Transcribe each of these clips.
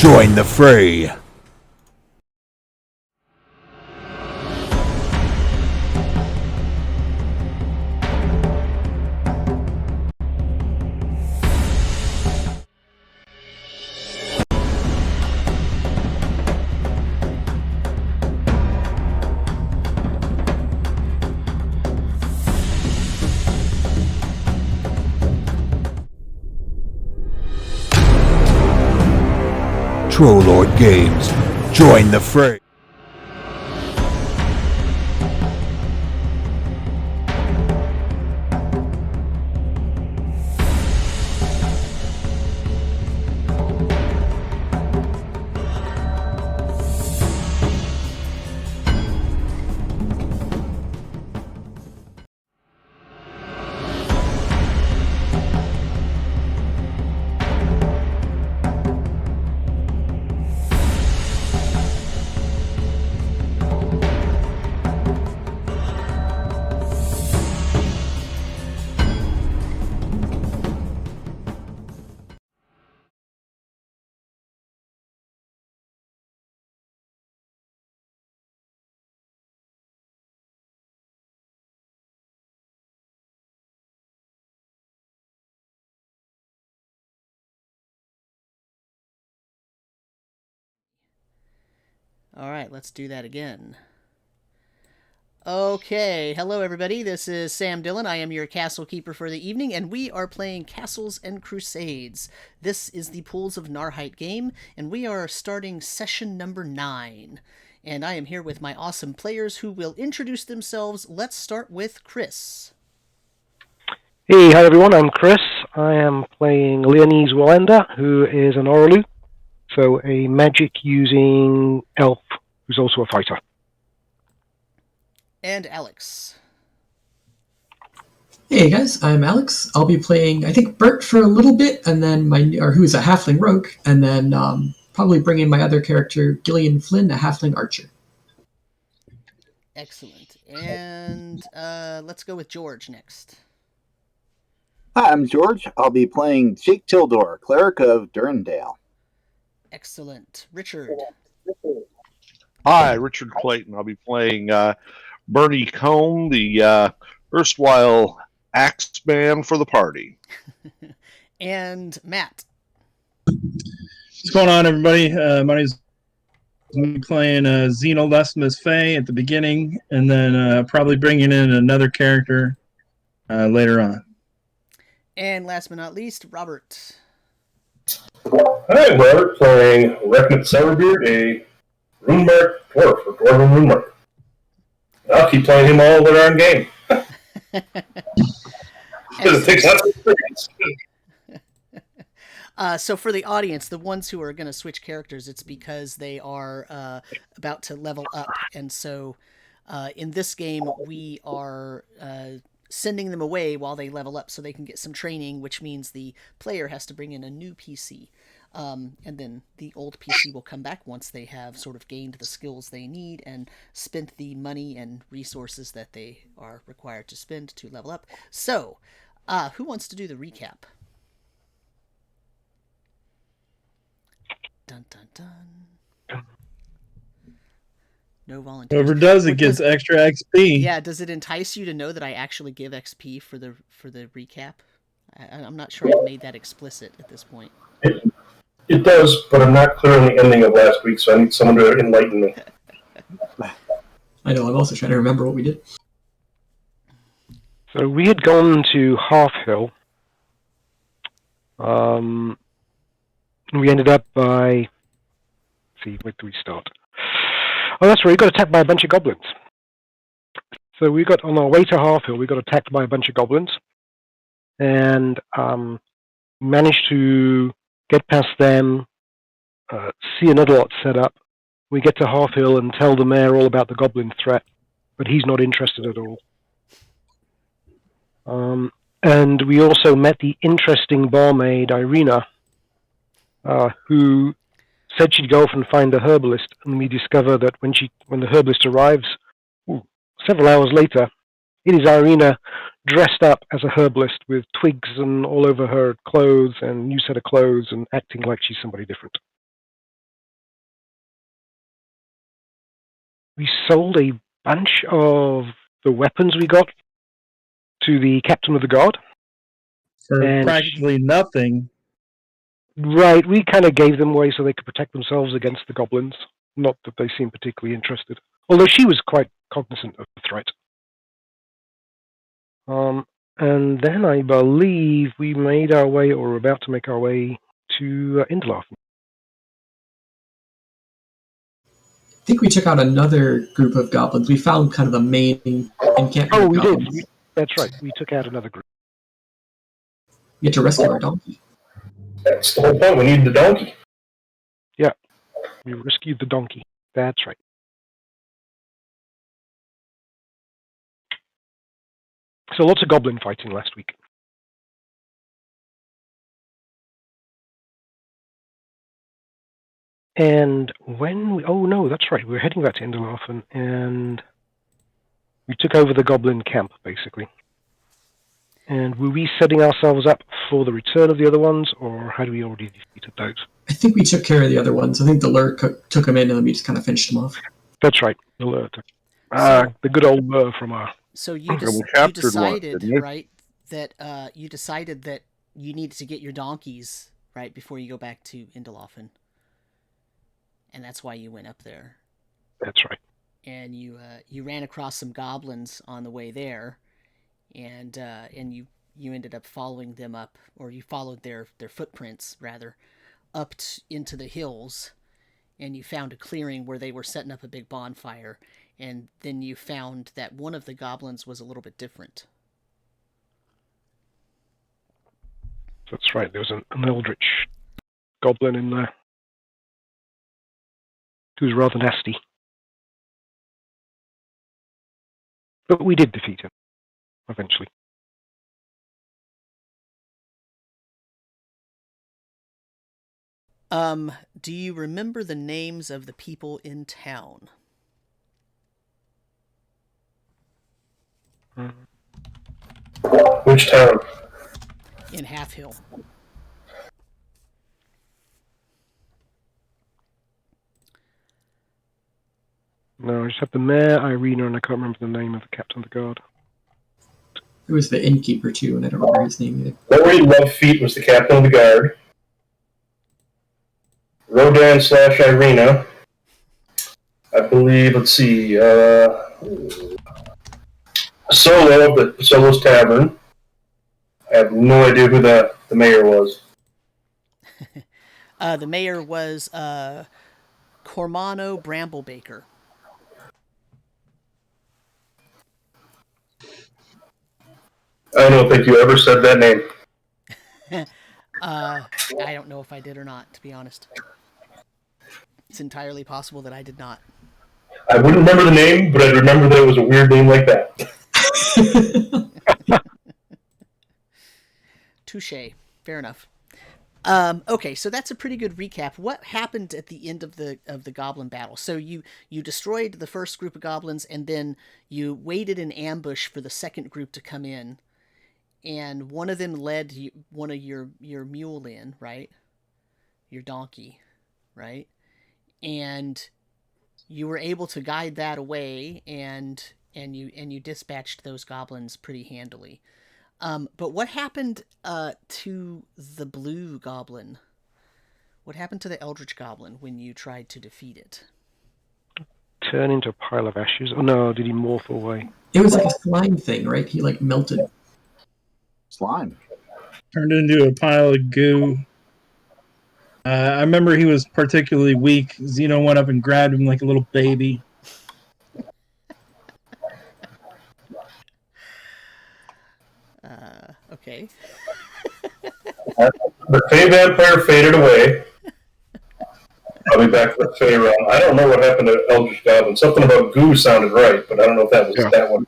Join the fray. Trollord Games. Join the fray. All right, let's do that again. Okay, hello everybody. This is Sam Dillon. I am your castle keeper for the evening, and we are playing Castles and Crusades. This is the Pools of Narrheit game, and we are starting session number 9. And I am here with my awesome players who will introduce themselves. Let's start with Chris. Hey, hi everyone, I'm Chris. I am playing Leanise Wollender, who is an Oraalau, so a magic-using elf who's also a fighter. And Alex. Hey guys, I'm Alex. I'll be playing, I think, Bert for a little bit, and then who's a halfling rogue, and then probably bring in my other character, Gillian Flynn, a halfling archer. Excellent. And let's go with George next. Hi, I'm George. I'll be playing Jake Tilldor, Cleric of Durendale. Excellent. Richard. Hi, Richard Clayton. I'll be playing Burnie Cohlm, the erstwhile axe man for the party. And Matt. What's going on, everybody? My name is playing Xenolesmus Faye at the beginning, and then probably bringing in another character later on. And last but not least, Robert. Hi, I'm Robert, playing Rekmit Sourbeard, a Runemark Dwarf, or Dwarven Runemark. I'll keep playing him all the darn game. It takes lots of experience. So for the audience, the ones who are going to switch characters, it's because they are about to level up. And so in this game, we are sending them away while they level up so they can get some training, which means the player has to bring in a new PC. And then the old PC will come back once they have sort of gained the skills they need and spent the money and resources that they are required to spend to level up. So, who wants to do the recap? Dun dun dun. No volunteers. Whoever does it gets extra XP. Yeah, does it entice you to know that I actually give XP for the recap? I'm not sure I've made that explicit at this point. It does, but I'm not clear on the ending of last week, so I need someone to enlighten me. I know, I'm also trying to remember what we did. So we had gone to Half Hill. We ended up by... Let's see, where do we start? Oh, that's right, we got attacked by a bunch of goblins. So we got, on our way to Half Hill, we got attacked by a bunch of goblins. And managed to get past them, see another lot set up. We get to Half Hill and tell the mayor all about the goblin threat, but he's not interested at all. And we also met the interesting barmaid, Aihrde, who said she'd go off and find a herbalist, and we discover that when the herbalist arrives, several hours later, it is Aihrde dressed up as a herbalist with twigs and all over her clothes and new set of clothes and acting like she's somebody different. We sold a bunch of the weapons we got to the captain of the guard. For And- practically nothing. Right, we kind of gave them away so they could protect themselves against the goblins. Not that they seemed particularly interested. Although she was quite cognizant of the threat. And then I believe we made our way, or were about to make our way, to Indelofen. I think we took out another group of goblins. We found kind of the main encampment. Oh, of we goblins. did. That's right. We took out another group. We had to rescue our donkey. That's the whole point. We need the donkey. We rescued the donkey. That's right. So lots of goblin fighting last week. And when we... Oh, no, that's right. We were heading back to Indelofen, and we took over the goblin camp, basically. And were we setting ourselves up for the return of the other ones, or had we already defeated those? I think we took care of the other ones. I think the lure took them in, and then we just kind of finished them off. That's right. The lure. The good old lure from our... So you, we you captured decided, one, didn't we? right, that you decided that you needed to get your donkeys, right, before you go back to Indelofen. And that's why you went up there. That's right. And you ran across some goblins on the way there, and you ended up following them up, or you followed their footprints, rather, up into the hills, and you found a clearing where they were setting up a big bonfire, and then you found that one of the goblins was a little bit different. That's right. There was an eldritch goblin in there who was rather nasty. But we did defeat him, eventually. Do you remember the names of the people in town? Which town? In Half Hill. No, I just have the mayor, Irina, and I can't remember the name of the captain of the guard. There was the innkeeper, too, and I don't remember his name either. Lori Lovefeet was the captain of the guard. Rodan / Irina. I believe, let's see, Solo of the Solo's Tavern. I have no idea who the mayor was. The mayor was Cormano Bramblebaker. I don't think you ever said that name. I don't know if I did or not, to be honest. It's entirely possible that I did not. I wouldn't remember the name, but I'd remember that it was a weird name like that. Touché. Fair enough. Okay, so that's a pretty good recap. What happened at the end of the goblin battle? So you destroyed the first group of goblins, and then you waited in ambush for the second group to come in, and one of them led one of your mule in, right? Your donkey, right? And you were able to guide that away, and you dispatched those goblins pretty handily. But what happened to the blue goblin? What happened to the Eldritch Goblin when you tried to defeat it? Turn into a pile of ashes. Oh no, did he morph away? It was like a slime thing, right? He like melted. Slime. Turned into a pile of goo. I remember he was particularly weak. Xeno went up and grabbed him like a little baby. Okay. The Fey Vampire faded away. I'll be back for the Fey realm. I don't know what happened to Eldritch Goblin. Something about goo sounded right, but I don't know if that was that one.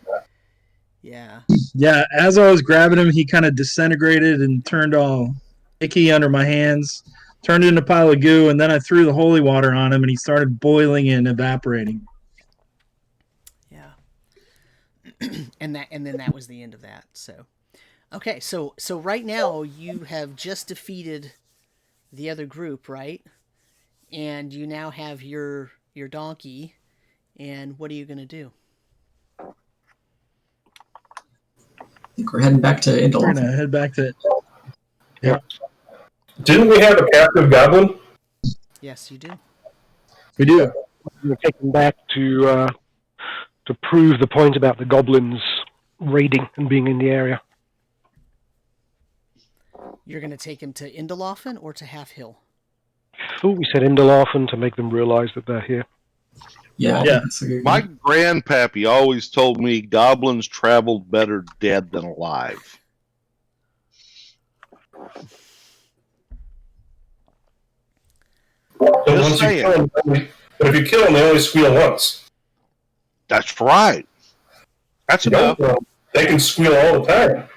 Yeah. Yeah, as I was grabbing him, he kind of disintegrated and turned all icky under my hands. Turned into a pile of goo, and then I threw the holy water on him, and he started boiling and evaporating. Yeah. and then that was the end of that. So, okay, so right now you have just defeated the other group, right? And you now have your donkey, And what are you going to do? I think we're heading back to We're Indelofen. gonna head back to. Didn't we have a captive goblin? Yes, you do. We do. We're taken back to prove the point about the goblins raiding and being in the area. You're going to take him to Indelofen or to Half Hill? Oh, we said Indelofen to make them realize that they're here. Yeah, Yeah. that's a good My grandpappy always told me goblins traveled better dead than alive. But Just saying. But if you kill them, they only squeal once. That's right. That's You don't enough. kill 'em, they can squeal all the time.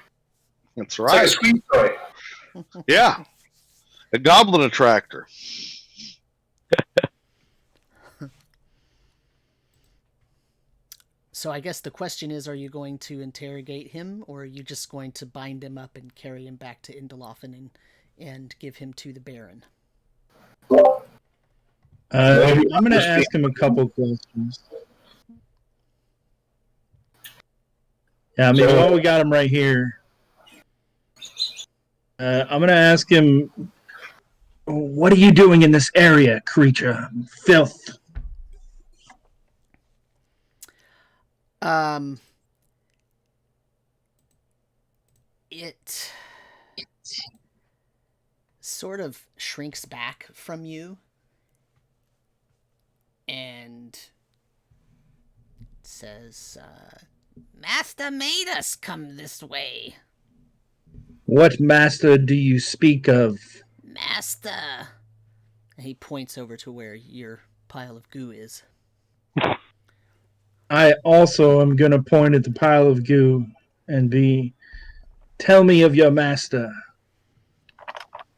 That's It's like a right. squeeze toy. Yeah. A goblin attractor. So I guess the question is, are you going to interrogate him, or are you just going to bind him up and carry him back to Indelofen and give him to the Baron? I'm going to ask him a couple questions. Yeah, I mean, while we got him right here, I'm going to ask him, what are you doing in this area, creature? Filth. It sort of shrinks back from you and says, Master made us come this way. What master do you speak of? Master. And he points over to where your pile of goo is. I also am going to point at the pile of goo and tell me of your master.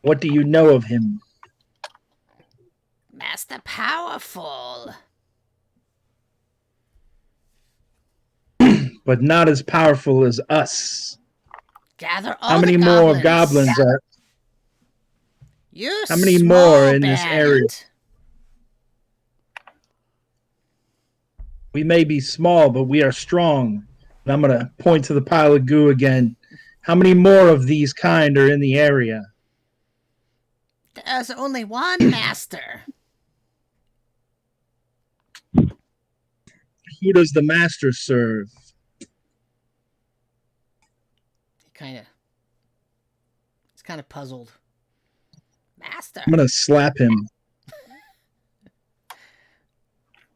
What do you know of him? Master powerful. But not as powerful as us. Gather all How many the more goblins. goblins are... You How many small more in this band. area? We may be small, but we are strong. And I'm going to point to the pile of goo again. How many more of these kind are in the area? There's only one master. Who does the master serve? He's kind of puzzled. Master. I'm going to slap him.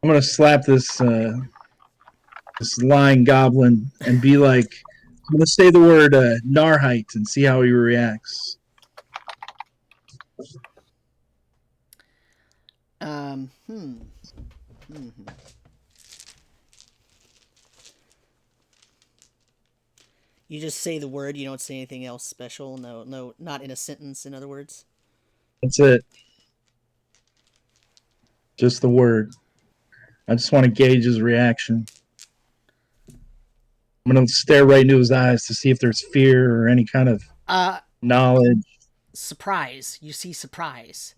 I'm going to slap this lying goblin and be like, I'm going to say the word Narrheit and see how he reacts. You just say the word, you don't say anything else special? No, not in a sentence, in other words? That's it. Just the word. I just want to gauge his reaction. I'm going to stare right into his eyes to see if there's fear or any kind of knowledge. Surprise. You see surprise.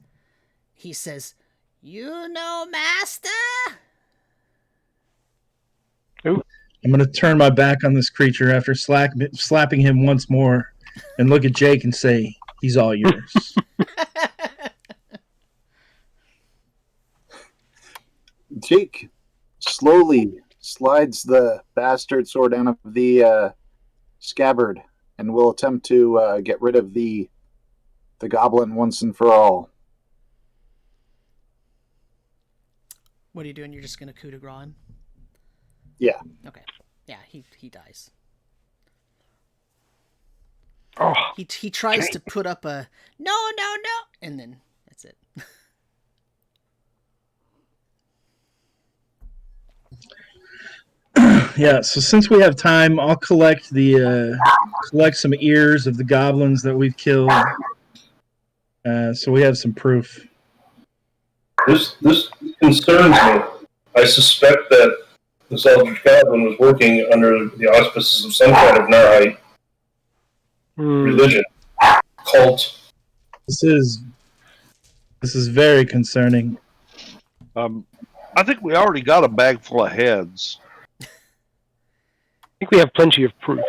He says, You know, master? Ooh. I'm going to turn my back on this creature after slapping him once more and look at Jake and say, he's all yours. Jake slowly slides the bastard sword out of the scabbard and will attempt to get rid of the goblin once and for all. What are you doing? You're just going to coup de grace him? Yeah. Okay. Yeah, he dies. Oh, He tries to put up a no, and then that's it. Yeah, so since we have time, I'll collect some ears of the goblins that we've killed. So we have some proof. This concerns me. I suspect that this Eldritch Goblin was working under the auspices of some kind of Narrheit religion, cult. This is very concerning. I think we already got a bag full of heads. I think we have plenty of proof.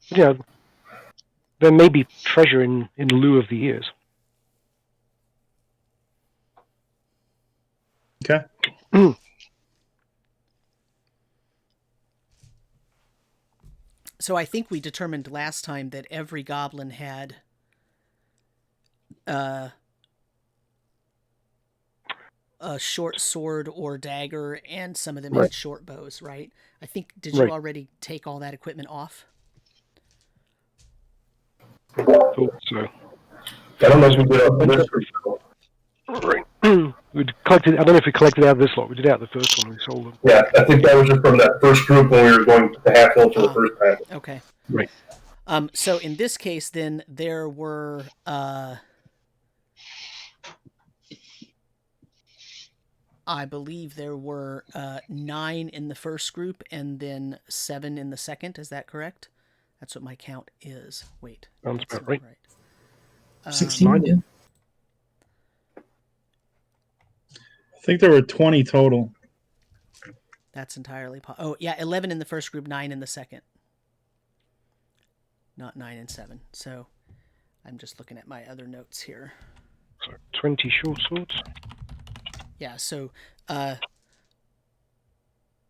Yeah, there may be treasure in lieu of the ears. Okay. So I think we determined last time that every goblin had a short sword or dagger, and some of them had short bows, right? I think, did you already take all that equipment off? Thought so. I don't know if we did on this or Right. We'd collected. I don't know if we collected out of this lot. We did out the first one. We sold them. Yeah, I think that was just from that first group when we were going to the half hill for the first time. Okay. Right. So in this case, then there were I believe there were 9 in the first group and then 7 in the second. Is that correct? That's what my count is. Wait. Sounds about right. 16, yeah. I think there were 20 total. That's entirely oh yeah, 11 in the first group, 9 in the second. Not 9 and 7. So I'm just looking at my other notes here. So 20 short swords. Yeah, so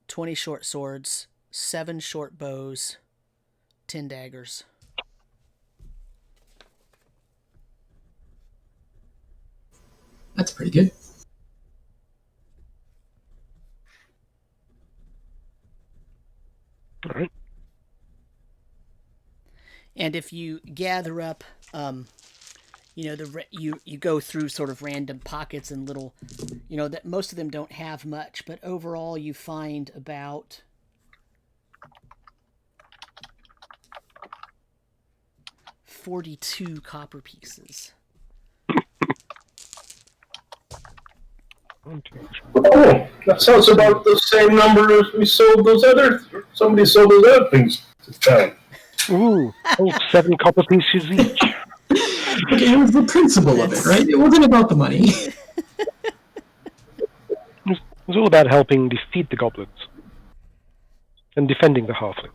20 short swords, 7 short bows, 10 daggers. That's pretty good. All right. And if you gather up, you know, you go through sort of random pockets and little, you know, that most of them don't have much, but overall you find about 42 copper pieces. Oh, that sounds about the same number as we sold those other. Somebody sold those other things to town. Ooh, 7 copper pieces each. Okay, it was the principle of it, right? It wasn't about the money. It was all about helping defeat the goblins and defending the halfling.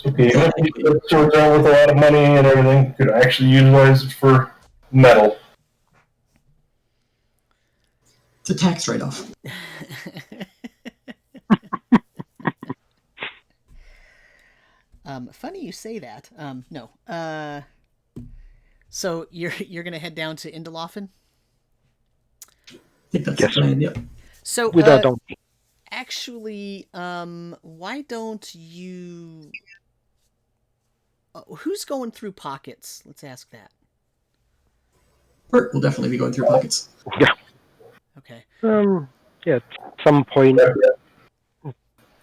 Okay, the swords are worth a lot of money and everything. Could actually utilize it for metal. It's a tax write-off. Funny you say that. No. So you're gonna head down to Indelofen? I think that's Yes. the plan, yep. So With our donkey. actually, why don't you? Who's going through pockets? Let's ask that. Bert will definitely be going through pockets. Yeah. Okay. Yeah, at some point,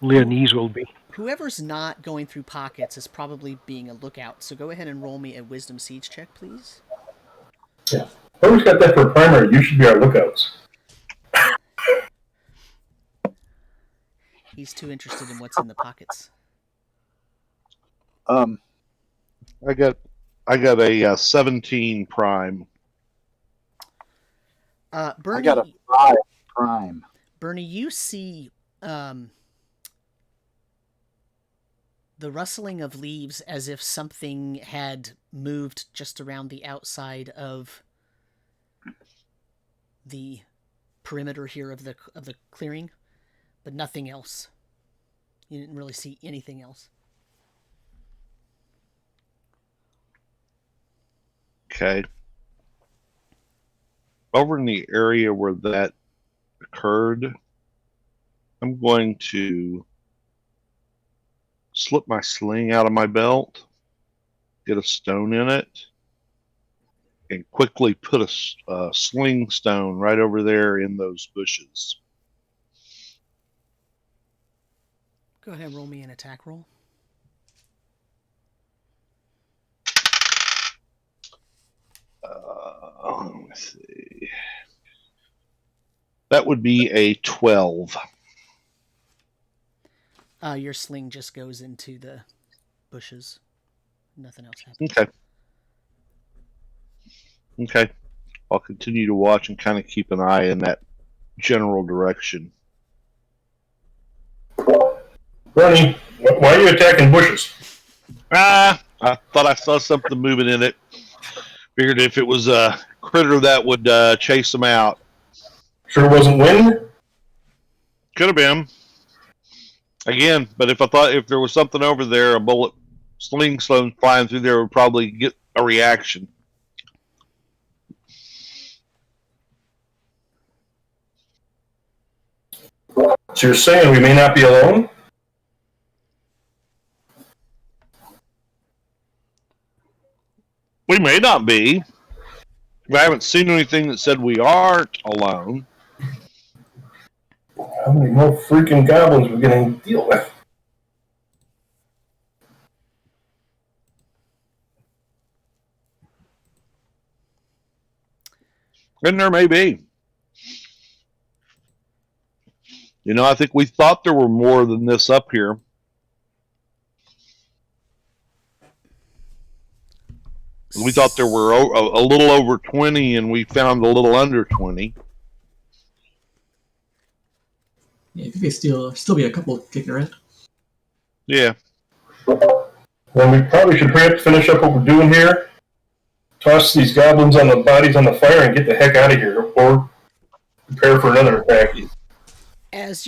Leanise will be. Whoever's not going through pockets is probably being a lookout. So go ahead and roll me a Wisdom Siege check, please. Yeah. Whoever's got that for primary, you should be our lookouts. He's too interested in what's in the pockets. I got a 17 prime. Burnie, I got a 5 prime. Burnie, you see the rustling of leaves as if something had moved just around the outside of the perimeter here of the clearing, but nothing else. You didn't really see anything else. Okay. Over in the area where that occurred, I'm going to slip my sling out of my belt, get a stone in it, and quickly put a sling stone right over there in those bushes. Go ahead and roll me an attack roll. Let me see. That would be a 12. Your sling just goes into the bushes. Nothing else happens. Okay. Okay. I'll continue to watch and kind of keep an eye in that general direction. Burnie, why are you attacking bushes? I thought I saw something moving in it. Figured if it was a critter that would chase them out. Sure wasn't wind? Could have been. Again, but if there was something over there, a bullet sling stone flying through there would probably get a reaction. So you're saying we may not be alone? We may not be. I haven't seen anything that said we aren't alone. How many more freaking goblins we're going to deal with? And there may be. You know, I think we thought there were more than this up here. We thought there were a little over 20, and we found a little under 20. Yeah, I think they still be a couple kicking around. Yeah. Well, we probably should perhaps finish up what we're doing here. Toss these goblins on the bodies on the fire and get the heck out of here, or prepare for another attack. As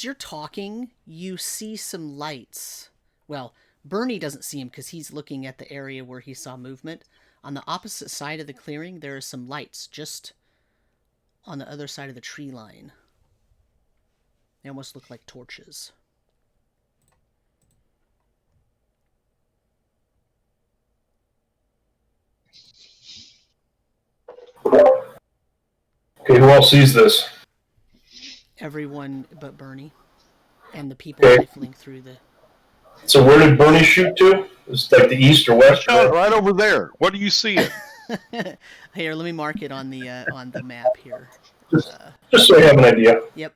you're talking, you see some lights. Well, Burnie doesn't see him because he's looking at the area where he saw movement. On the opposite side of the clearing, there are some lights just on the other side of the tree line. They almost look like torches. Okay, who else sees this? Everyone but Burnie and the people Okay. rifling through the... So where did Burnie shoot to? It's like the east or west? Oh, right over there. What do you see? Here, let me mark it on the map here. Just so I have an idea. Yep.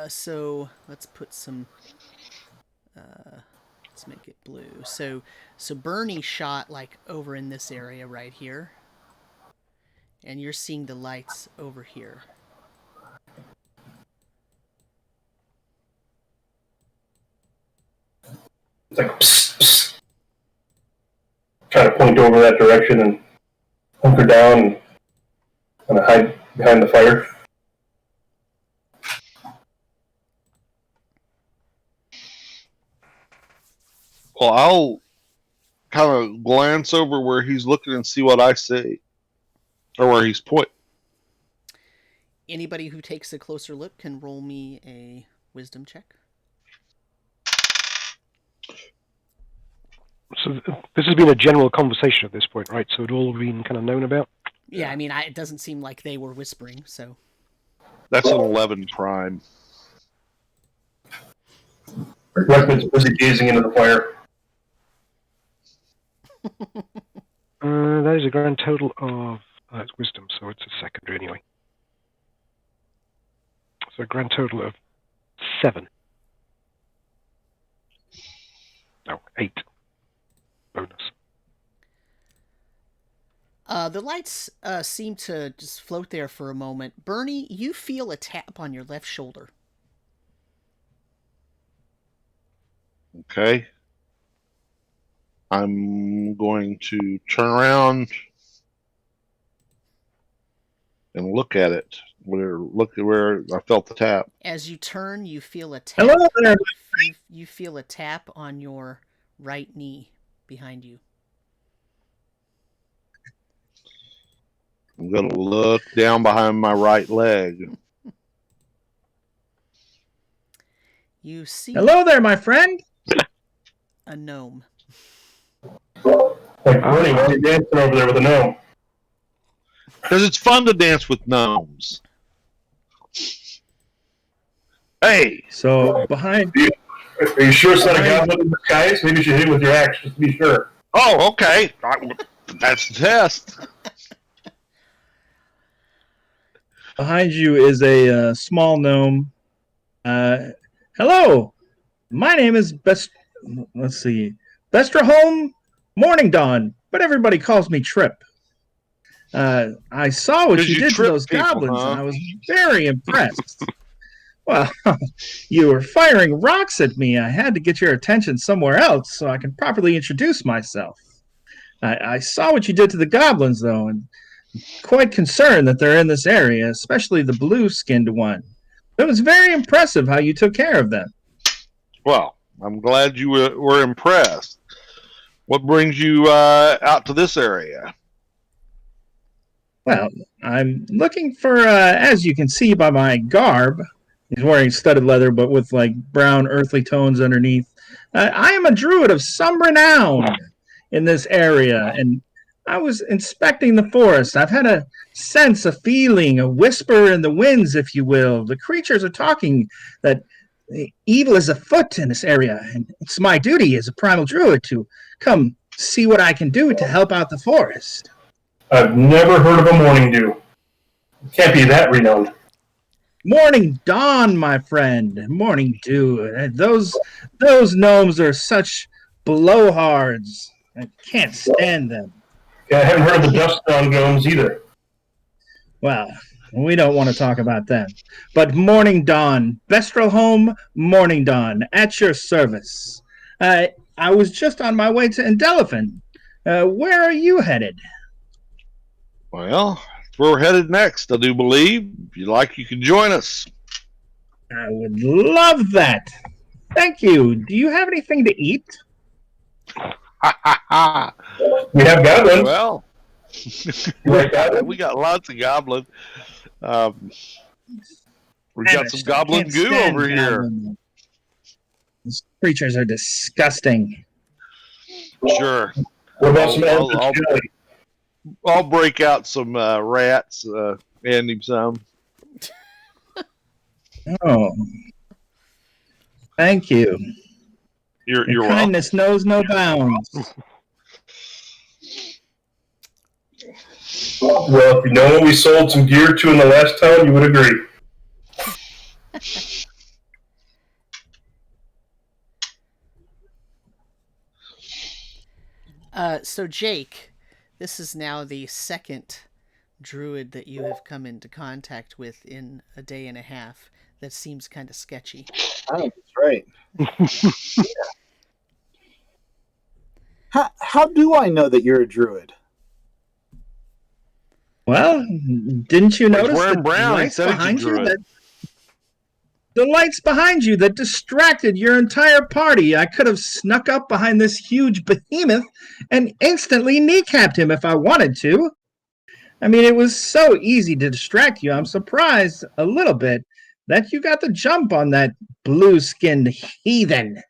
So let's put some. Let's make it blue. So Burnie shot like over in this area right here, and you're seeing the lights over here. It's like psst, psst. Try to point over that direction and hunker down and kind of hide behind the fire. Well, I'll kind of glance over where he's looking and see what I see. Or where he's pointing. Anybody who takes a closer look can roll me a wisdom check. So this has been a general conversation at this point, right? So it all been kind of known about? Yeah, I mean, it doesn't seem like they were whispering, so... That's an 11 prime. Rekmit's busy gazing into the fire. That is a grand total of... it's wisdom, so it's a secondary anyway. So a grand total of 7. No, 8. Bonus. The lights seem to just float there for a moment. Burnie, you feel a tap on your left shoulder. Okay. I'm going to turn around and look at it. Look at where I felt the tap. As you turn, you feel a tap. Hello there. You feel a tap on your right knee behind you. I'm going to look down behind my right leg. You see Hello there, my friend. a gnome. Like, Burnie, why are you dancing over there with a gnome? Because it's fun to dance with gnomes. Hey! So behind Are you sure it's not a goblin in disguise? Maybe you should hit it with your axe just to be sure. Oh, okay. That's the test. behind you is a small gnome. Hello, my name is Bestripholme Morningdawn, but everybody calls me Trip. I saw what 'Cause you you did to tripped those people, goblins, huh? and I was very impressed. Well, you were firing rocks at me. I had to get your attention somewhere else so I can properly introduce myself. I saw what you did to the goblins, though, and quite concerned that they're in this area, especially the blue-skinned one. It was very impressive how you took care of them. Well, I'm glad you were impressed. What brings you out to this area? Well, I'm looking for, as you can see by my garb, he's wearing studded leather, but with like brown, earthly tones underneath. I am a druid of some renown in this area, and I was inspecting the forest. I've had a sense, a feeling, a whisper in the winds, if you will. The creatures are talking that evil is afoot in this area, and it's my duty as a primal druid to come see what I can do to help out the forest. I've never heard of a morning dew. Can't be that renowned. Morning dawn, my friend. Morning dew. Those gnomes are such blowhards. I can't stand them. Yeah, I haven't heard of the dust crown gnomes either. Well, we don't want to talk about them. But Morningdawn, Bestripholme, Morningdawn, at your service. I was just on my way to Indelofen. Where are you headed? Well, we're headed next, I do believe. If you like, you can join us. I would love that. Thank you. Do you have anything to eat? We have goblins. Well, Like goblins? we got lots of goblin. We got some I goblin can't goo stand over here. goblin. These creatures are disgusting. Sure. What about some I'll- elder chili? I'll break out some rats, hand him some. Oh. Thank you. You're Your welcome. kindness knows no bounds. Well, if you know what we sold some gear to in the last town, you would agree. So Jake, this is now the second druid that you have come into contact with in a day and a half. That seems kind of sketchy. Oh, that's right. How do I know that you're a druid? Well, didn't you notice wearing the brown, he lights said he's a behind you? druid. The lights behind you that distracted your entire party. I could have snuck up behind this huge behemoth and instantly kneecapped him if I wanted to. I mean, it was so easy to distract you. I'm surprised a little bit that you got the jump on that blue-skinned heathen.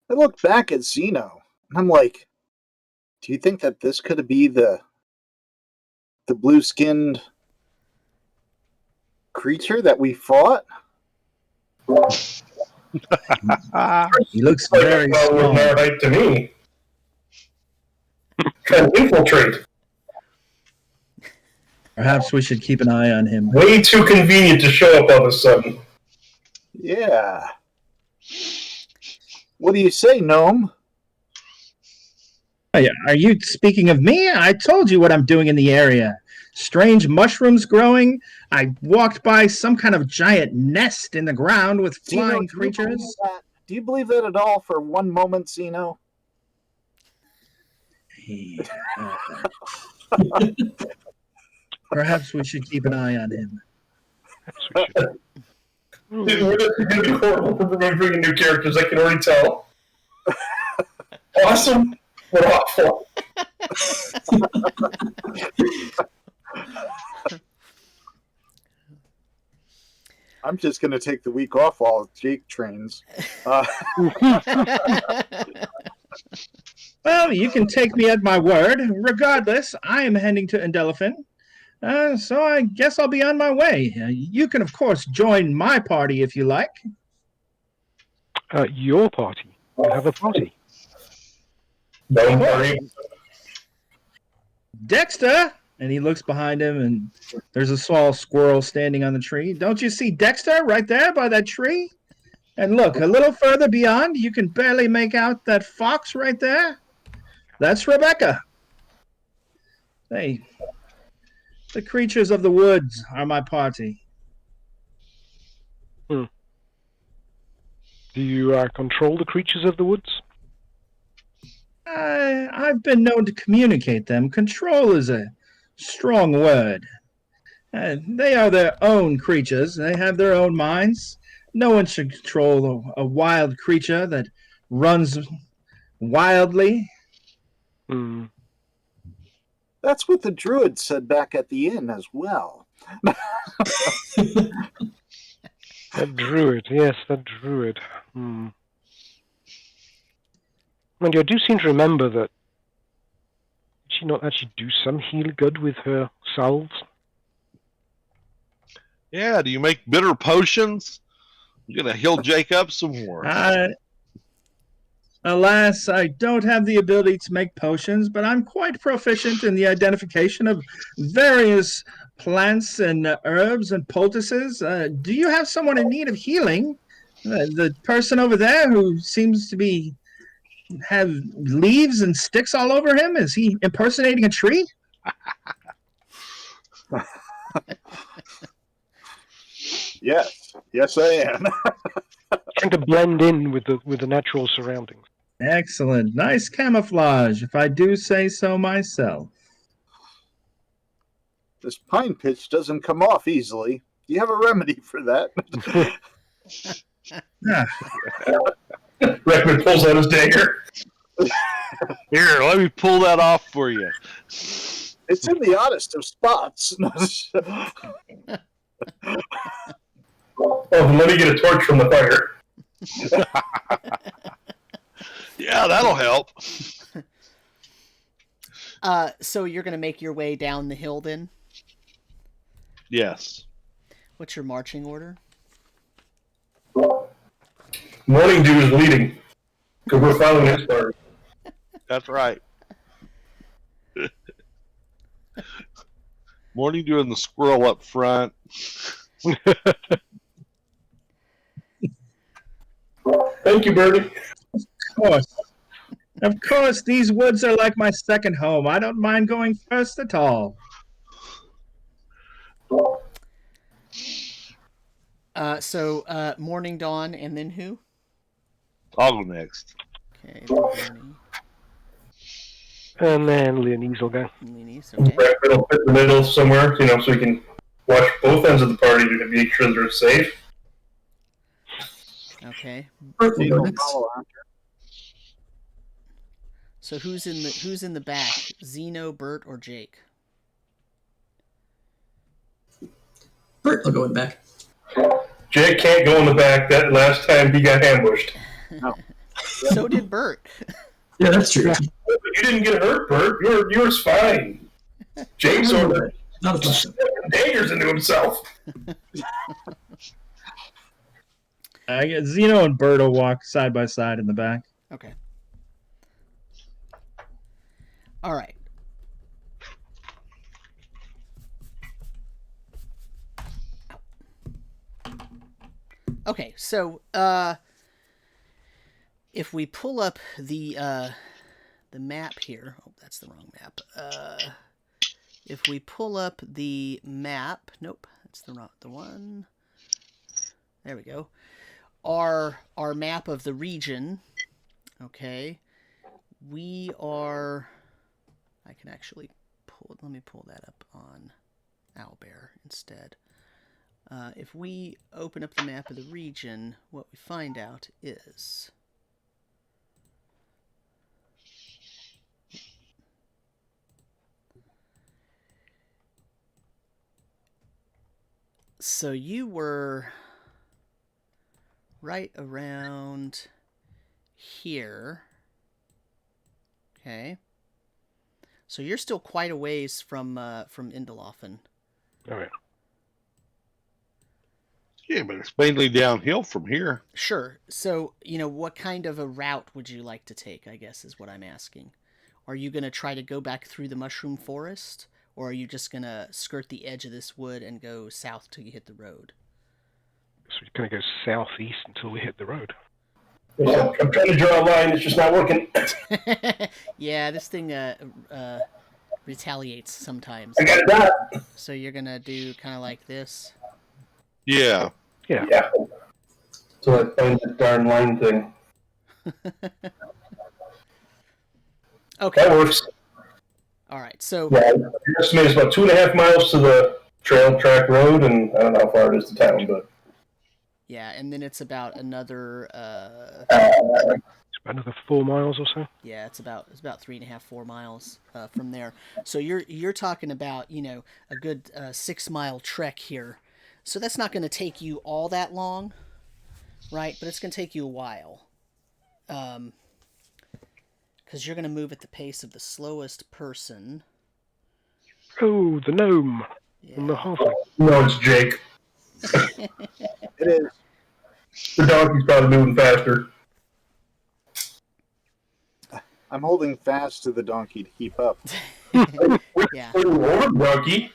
I look back at Zeno, and I'm like, do you think that this could be the blue-skinned creature that we fought? He looks Like very Pools of small. Narrheit to me. Trying to infiltrate. Perhaps we should keep an eye on him. Way too convenient to show up all of a sudden. Yeah. What do you say, Gnome? Hey, are you speaking of me? I told you what I'm doing in the area. Strange mushrooms growing. I walked by some kind of giant nest in the ground with Zeno, flying do you believe creatures. that? Do you believe that at all for one moment, Zeno? Perhaps we should keep an eye on him. We're going to be horrible for remembering new characters, I can already tell. Awesome. We're awful. I'm just going to take the week off while Jake trains. Well, you can take me at my word. Regardless, I am heading to Indelofen. So I guess I'll be on my way. You can, of course, join my party if you like. Your party. You have a party. No party. Dexter! And he looks behind him, and there's a small squirrel standing on the tree. Don't you see Dexter right there by that tree? And look, a little further beyond, you can barely make out that fox right there. That's Rebecca. Hey, the creatures of the woods are my party. Do you control the creatures of the woods? I've been known to communicate them. Control is a strong word. They are their own creatures. They have their own minds. No one should control a wild creature that runs wildly. That's what the Druid said back at the inn as well. That Druid, yes, that Druid. And I do seem to remember that did she not actually do some heal good with her salves? Yeah, do you make bitter potions? You're going to heal Jake up some more. Alas, I don't have the ability to make potions, but I'm quite proficient in the identification of various plants and herbs and poultices. Do you have someone in need of healing? The person over there who seems to have leaves and sticks all over him? Is he impersonating a tree? Yes, I am. Trying to blend in with the natural surroundings. Excellent. Nice camouflage, if I do say so myself. This pine pitch doesn't come off easily. Do you have a remedy for that? Rekmit pulls out his dagger. Here, let me pull that off for you. It's in the oddest of spots. Oh, then let me get a torch from the fire. Yeah, that'll help. So you're going to make your way down the hill then? Yes. What's your marching order? Morningdew is leading. Because we're following his story. That's right. Morningdew and the squirrel up front. Thank you, Burnie. Of course, these woods are like my second home. I don't mind going first at all. So Morningdawn and then who? I'll go next. Okay, Burnie. And then Leanise will go. Leanise, okay. Rekmit will fit in the middle somewhere, so we can watch both ends of the party to make sure they're safe. Okay. Bert will go next. So who's in the back? Zeno, Bert, or Jake? Bert will go in back. Jake can't go in the back. That last time he got ambushed. No. So did Bert. Yeah, that's true. You didn't get hurt, Bert. Yours fine. Jake's over Not as much. daggers into himself. I guess Zeno and Bert will walk side by side in the back. Okay. All right. Okay, so if we pull up the map here, oh, that's the wrong map. If we pull up the map, nope, that's the one. There we go. Our map of the region. Okay, we are. I can actually pull. Let me pull that up on Owlbear instead. If we open up the map of the region, what we find out is so you were right around here. Okay. So you're still quite a ways from Indelofen. All right. Yeah, but it's mainly downhill from here. Sure. So, what kind of a route would you like to take, I guess, is what I'm asking. Are you going to try to go back through the mushroom forest, or are you just going to skirt the edge of this wood and go south till you hit the road? So we're going to go southeast until we hit the road. I'm trying to draw a line. It's just not working. Yeah, this thing retaliates sometimes. I got a dot. So you're gonna do kind of like this. Yeah. Yeah. Yeah. So I find the darn line thing. Okay. That works. All right. So Yeah, I estimate it's about 2.5 miles to the trail track road, and I don't know how far it is to town, but yeah, and then it's about another. Another 4 miles or so. Yeah, it's about 3.5, 4 miles from there. So you're talking about a good 6 mile trek here. So that's not going to take you all that long, right? But it's going to take you a while, because you're going to move at the pace of the slowest person. Oh, the gnome Yeah. and the halfling. no, it's Jake. It is. The donkey's probably moving faster. I'm holding fast to the donkey to keep up. Yeah. Over, donkey.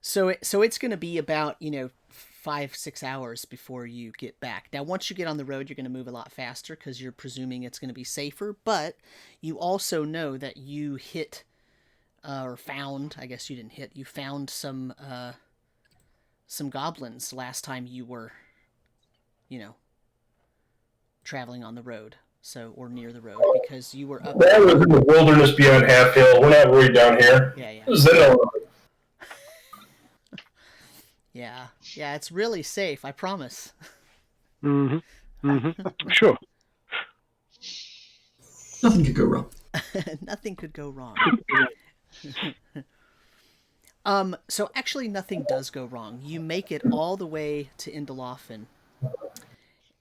So it's going to be about 5-6 hours before you get back. Now, once you get on the road, you're going to move a lot faster because you're presuming it's going to be safer. But you also know that you hit or found. I guess you didn't hit. You found some goblins last time you were, traveling on the road. So, or near the road, because you were up. That was in the wilderness beyond Half Hill. We're not worried down here. Yeah. Yeah, it's really safe, I promise. Sure. Nothing could go wrong. Nothing could go wrong. So actually nothing does go wrong. You make it all the way to Indelofen.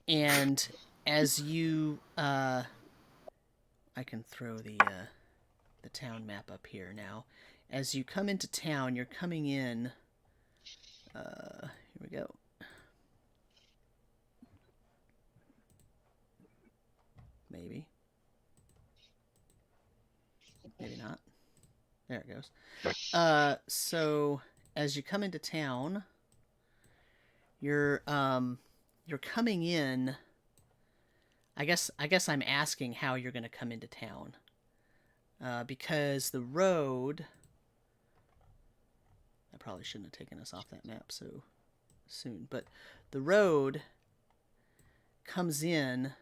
And as you I can throw the town map up here now. As you come into town, you're coming in here we go. Maybe not. There it goes. So as you come into town, you're coming in. I guess I'm asking how you're going to come into town, because the road. I probably shouldn't have taken us off that map so soon, but the road comes in.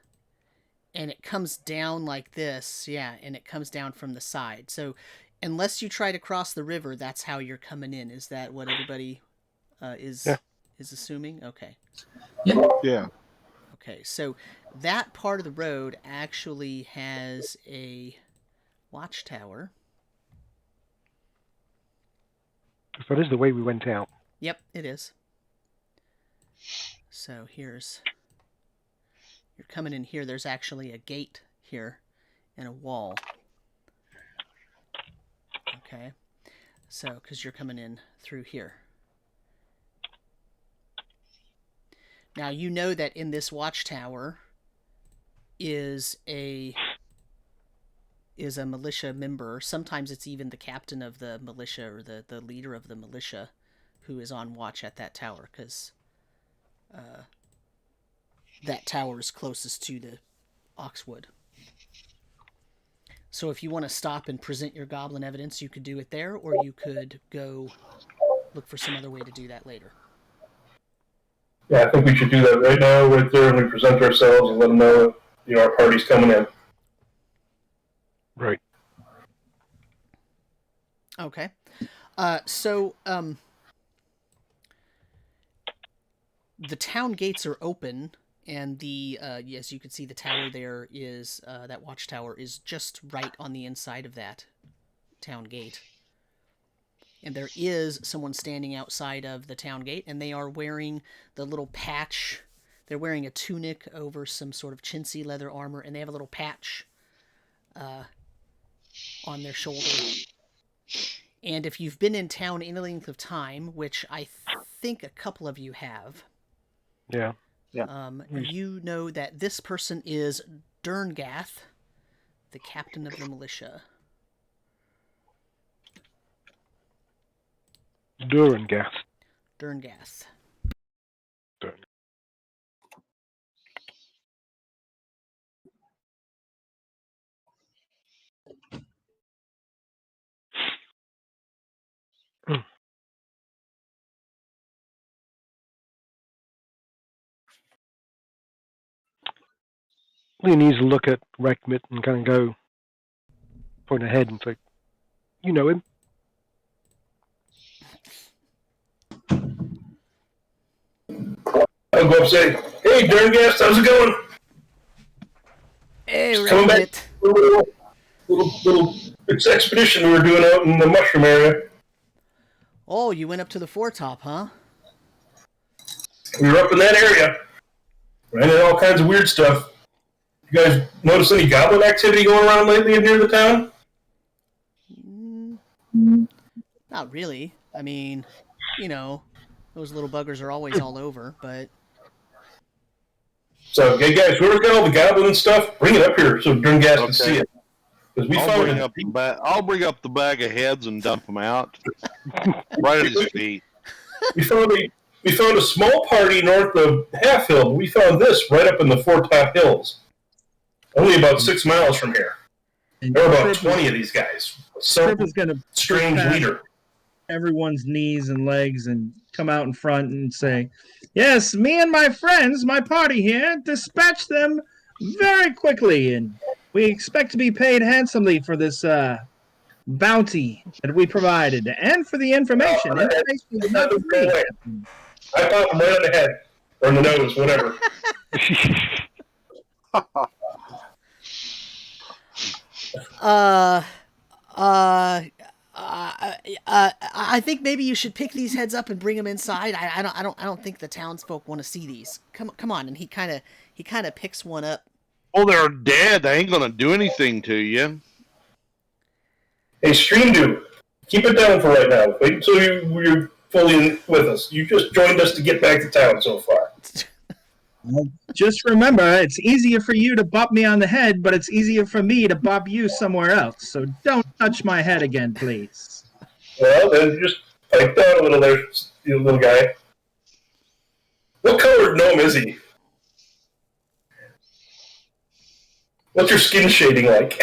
And it comes down like this, yeah, and it comes down from the side. So unless you try to cross the river, that's how you're coming in. Is that what everybody is assuming? Okay. Yeah. Okay, so that part of the road actually has a watchtower. That is the way we went out. Yep, it is. So here's... You're coming in here. There's actually a gate here and a wall. Okay. So, because you're coming in through here. Now, you know that in this watchtower is a militia member. Sometimes it's even the captain of the militia or the leader of the militia who is on watch at that tower, because that tower is closest to the Oxwood. So if you want to stop and present your goblin evidence, you could do it there, or you could go look for some other way to do that later. Yeah, I think we should do that right now, right there, and we present ourselves and let them know that, our party's coming in. Right. Okay. So the town gates are open. And yes, you can see the tower there is, that watchtower is just right on the inside of that town gate. And there is someone standing outside of the town gate, and they are wearing the little patch. They're wearing a tunic over some sort of chintzy leather armor, and they have a little patch on their shoulder. And if you've been in town any length of time, which I think a couple of you have... Yeah. You know that this person is Durendale, the captain of the militia. Durendale. Durendale. Leanise will look at Rekmit and kind of go, point ahead and say, "You know him." I'll go up and say, "Hey, Durendale, how's it going?" Hey, Coming back. Rekmit. Little expedition we were doing out in the mushroom area. Oh, you went up to the foretop, huh? We were up in that area. Ran into all kinds of weird stuff. You guys notice any goblin activity going around lately near the town? Not really. I mean, you know, those little buggers are always all over, but... So, hey guys, whoever got all the goblin stuff, bring it up here so Durendale can see it. Because we I'll bring up the bag of heads and dump them out. Right at his feet. We found a small party north of Half Hill. We found this right up in the Foretop Hills. Only about 6 miles from here. There are about 20 of these guys. Some Is going to strange leader. everyone's knees and legs and come out in front and say, "Yes, me and my friends, my party here, dispatched them very quickly, and we expect to be paid handsomely for this bounty that we provided and for the information. Information is not free." I popped him right on the head. Or in the nose, whatever. I think maybe you should pick these heads up and bring them inside. I don't think the townsfolk want to see these. Come on, and he kind of picks one up. Oh, they're dead. They ain't gonna do anything to you. Hey, Stream Dude, keep it down for right now. Wait until you're fully with us. You just joined us to get back to town so far. Just remember, it's easier for you to bop me on the head, but it's easier for me to bop you somewhere else. So don't touch my head again, please. Well, then just pipe down a little there, you little guy. What color gnome is he? What's your skin shading like?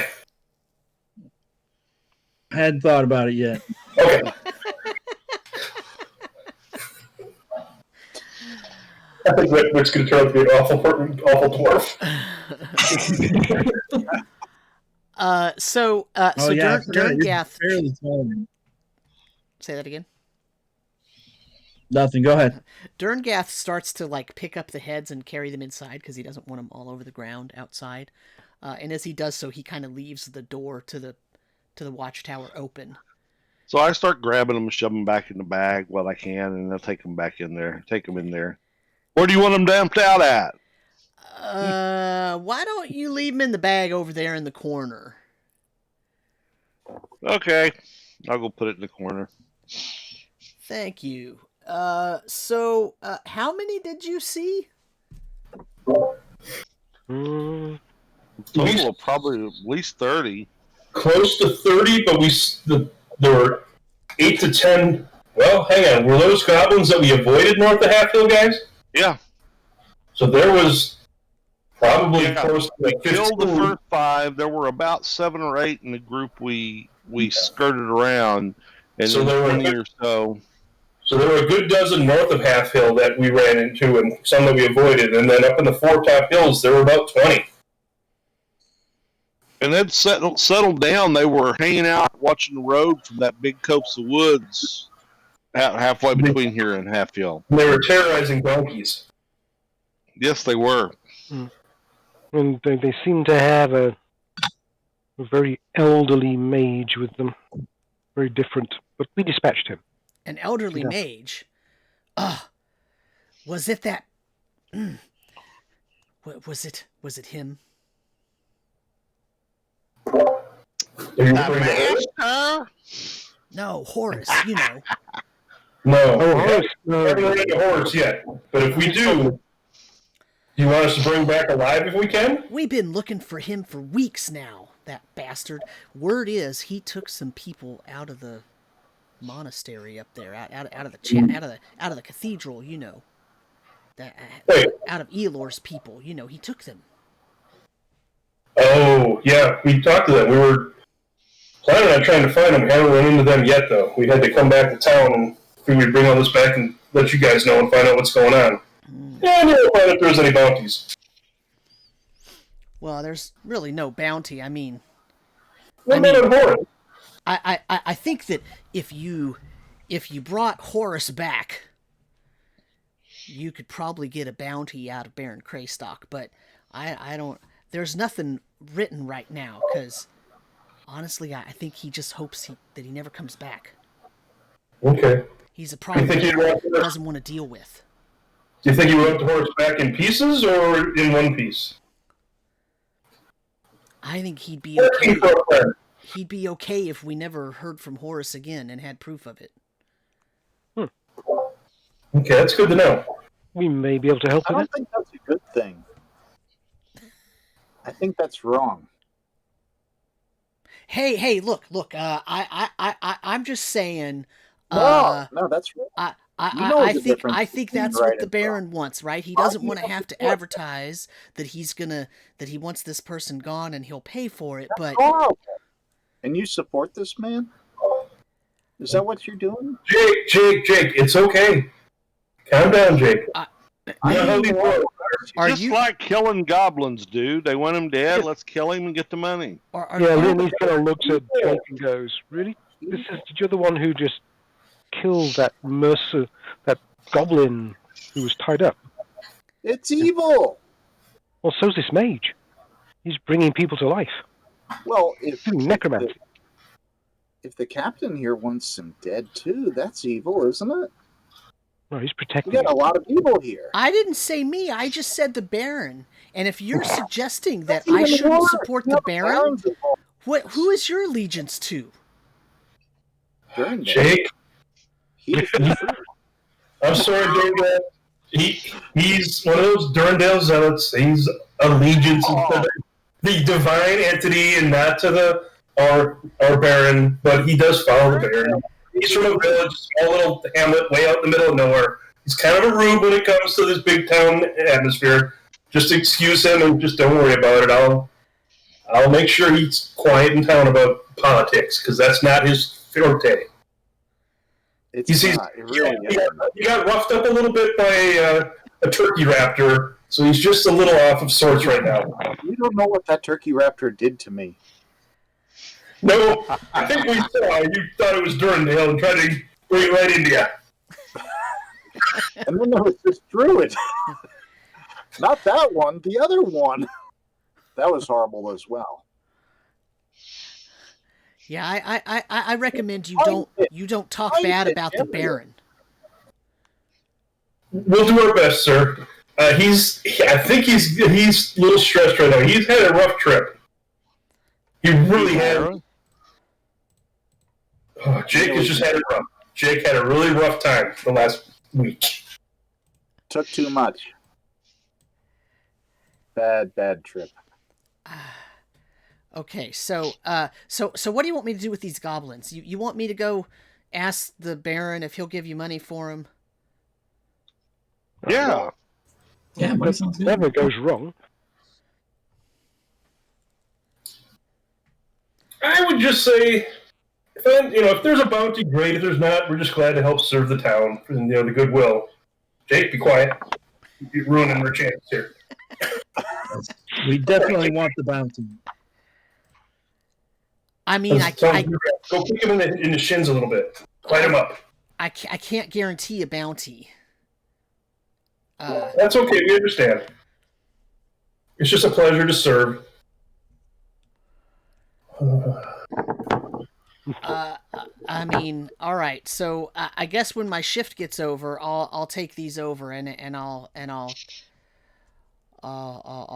I hadn't thought about it yet. Okay. I think Rick's going to turn out to be an awful dwarf. Durngath. Fairly tall. Say that again. Nothing. Go ahead. Durngath starts to like pick up the heads and carry them inside because he doesn't want them all over the ground outside. And as he does so, he kind of leaves the door to the watchtower open. So I start grabbing them and shoving them back in the bag while I can, and I'll take them back in there. Take them in there. Where do you want them dumped out at? Why don't you leave them in the bag over there in the corner? Okay. I'll go put it in the corner. Thank you. So how many did you see? Total of probably at least 30. Close to 30, but there were 8 to 10. Well, hang on. Were those goblins that we avoided north of Half Hill, guys? Yeah. So there was probably close to like 15. Killed the first 5. There were about 7 or 8 in the group we skirted around, and So there were 20 or so. So there were a good dozen north of Half Hill that we ran into, and some that we avoided. And then up in the Foretop Hills, there were about 20. And then settled down. They were hanging out, watching the road from that big copse of woods halfway between here and Half Hill. And they were terrorizing donkeys. Yes, they were. And they seem to have a very elderly mage with them. Very different. But we dispatched him. An elderly mage? Was it that... Was it him? No, Horace, you know. No. Horace. We haven't run into Horace yet. But if we do you want us to bring back alive if we can? We've been looking for him for weeks now, that bastard. Word is he took some people out of the monastery up there, out of the cathedral, you know. Out of Ealor's people, you know, he took them. Oh, yeah, we talked to them. Planning on trying to find them. Haven't run into them yet, though. We had to come back to town and figured we'd bring all this back and let you guys know and find out what's going on. And we'll find if there's any bounties. Well, there's really no bounty. I mean, What about Horus? I think that if you brought Horus back, you could probably get a bounty out of Baron Craystock, but I don't. There's nothing written right now because honestly, I think he just hopes that he never comes back. Okay. He's a problem think he he'd doesn't want to deal with. Do you think he wrote the Horus back in pieces or in one piece? I think he'd be okay. He'd be okay if we never heard from Horus again and had proof of it. Okay, that's good to know. We may be able to help I with don't think that's a good thing. I think that's wrong. Hey, look. I'm just saying. No, that's wrong. I think that's right what the and Baron wants, right? He doesn't want to have to advertise that he wants this person gone and he'll pay for it. But horrible. And you support this man? Is that what you're doing? Jake, it's okay. Calm down, Jake. Just like killing goblins, dude. They want him dead. Let's kill him and get the money. Leanise kind of looks at Jake and goes, "Really? You're the one who just killed that mercer, that goblin who was tied up. It's evil. Well, so's this mage. He's bringing people to life. Well, if necromancy. If the captain here wants him dead too, that's evil, isn't it? No, he's protecting. We got a lot of people here. I didn't say me. I just said the Baron. And if you're suggesting that I shouldn't support the Baron, who is your allegiance to? Durendale. Jake. I'm sorry, Durendale. He's one of those Durendale zealots. He's allegiance to the divine entity and not to our Baron, but he does follow the Baron. He's from a village, small little hamlet way out in the middle of nowhere. He's kind of a rude when it comes to this big town atmosphere. Just excuse him and just don't worry about it. I'll make sure he's quiet in town about politics because that's not his forte. He got roughed up a little bit by a turkey raptor, so he's just a little off of sorts right now. You don't know what that turkey raptor did to me. No, I think we saw you thought it was Durendale and tried to bring it right into you. And then there was this druid. Not that one, the other one. That was horrible as well. Yeah, I recommend you don't talk bad about the Baron. We'll do our best, sir. I think he's a little stressed right now. He's had a rough trip. He really had. Oh, Jake has just had it rough. Jake had a really rough time the last week. Took too much. Bad trip. Okay, so what do you want me to do with these goblins? You want me to go ask the Baron if he'll give you money for them? Yeah. Yeah, money sounds good. Never goes wrong. I would just say, if there's a bounty, great. If there's not, we're just glad to help serve the town and the goodwill. Jake, be quiet. You're ruining our chance here. We definitely want the bounty. I mean, go kick him in the shins a little bit. Light him up. I can't guarantee a bounty. That's okay. We understand. It's just a pleasure to serve. I mean, all right. So I guess when my shift gets over, I'll take these over and I'll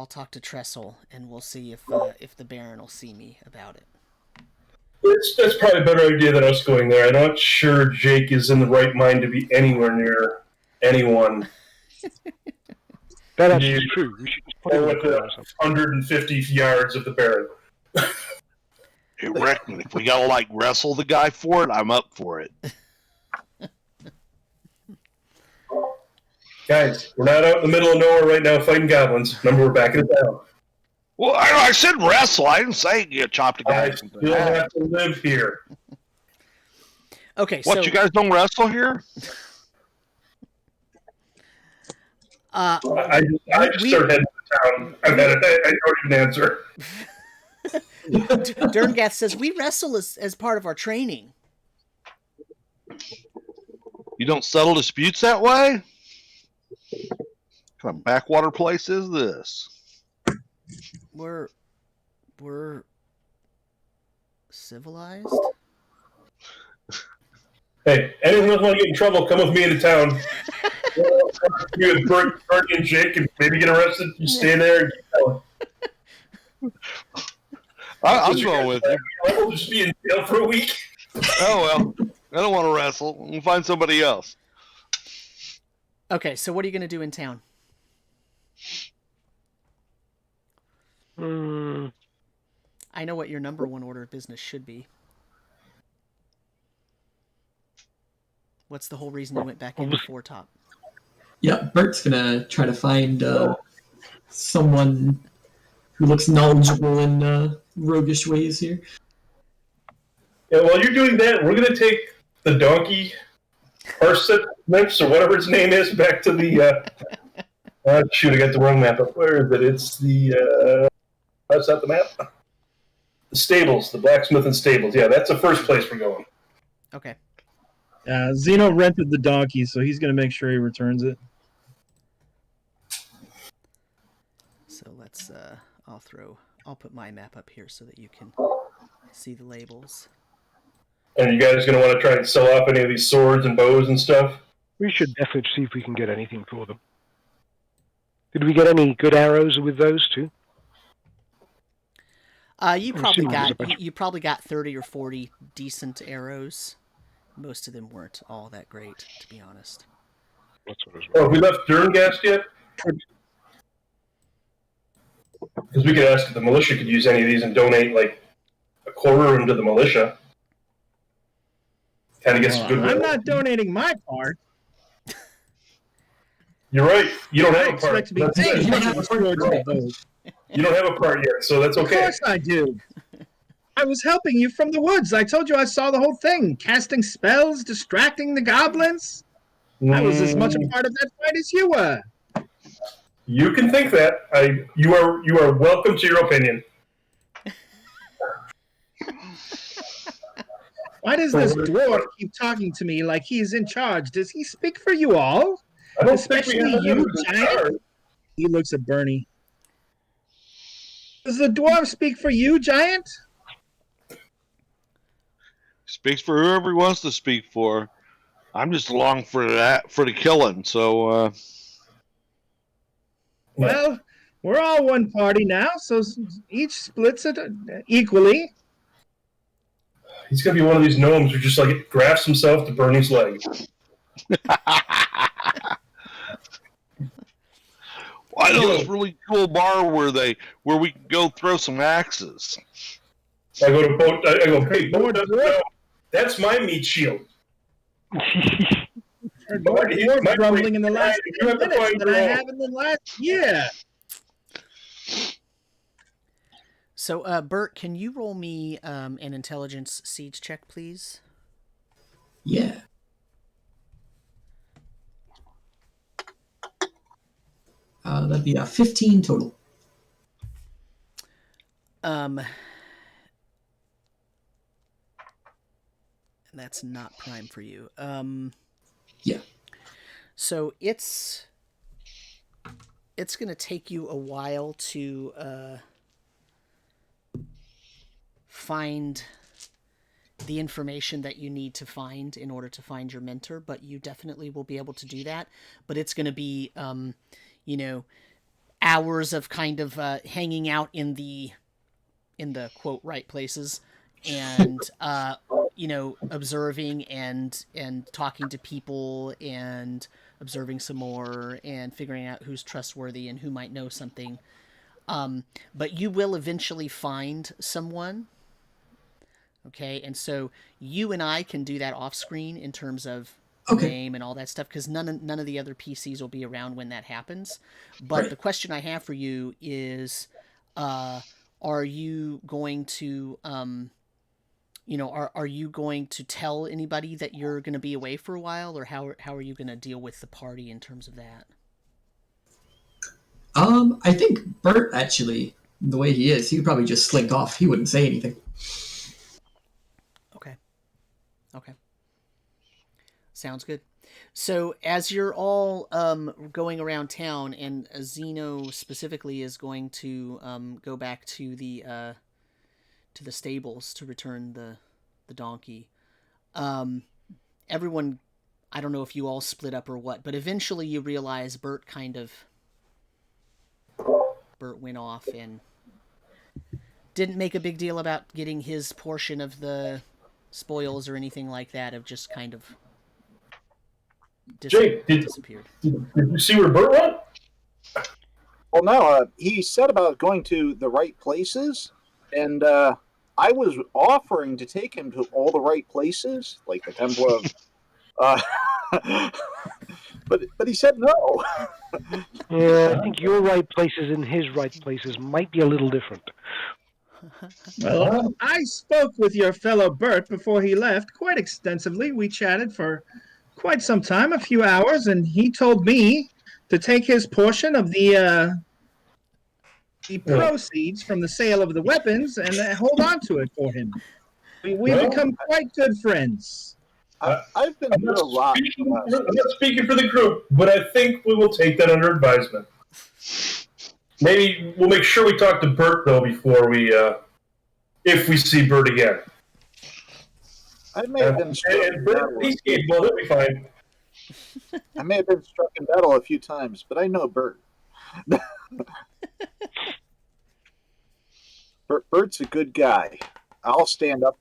talk to Trestle and we'll see if the Baron will see me about it. That's probably a better idea than us going there. I'm not sure Jake is in the right mind to be anywhere near anyone. That actually is true. We should just put him with 150 yards of the Baron. Hey, Rekmit, if we gotta wrestle the guy for it, I'm up for it. Guys, we're not out in the middle of nowhere right now fighting goblins. Remember, we're back in the town. Well, I said wrestle. I didn't say get chopped a guy. I still have to live here. Okay, What, so you guys don't wrestle here? uh, I just started heading to town. I don't even answer. Durngath says we wrestle as part of our training. You don't settle disputes that way? What kind of backwater place is this? We're civilized. Hey, anyone else want to get in trouble, come with me into town. You and Burnie and Jake and maybe get arrested. You stay there and keep going. I'll go with you. We'll just be in jail for a week. Oh, well. I don't want to wrestle. We'll find somebody else. Okay, so what are you going to do in town? I know what your number one order of business should be. What's the whole reason you went back into Foretop? Yeah, Bert's gonna try to find someone who looks knowledgeable in roguish ways here. Yeah, while you're doing that, we're going to take the donkey, Arset Nymphs, or whatever his name is, back to the... shoot, I got the wrong map up. Where is it? It's the... that's not the map. The stables, the blacksmith and stables. Yeah, that's the first place we're going. Okay. Zeno rented the donkey, so he's going to make sure he returns it. So let's... I'll put my map up here so that you can see the labels. And you guys going to want to try and sell off any of these swords and bows and stuff? We should definitely see if we can get anything for them. Did we get any good arrows with those two? You probably got 30 or 40 decent arrows. Most of them weren't all that great, to be honest. That's what I was have we left Durengast yet? Because we could ask if the militia could use any of these and donate like a quarter of them to the militia. Kind of gets good. I'm not donating my part. You're right. You don't have a part. Expect to be paid. You don't have a part. You don't have a part yet, so that's okay. Of course I do. I was helping you from the woods. I told you I saw the whole thing. Casting spells, distracting the goblins. I was as much a part of that fight as you were. You can think that. You are welcome to your opinion. Why does this dwarf keep talking to me like he's in charge? Does he speak for you all? I don't Especially think we have you, Giant? He looks at Burnie. Does the dwarf speak for you, Giant? Speaks for whoever he wants to speak for. I'm just along for the killing, so... Well, we're all one party now, so each splits it equally. He's going to be one of these gnomes who just like grafts himself to Burnie's leg. I know this really cool bar where we can go throw some axes. I go to boat. I go, hey, boat doesn't know. That's my meat shield. More grumbling in the last 10 minutes than I have in the last year. So, Bert, can you roll me an intelligence siege check, please? Yeah. That'd be a 15 total. That's not prime for you. Yeah. So it's going to take you a while to find the information that you need to find in order to find your mentor, but you definitely will be able to do that. But it's going to be, hours of kind of hanging out in the quote right places and observing and talking to people and observing some more and figuring out who's trustworthy and who might know something. But you will eventually find someone. Okay, and so you and I can do that off screen in terms of name and all that stuff, because none of the other PCs will be around when that happens. But the question I have for you is, are you going to are you going to tell anybody that you're going to be away for a while, or how are you going to deal with the party in terms of that? I think Bert, actually, the way he is, he would probably just slink off. He wouldn't say anything. Okay. Sounds good. So as you're all going around town, and Zeno specifically is going to go back to the stables to return the donkey. Everyone, I don't know if you all split up or what, but eventually you realize Bert went off and didn't make a big deal about getting his portion of the spoils or anything like that. Have just kind of Jake, disappeared. Did you see where Bert went? Well, no, he said about going to the right places, and I was offering to take him to all the right places, like the Temple of... but he said no. Yeah, I think your right places and his right places might be a little different. Well, I spoke with your fellow Bert before he left quite extensively. We chatted for quite some time, a few hours, and he told me to take his portion of the proceeds from the sale of the weapons and hold on to it for him. We've become quite good friends. I've been through a lot. I'm not speaking for the group, but I think we will take that under advisement. Maybe we'll make sure we talk to Bert, though, before we, if we see Bert again. I may have been struck in battle. He's capable, he'll be fine. I may have been struck in battle a few times, but I know Bert. Bert's a good guy. I'll stand up.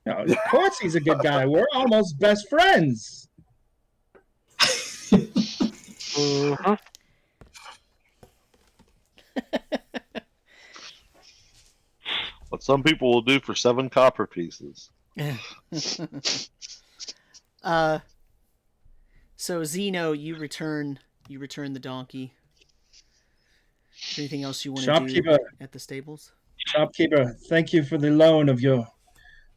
No, of course he's a good guy. We're almost best friends. Uh-huh. What some people will do for 7 copper pieces. So Zeno, you return the donkey. Is there anything else you want to do at the stables? Shopkeeper, thank you for the loan of your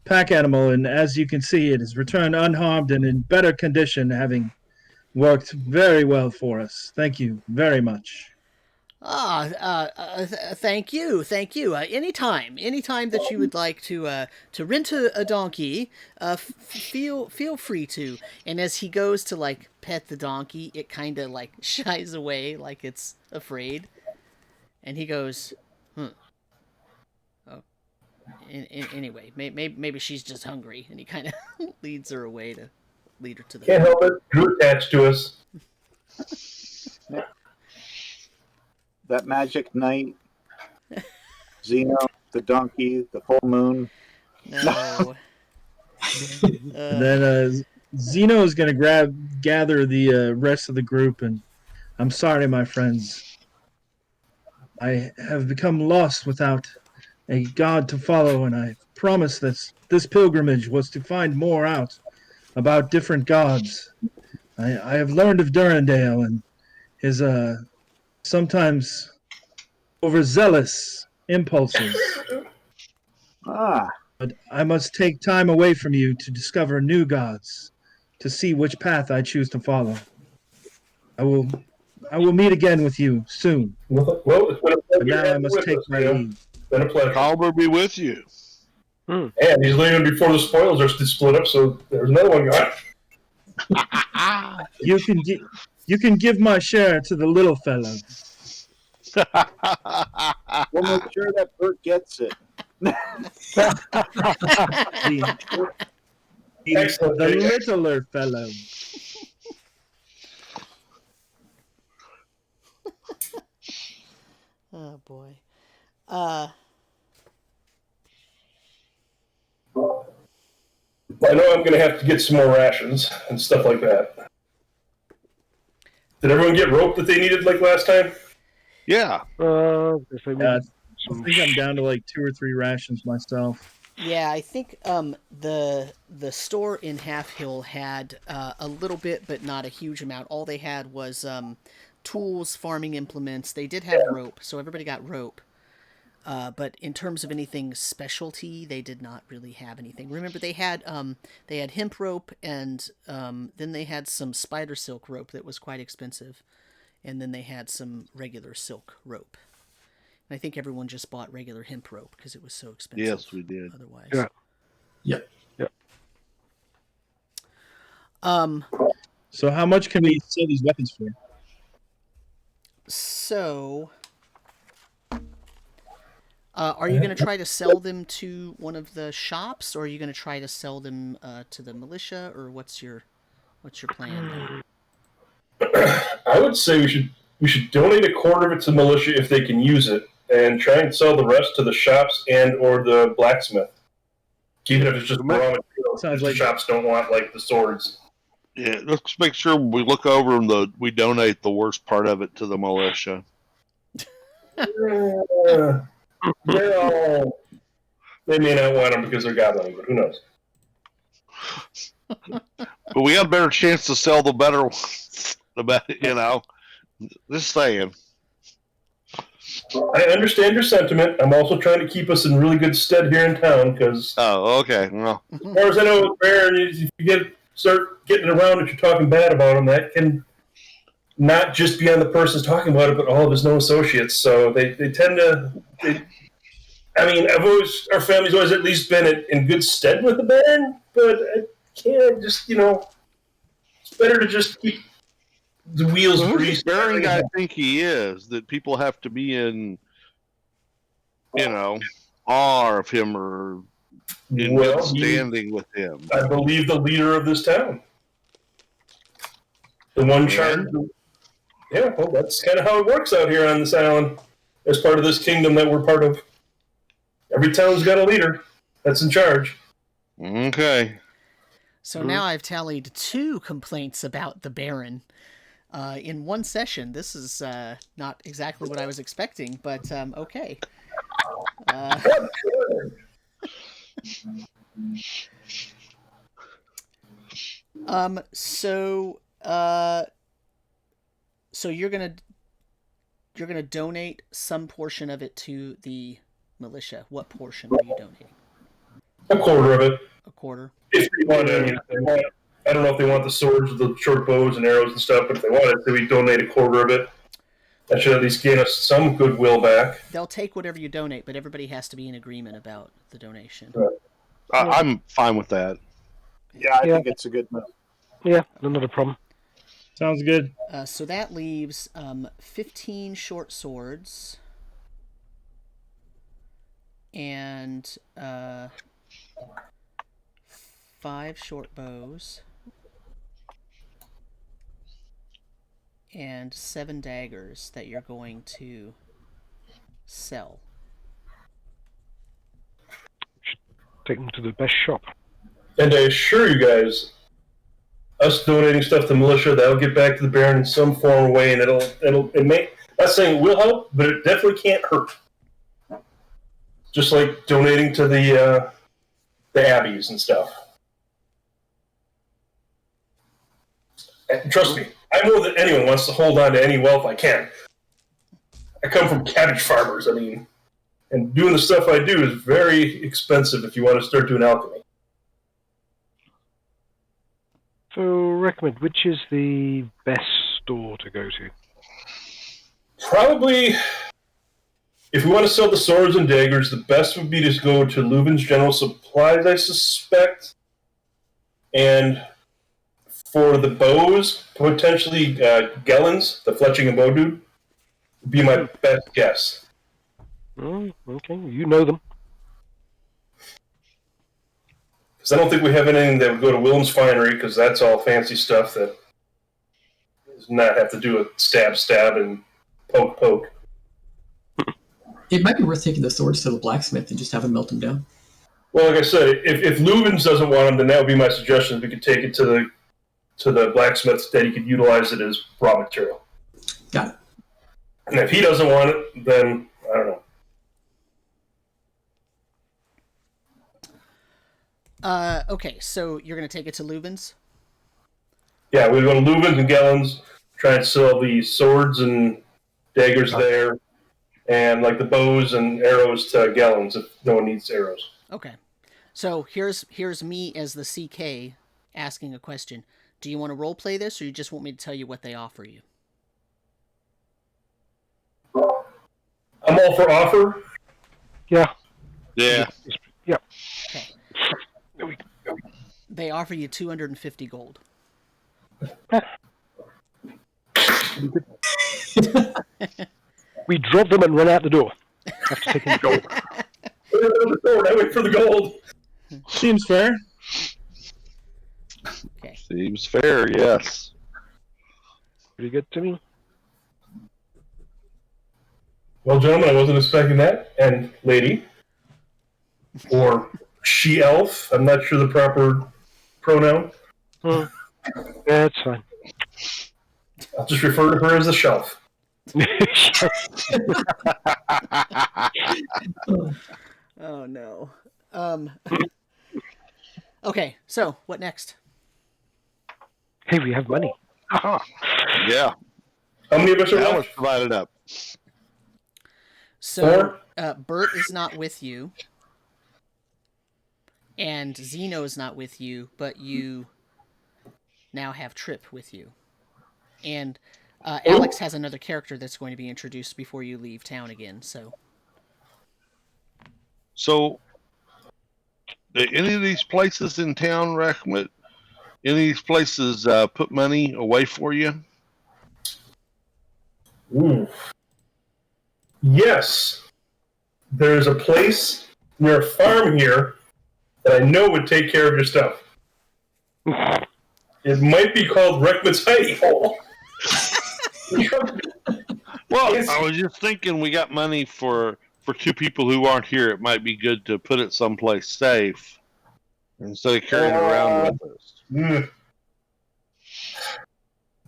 pack animal, and as you can see, it is returned unharmed and in better condition, having worked very well for us. Thank you very much. Thank you. Anytime that you would like to rent a donkey, feel free to. And as he goes to like pet the donkey, it kind of like shies away, like it's afraid, and he goes, "Oh, anyway, maybe she's just hungry," and he kind of leads her away to lead her to the. Can't help it. Drew attached to us. That magic night, Zeno, the donkey, the full moon. No. Then Zeno is going to gather the rest of the group, and I'm sorry, my friends. I have become lost without a god to follow, and I promised that this pilgrimage was to find more out about different gods. I have learned of Durendale and his sometimes overzealous impulses. But I must take time away from you to discover new gods, to see which path I choose to follow. I will meet again with you soon. Well, it's been a pleasure. But now I must take my leave. It's been a pleasure. Cohlm be with you. And he's leaving before the spoils are split up, so there's another one gone. You can give my share to the little fellow. We'll make sure that Bert gets it. The littler fellow. Oh boy. I know I'm going to have to get some more rations and stuff like that. Did everyone get rope that they needed like last time? Yeah. I think I'm down to like 2 or 3 rations myself. Yeah, I think the store in Half Hill had a little bit, but not a huge amount. All they had was tools, farming implements. They did have rope, so everybody got rope. But in terms of anything specialty, they did not really have anything. Remember, they had hemp rope, and then they had some spider silk rope that was quite expensive, and then they had some regular silk rope. And I think everyone just bought regular hemp rope because it was so expensive. Yes, we did. Otherwise, Yeah. So how much can we sell these weapons for? So, are you going to try to sell them to one of the shops, or are you going to try to sell them to the militia, or what's your plan? I would say we should donate a quarter of it to the militia if they can use it, and try and sell the rest to the shops and or the blacksmith. Even if it's just raw material, if the shops don't want like the swords. Yeah, let's make sure we look over and we donate the worst part of it to the militia. Well, they may not want them because they're goblin, but who knows? But we got a better chance to sell the better ones. Just saying. I understand your sentiment. I'm also trying to keep us in really good stead here in town because. Oh, okay. Well, as far as I know, it's rare. If you start getting around that you're talking bad about them, that can not just be on the person's talking about it, but all of his known associates. So they tend to. Our family's always at least been in good stead with the Baron, but I can't just, it's better to just keep the wheels greased. The Baron guy I think he is, that people have to be in, awe of him or in good standing with him. I believe the leader of this town. The one charge. Yeah, well, that's kind of how it works out here on this island as part of this kingdom that we're part of. Every town's got a leader that's in charge. Okay. So now I've tallied 2 complaints about the Baron in one session. This is not exactly what I was expecting, but okay. So you're gonna donate some portion of it to the militia. What portion are you donating? A quarter of it. A quarter? If they want it, I don't know if they want the swords, the short bows and arrows and stuff, but if they want it, then we donate a quarter of it. That should at least gain us some goodwill back. They'll take whatever you donate, but everybody has to be in agreement about the donation. Right. I'm fine with that. Yeah, I think it's a good move. Yeah, not a problem. Sounds good. So that leaves 15 short swords and 5 short bows and 7 daggers that you're going to sell. Take them to the best shop. And I assure you guys, us donating stuff to militia, that'll get back to the Baron in some form or way, and it may, not saying it will help, but it definitely can't hurt. Just like donating to the abbeys and stuff. And trust me, I know that anyone wants to hold on to any wealth I can. I come from cabbage farmers, and doing the stuff I do is very expensive if you want to start doing alchemy. So, Rekmit, which is the best store to go to? Probably, if we want to sell the swords and daggers, the best would be to go to Leuven's General Supplies, I suspect. And for the bows, potentially Gillian's, the fletching and bow dude, would be my best guess. Oh, okay, you know them. Because I don't think we have anything that would go to Willem's Finery, because that's all fancy stuff that does not have to do a stab and poke. It might be worth taking the swords to the blacksmith and just have him melt them down. Well, like I said, if Leuven's doesn't want them, then that would be my suggestion. We could take it to the blacksmith that he could utilize it as raw material. Got it. And if he doesn't want it, then I don't know. Okay, so you're going to take it to Leuven's? Yeah, we go to Leuven's and Gillian's, try and sell the swords and daggers there, and like the bows and arrows to gallons if no one needs arrows. Okay. So here's me as the CK asking a question. Do you want to role play this, or you just want me to tell you what they offer you? I'm all for offer. Yeah. Yeah. Yeah. Okay. They offer you 250 gold. We drop them and run out the door after taking gold. I wait for the gold. Seems fair. Okay. Seems fair, yes. Pretty good to me. Well, gentlemen, I wasn't expecting that. And lady. Or she-elf. I'm not sure the proper pronoun. Yeah, it's fine. I'll just refer to her as the shelf. Oh, no. Okay, so what next? Hey, we have money. Yeah. How many of us are That was left? provided up. So, Bert is not with you, and Zeno is not with you, but you now have Trip with you. And Alex has another character that's going to be introduced before you leave town again, so... So, do any of these places in town, Rekmit, any of these places put money away for you? Ooh. Yes. There's a place near a farm here that I know would take care of your stuff. It might be called Rekmit's Hidey Hole. Well, I was just thinking we got money for two people who aren't here. It might be good to put it someplace safe instead of carrying it around with us.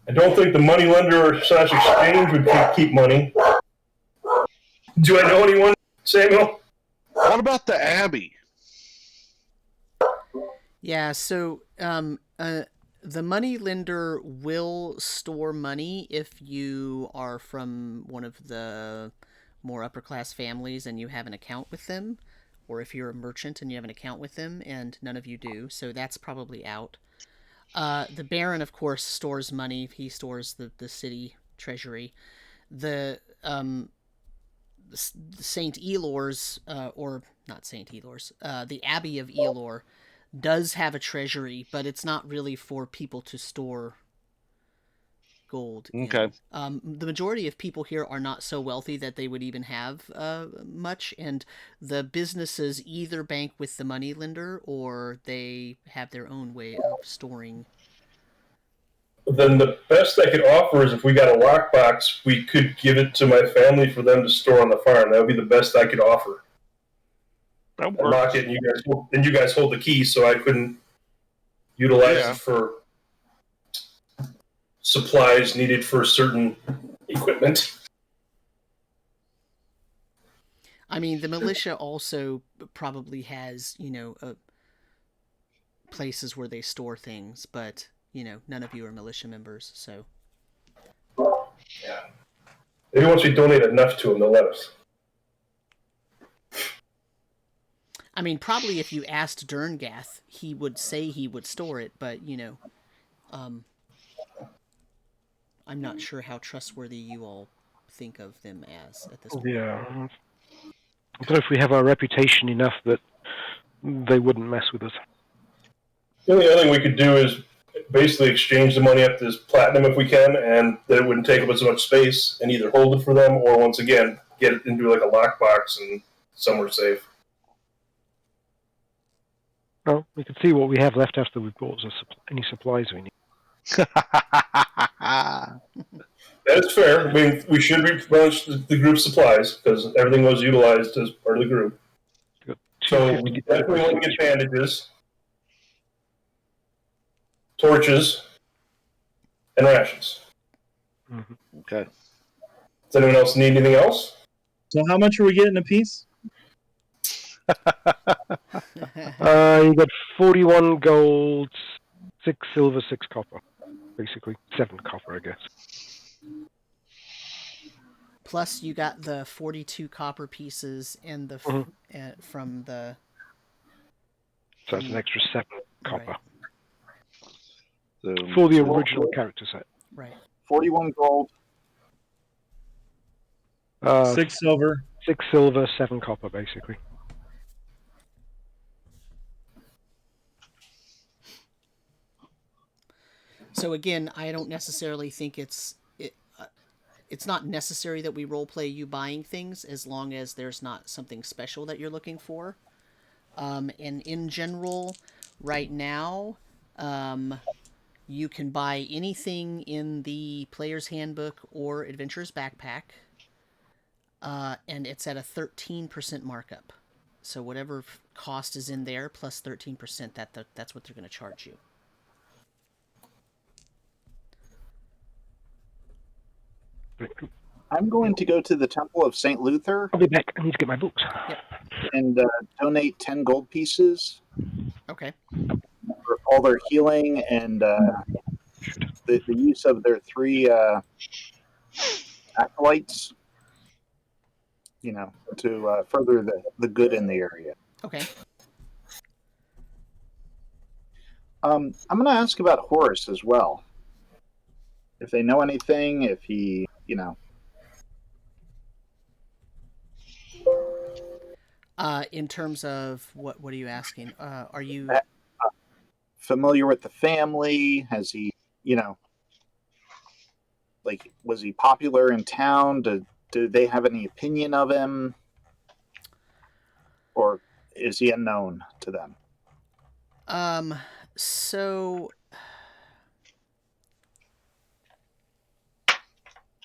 I don't think the money lender / exchange would keep money. Do I know anyone, Samuel? What about the Abbey? Yeah, so the money lender will store money if you are from one of the more upper class families and you have an account with them, or if you're a merchant and you have an account with them and none of you do, so that's probably out. The Baron, of course, stores money. He stores the city treasury. The St. Ealor's, or not St. Ealor's, the Abbey of Ealor does have a treasury, but it's not really for people to store gold. Okay. The majority of people here are not so wealthy that they would even have much, and the businesses either bank with the money lender or they have their own way of storing. Then the best I could offer is if we got a lockbox, we could give it to my family for them to store on the farm. That would be the best I could offer. That works. Lock it, and you guys hold the key, so I couldn't utilize it for supplies needed for certain equipment. I mean, the militia also probably has, places where they store things, but, none of you are militia members, so. Yeah. Maybe once we donate enough to them, they'll let us. I mean, probably if you asked Durngath, he would say he would store it, but, I'm not sure how trustworthy you all think of them as at this point. Yeah. I don't know if we have our reputation enough that they wouldn't mess with us. The only other thing we could do is basically exchange the money up to this platinum if we can, and that it wouldn't take up as much space, and either hold it for them or, once again, get it into like a lockbox and somewhere safe. Well, we can see what we have left after we've bought any supplies we need. That is fair. I mean, we should replenish the group's supplies because everything was utilized as part of the group. So we definitely want to get bandages, torches, and rations. Mm-hmm. Okay. Does anyone else need anything else? So how much are we getting a piece? You got 41 gold, 6 silver, 6 copper. Basically, 7 copper, I guess. Plus, you got the 42 copper pieces and the from the. So it's an extra 7 copper. Right. So, For the original character set. Right. 41 gold. 6 silver. 6 silver, 7 copper, basically. So again, I don't necessarily think it's not necessary that we roleplay you buying things as long as there's not something special that you're looking for. And in general, right now, you can buy anything in the Player's Handbook or Adventurer's Backpack, and it's at a 13% markup. So whatever cost is in there plus 13%, that's what they're going to charge you. I'm going to go to the Temple of St. Luther. I'll be back. I need to get my books. Yep. And donate 10 gold pieces Okay. for all their healing and the use of their 3 acolytes, to further the good in the area. Okay. I'm going to ask about Horus as well. If they know anything, if he, In terms of what are you asking? Are you familiar with the family? Has he, was he popular in town? Do they have any opinion of him? Or is he unknown to them? So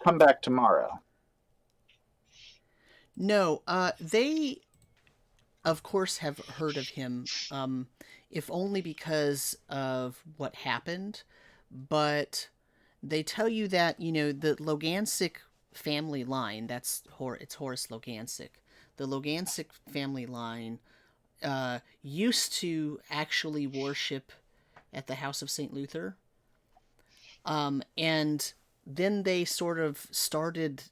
Come back tomorrow. no, they of course have heard of him, if only because of what happened, but they tell you that, the Logancic family line, it's Horus Logancic. The Logancic family line used to actually worship at the House of St. Luther. And then they sort of started,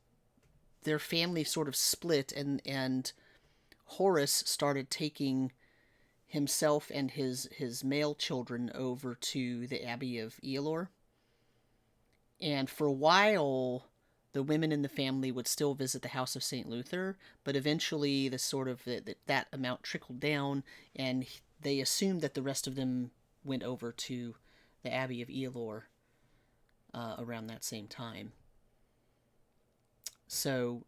their family sort of split, and Horus started taking himself and his male children over to the Abbey of Ealor. And for a while, the women in the family would still visit the House of St. Luther, but eventually that amount trickled down, and they assumed that the rest of them went over to the Abbey of Ealor around that same time. So,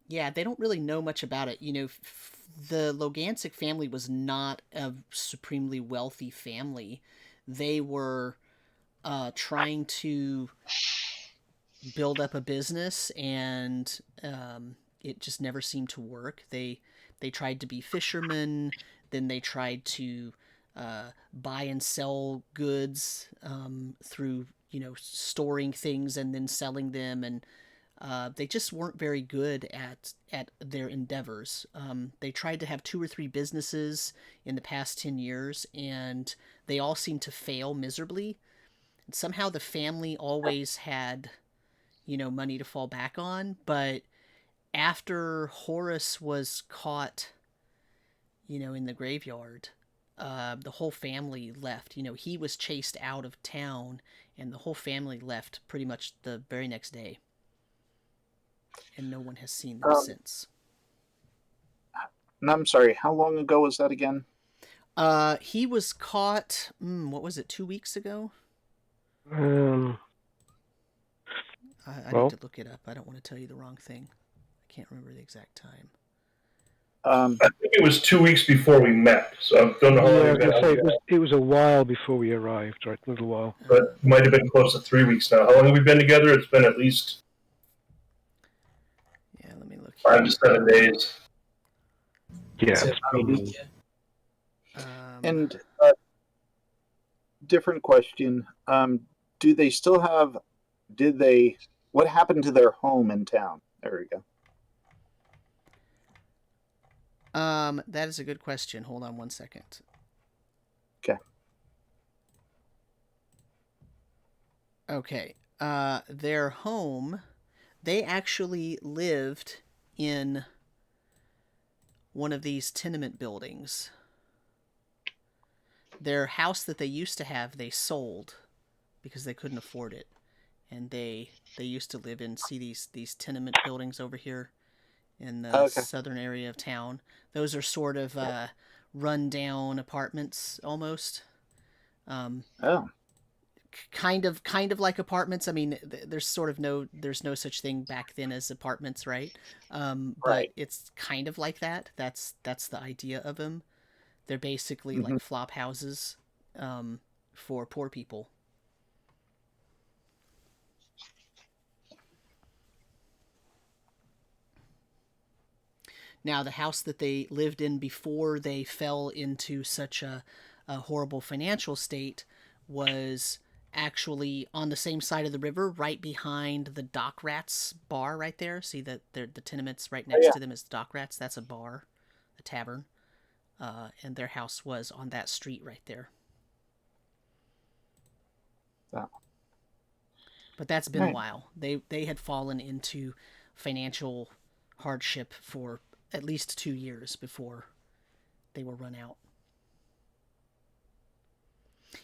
yeah, they don't really know much about it. The Logancic family was not a supremely wealthy family. They were trying to build up a business, and it just never seemed to work. They tried to be fishermen, then they tried to buy and sell goods through storing things and then selling them, and they just weren't very good at their endeavors. They tried to have 2 or 3 businesses in the past 10 years, and they all seemed to fail miserably. And somehow the family always had money to fall back on, but after Horus was caught in the graveyard, the whole family left. He was chased out of town, and the whole family left pretty much the very next day, and no one has seen them since. And I'm sorry, how long ago was that again? He was caught, what was it, 2 weeks ago? I need to look it up. I don't want to tell you the wrong thing. I can't remember the exact time. I think it was 2 weeks before we met, so I don't know how long Yeah, I was we've going to say, been. it was a while before we arrived, right? A little while. But it might have been close to 3 weeks now. How long have we been together? It's been at least Let me look here. 5 to 7 days. Yeah. Say about a week, yeah. And different question. Do they still have? What happened to their home in town? There we go. That is a good question. Hold on one second. Okay. Okay. their home, they actually lived in one of these tenement buildings. Their house that they used to have, they sold because they couldn't afford it. And they used to live in, see these tenement buildings over here in the southern area of town. Those are sort of run-down apartments almost. Kind of like apartments. I mean, there's no such thing back then as apartments, right? But it's kind of like that. That's the idea of them. They're basically like flop houses for poor people. Now, the house that they lived in before they fell into such a horrible financial state was actually on the same side of the river, right behind the Dock Rats bar right there. See that the tenements right next to them is the Dock Rats. That's a bar, a tavern. And their house was on that street right there. Wow. But that's been a while. They had fallen into financial hardship for at least 2 years before they were run out.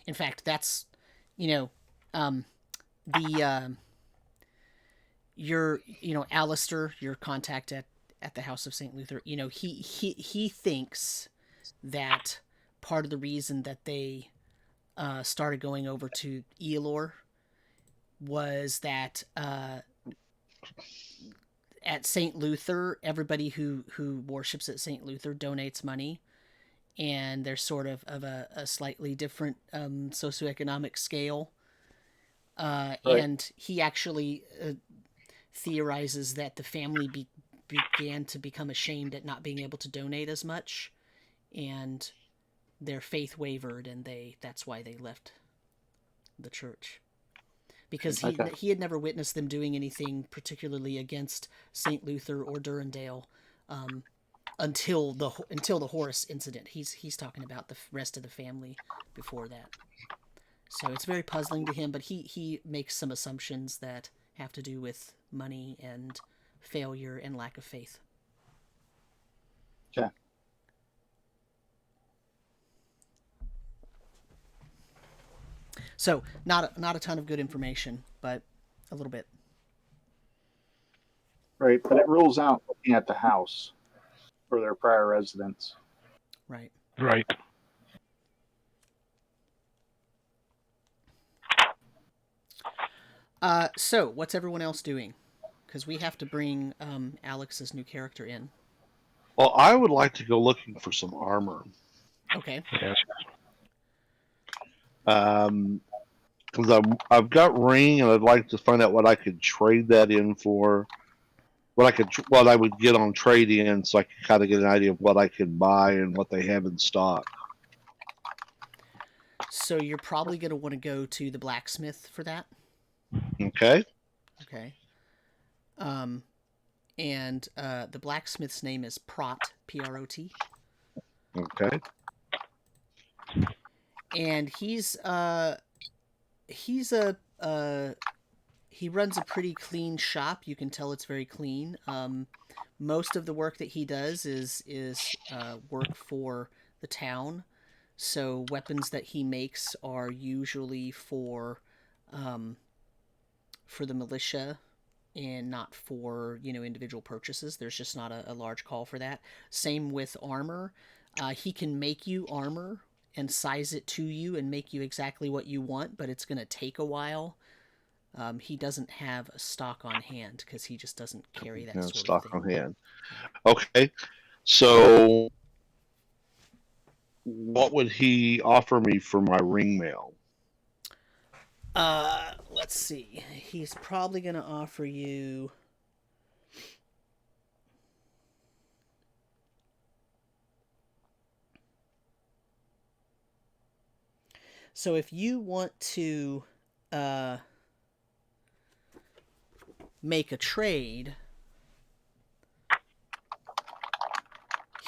In fact, that's, Alistair, your contact at the House of St. Luther, he thinks that part of the reason that they started going over to Ealor was that at St. Luther, everybody who worships at St. Luther donates money, and they're sort of a slightly different socioeconomic scale. And he actually theorizes that the family began to become ashamed at not being able to donate as much, and their faith wavered, and that's why they left the church. Because he had never witnessed them doing anything particularly against St. Luther or Durendale until the Horus incident. He's talking about the rest of the family before that. So it's very puzzling to him, but he makes some assumptions that have to do with money and failure and lack of faith. Okay. So not a ton of good information, but a little bit. Right, but it rules out looking at the house for their prior residence. Right. Right. So what's everyone else doing? Because we have to bring Alex's new character in. Well, I would like to go looking for some armor. Okay. Yes. Because I've got ring, and I'd like to find out what I could trade that in for. What I would get on trade in, so I can kind of get an idea of what I can buy and what they have in stock. So you're probably going to want to go to the blacksmith for that. Okay. Okay. And the blacksmith's name is Prot, P-R-O-T. Okay. And he runs a pretty clean shop. You can tell it's very clean. Most of the work that he does is work for the town. So weapons that he makes are usually for the militia and not for, individual purchases. There's just not a large call for that. Same with armor. He can make you armor and size it to you and make you exactly what you want, but it's going to take a while. He doesn't have a stock on hand because he just doesn't carry that sort stock of thing. on hand. Okay. So what would he offer me for my ring mail? Let's see. He's probably going to offer you... So if you want to make a trade,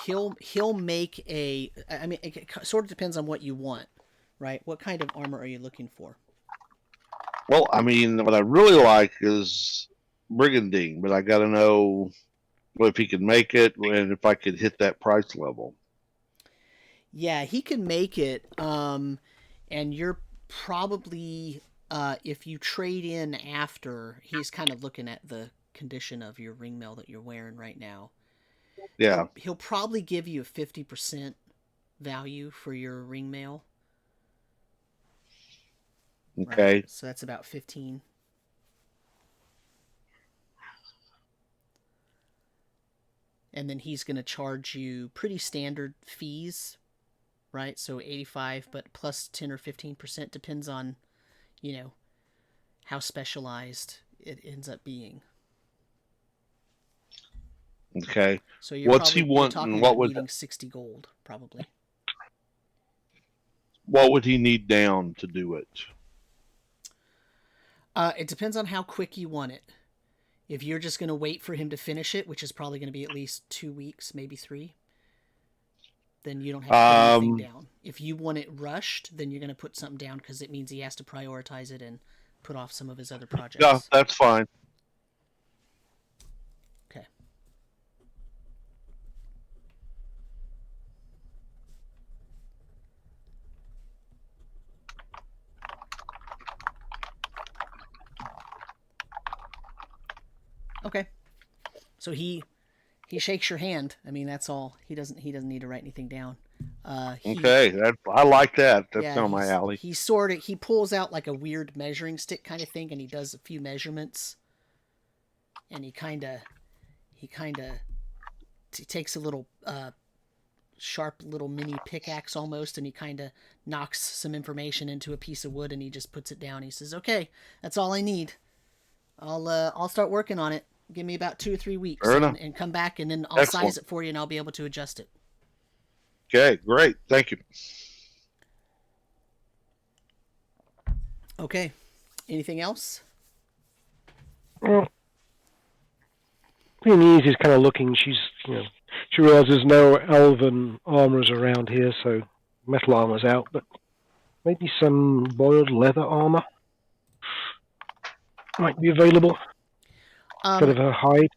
he'll make a... I mean, it sort of depends on what you want, right? What kind of armor are you looking for? Well, I mean, what I really like is Brigandine, but I got to know if he can make it and if I could hit that price level. Yeah, he can make it. And you're probably, if you trade in after, he's kind of looking at the condition of your ring mail that you're wearing right now. Yeah. He'll probably give you a 50% value for your ring mail. Okay. Right? So that's about 15. And then he's going to charge you pretty standard fees, right? So 85, but plus 10 or 15% depends on, how specialized it ends up being. Okay. So you're What's probably he wanting? talking What about would needing 60 gold, probably. what would he need down to do it? It depends on how quick you want it. If you're just going to wait for him to finish it, which is probably going to be at least 2 weeks, maybe 3, then you don't have to put anything down. If you want it rushed, then you're going to put something down because it means he has to prioritize it and put off some of his other projects. Yeah, that's fine. Okay. Okay. So he shakes your hand. I mean, that's all. He doesn't need to write anything down. Okay, I like that. That's yeah, down my alley. He pulls out like a weird measuring stick kind of thing, and he does a few measurements. And he takes a little sharp little mini pickaxe almost, and he kind of knocks some information into a piece of wood, and he just puts it down. He says, "Okay, that's all I need. I'll start working on it. Give me about 2 or 3 weeks, and come back, and then I'll size it for you, and I'll be able to adjust it." Okay, great. Thank you. Okay. Anything else? Well, Leanise is kind of looking. She realizes there's no elven armors around here, so metal armor's out, but maybe some boiled leather armor might be available instead of her hide.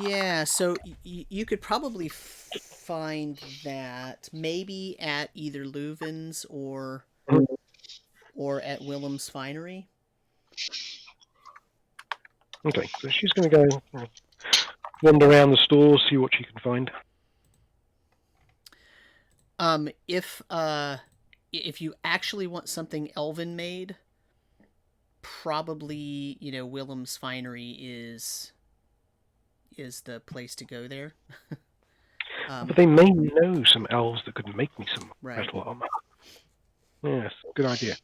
Yeah, so you could probably find that maybe at either Leuven's or at Willem's Finery. Okay, so she's going to go wander around the stores, see what she can find. If you actually want something elven made, probably Willem's Finery is the place to go there. But they may know some elves that could make me some Right. metal armor. Yes, good idea.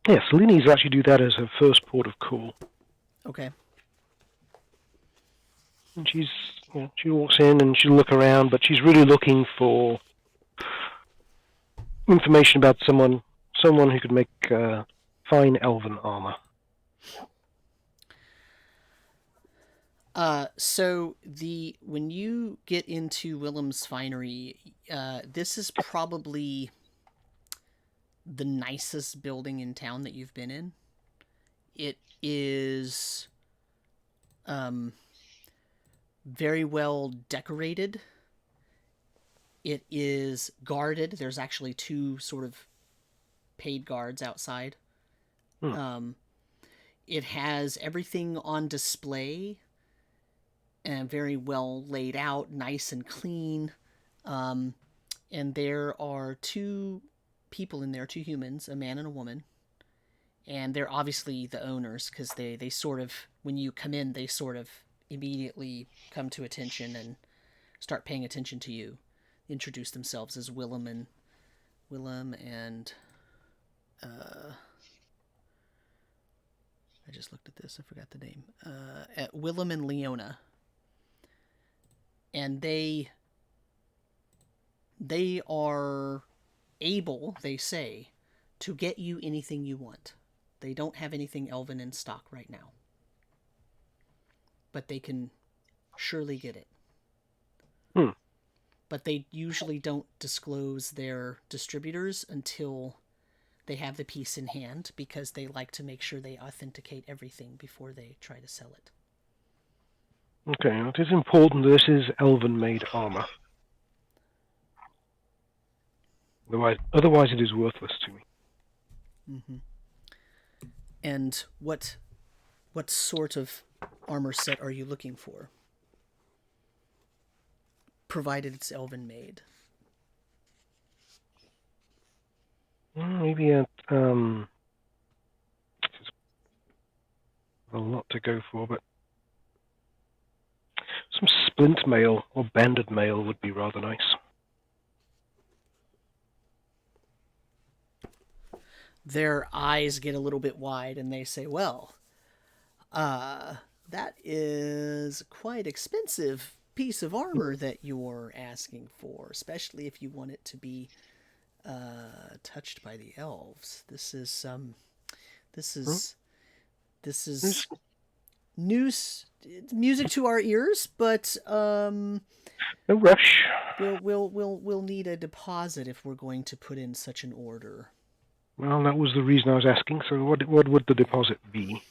Yes, Leanise will actually do that as her first port of call. Okay. And she walks in and she'll look around, but she's really looking for information about someone who could make fine elven armor. So when you get into Willem's Finery, this is probably the nicest building in town that you've been in. It is very well decorated. It is guarded. There's actually 2 sort of paid guards outside. It has everything on display and very well laid out, nice and clean. And there are 2 people in there, 2 humans, a man and a woman. And they're obviously the owners, because they sort of, when you come in, they sort of immediately come to attention and start paying attention to you. Introduce themselves as Willem and I just looked at this, I forgot the name. At Willem and Leona. And they are able, they say, to get you anything you want. They don't have anything elven in stock right now, but they can surely get it. but they usually don't disclose their distributors until they have the piece in hand, because they like to make sure they authenticate everything before they try to sell it. Okay, it is important that this is elven-made armor. Otherwise it is worthless to me. Mm-hmm. And what sort of armor set are you looking for? Provided it's elven-made. Maybe a lot to go for, but some splint mail or banded mail would be rather nice. Their eyes get a little bit wide and they say, well, that is quite expensive piece of armor that you're asking for, especially if you want it to be touched by the elves. This is news, music to our ears, but no rush. We'll need a deposit if we're going to put in such an order. Well, that was the reason I was asking. So, what would the deposit be?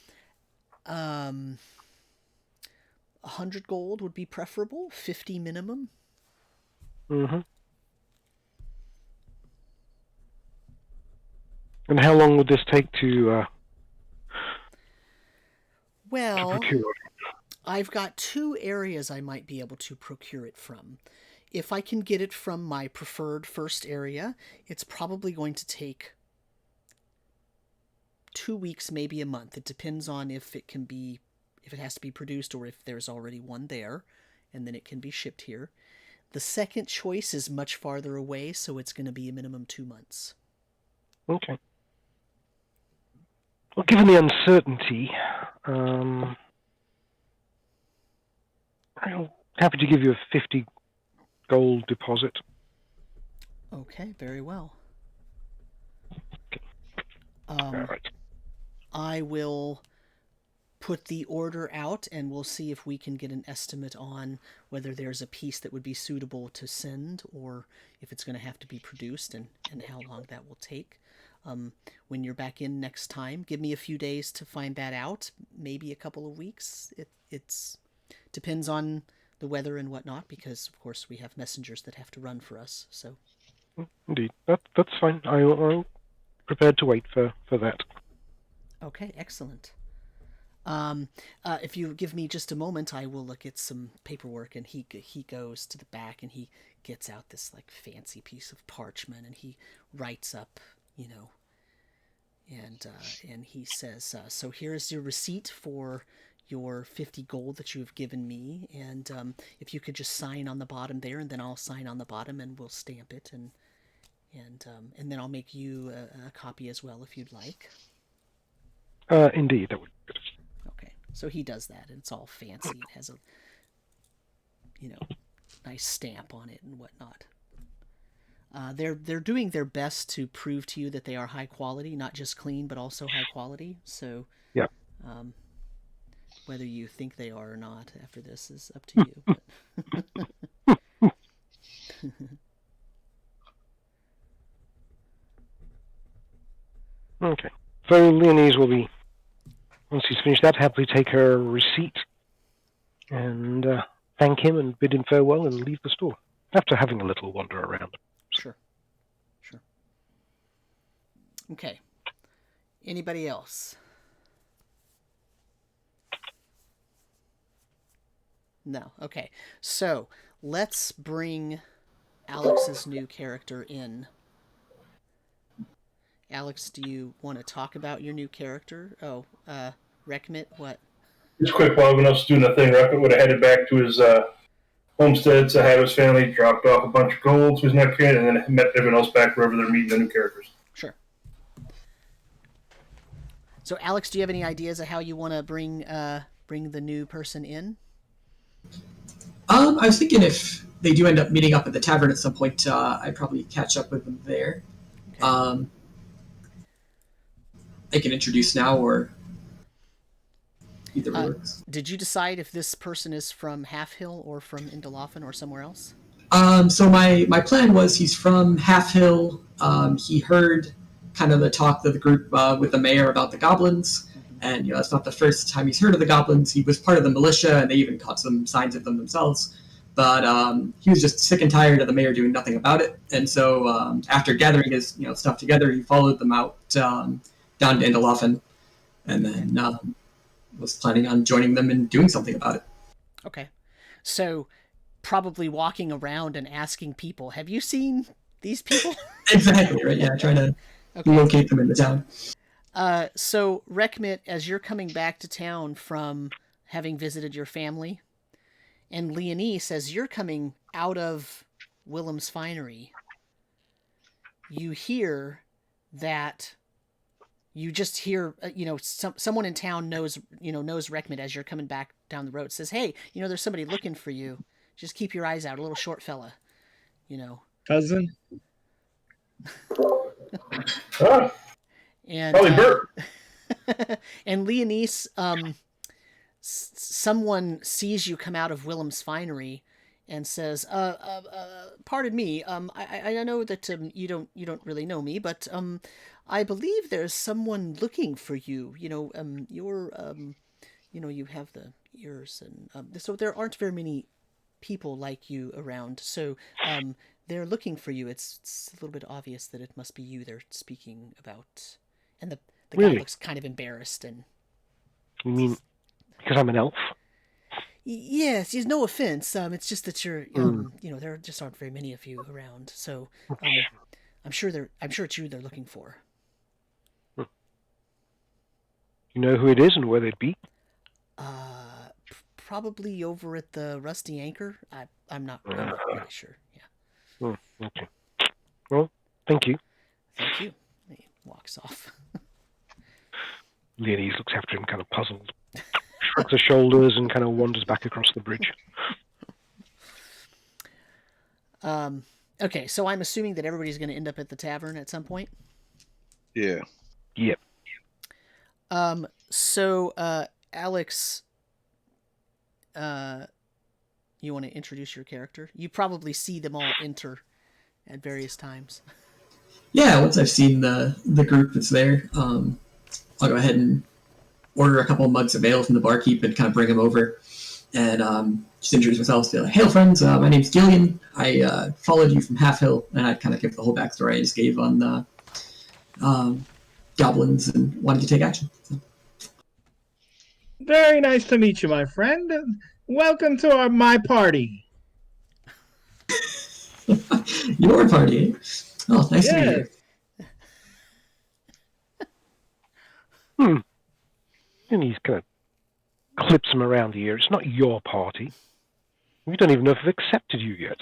100 gold would be preferable. 50 minimum. Mm-hmm. And how long would this take to procure? I've got 2 areas I might be able to procure it from. If I can get it from my preferred first area, it's probably going to take 2 weeks, maybe a month. It depends on if it has to be produced or if there's already one there, and then it can be shipped here. The second choice is much farther away, so it's going to be a minimum 2 months. Okay. Well, given the uncertainty, I'm happy to give you a 50 gold deposit. Okay, very well. Okay. All right. I will put the order out, and we'll see if we can get an estimate on whether there's a piece that would be suitable to send, or if it's going to have to be produced, and how long that will take. When you're back in next time, give me a few days to find that out, maybe a couple of weeks. It's depends on the weather and whatnot, because of course we have messengers that have to run for us. So Indeed, that's fine. I'm prepared to wait for that. okay, excellent. If you give me just a moment, I will look at some paperwork. And he goes to the back and he gets out this like fancy piece of parchment, and he writes up, and he says, so here's your receipt for your 50 gold that you have given me, and if you could just sign on the bottom there, and then I'll sign on the bottom, and we'll stamp it, and then I'll make you a copy as well if you'd like. Indeed, that would be good. Okay, so he does that, and it's all fancy. It has a nice stamp on it and whatnot. They're doing their best to prove to you that they are high quality, not just clean, but also high quality. So yeah. Whether you think they are or not after this is up to you. But Okay. So Leanise will be, once he's finished that, happily take her receipt and thank him and bid him farewell and leave the store after having a little wander around. Sure. Okay. Anybody else? No. Okay. So let's bring Alex's new character in. Alex, do you want to talk about your new character? Oh, Rekmit, what? Just quick, while everyone else is doing the thing, Rekmit would have headed back to his homestead to have his family dropped off a bunch of gold to his neckband, and then met everyone else back wherever they're meeting the new characters. Sure. So, Alex, do you have any ideas of how you want to bring the new person in? I was thinking if they do end up meeting up at the tavern at some point, I'd probably catch up with them there. Okay. I can introduce now, or either works. Did you decide if this person is from Half Hill or from Indelofen or somewhere else? So my plan was he's from Half Hill. He heard kind of the talk of the group with the mayor about the goblins. And that's not the first time he's heard of the goblins. He was part of the militia, and they even caught some signs of them themselves. But he was just sick and tired of the mayor doing nothing about it. And so after gathering his stuff together, he followed them out down to Indelofen, and then was planning on joining them and doing something about it. Okay. So probably walking around and asking people, have you seen these people? Exactly, right? Yeah, trying to locate them in the town. So Rekmit, as you're coming back to town from having visited your family, and Leanise, as you're coming out of Willem's Finery, you hear that you just hear, someone in town knows Rekmit as you're coming back down the road, says, hey, there's somebody looking for you. Just keep your eyes out, a little short fella, Cousin? And Probably Bert. and Leanise, someone sees you come out of Willem's Finery and says, pardon me, I know that you don't really know me, but I believe there's someone looking for you. You have the ears, and so there aren't very many people like you around. So they're looking for you. It's a little bit obvious that it must be you they're speaking about. And the guy looks kind of embarrassed. And You mean because I'm an elf? yes, no offense. It's just that you're, there just aren't very many of you around. So I'm sure it's you they're looking for. You know who it is and where they'd be? Probably over at the Rusty Anchor. I'm not really sure. Yeah. Okay. Well, thank you. Thank you. He walks off. Leanise looks after him, kind of puzzled. Shrugs her shoulders and kind of wanders back across the bridge. Okay, so I'm assuming that everybody's going to end up at the tavern at some point? Yeah. Yep. So, Alex, you want to introduce your character? You probably see them all enter at various times. Yeah, once I've seen the group that's there, I'll go ahead and order a couple of mugs of ale from the barkeep and kind of bring them over. And just introduce myself, say, like, "Hail, friends! My name's Gillian. I followed you from Half Hill," and I kind of give the whole backstory I just gave on the goblins and wanted to take action. So. Very nice to meet you, my friend. Welcome to my party. Your party, eh? Oh, nice to meet you. And he's kind of clips him around the ear. It's not your party. We don't even know if they've accepted you yet.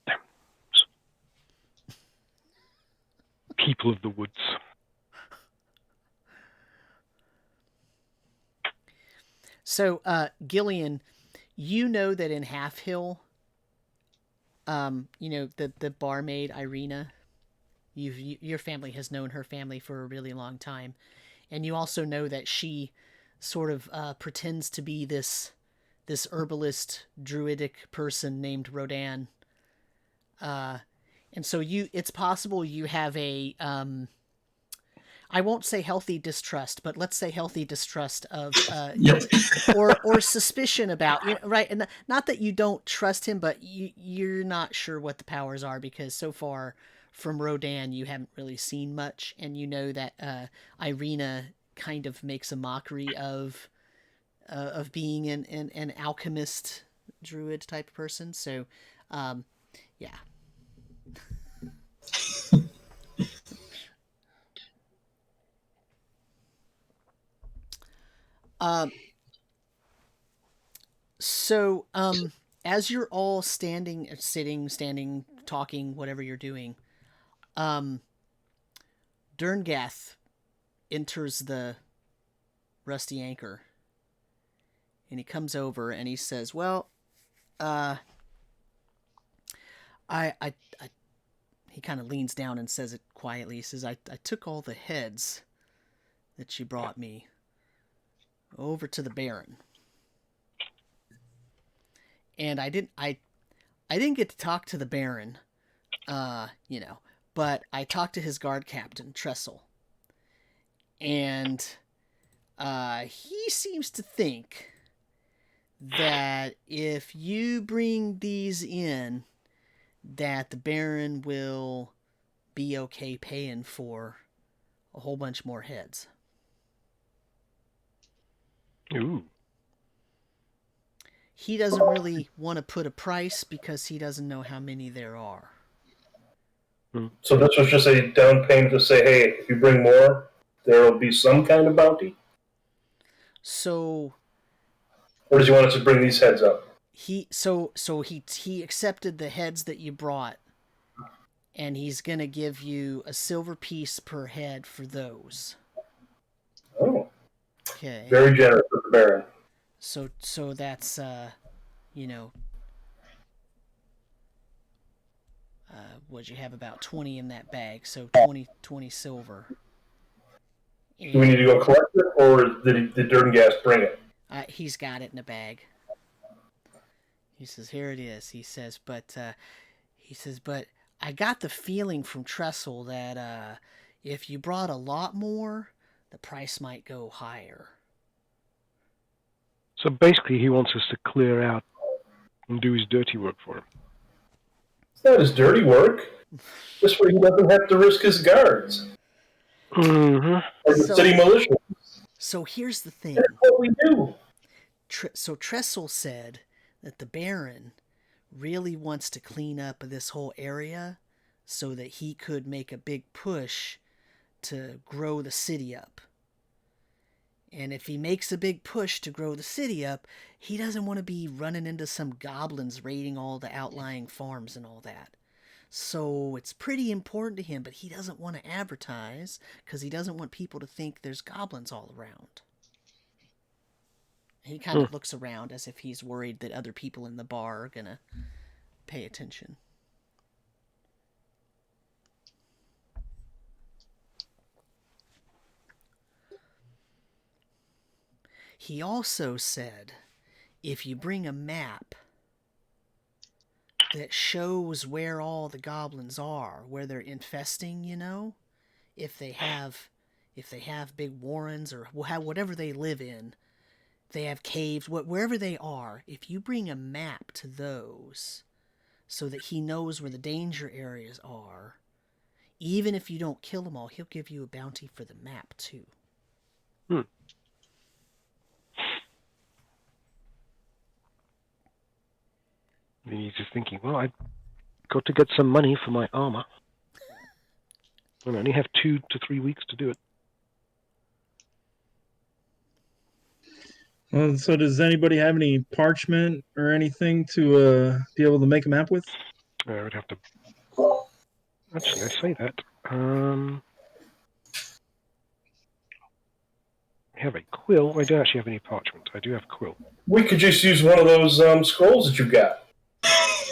Damn. People of the woods. So, Gillian, you know that in Half Hill, the barmaid Aihrde, your family has known her family for a really long time, and you also know that she sort of pretends to be this herbalist druidic person named Rodan, and so it's possible you have a I won't say healthy distrust, but let's say healthy distrust of or suspicion about, right? And not that you don't trust him, but you're not sure what the powers are, because so far from Rodan you haven't really seen much, and you know that Aihrde kind of makes a mockery of being an alchemist druid type person. So yeah. So, as you're all sitting, talking, whatever you're doing, Durngath enters the Rusty Anchor, and he comes over and he says, "Well, he kind of leans down and says it quietly. He says, I took all the heads that she brought me over to the Baron. And I I didn't get to talk to the Baron, but I talked to his guard captain, Trestle. And he seems to think that if you bring these in, that the Baron will be okay paying for a whole bunch more heads. Ooh. He doesn't really want to put a price because he doesn't know how many there are. So this was just a down payment to say, hey, if you bring more, there will be some kind of bounty? So... Or does he want us to bring these heads up? He accepted the heads that you brought, and he's going to give you a silver piece per head for those. Oh. Okay. Very generous with the Baron. So that's, what'd you have, about 20 in that bag, so 20 silver. And, do we need to go collect it, or did Durengast bring it? He's got it in a bag. He says, here it is. He says, but I got the feeling from Trestle that if you brought a lot more, the price might go higher. So basically, he wants us to clear out and do his dirty work for him. It's not his dirty work. This way he doesn't have to risk his guards. Mm-hmm. Or the city militia. So here's the thing. That's what we do. So Trestle said that the Baron really wants to clean up this whole area so that he could make a big push to grow the city up. And if he makes a big push to grow the city up, he doesn't want to be running into some goblins raiding all the outlying farms and all that. So it's pretty important to him, but he doesn't want to advertise because he doesn't want people to think there's goblins all around. He kind of looks around as if he's worried that other people in the bar are going to pay attention. He also said, if you bring a map that shows where all the goblins are, where they're infesting, if they have big warrens or whatever they live in, they have caves, wherever they are, if you bring a map to those so that he knows where the danger areas are, even if you don't kill them all, he'll give you a bounty for the map too. And he's just thinking, well, I've got to get some money for my armor. I only have 2 to 3 weeks to do it. Well, so does anybody have any parchment or anything to be able to make a map with? I would have to... Actually, I say that. I have a quill. I don't actually have any parchment. I do have quill. We could just use one of those scrolls that you've got.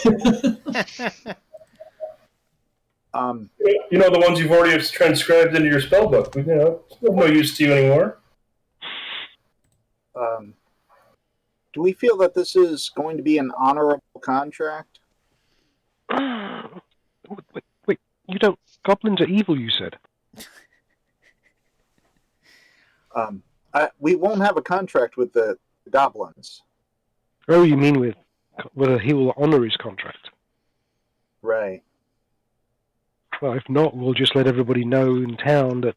The ones you've already transcribed into your spellbook. It's no use to you anymore. Do we feel that this is going to be an honorable contract? Wait, you don't... Goblins are evil, you said. We won't have a contract with the goblins. Oh, you mean with whether he will honor his contract? Right. Well, if not, we'll just let everybody know in town that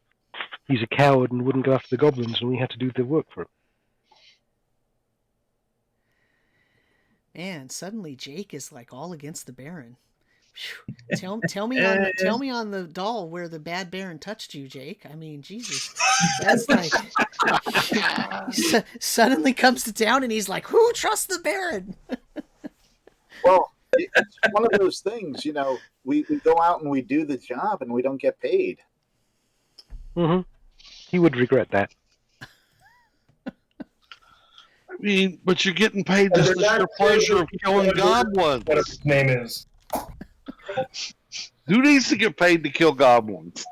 he's a coward and wouldn't go after the goblins, and we have to do the work for him. Man, suddenly Jake is like all against the Baron. Tell me on the doll where the bad Baron touched you, Jake. I mean, Jesus, that's like he suddenly comes to town and he's like, "Who trusts the Baron?" Well, it's one of those things, we go out and we do the job and we don't get paid. Mm-hmm. He would regret that. I mean, but you're getting paid just the sheer pleasure of killing goblins. Whatever his name is. Who needs to get paid to kill goblins?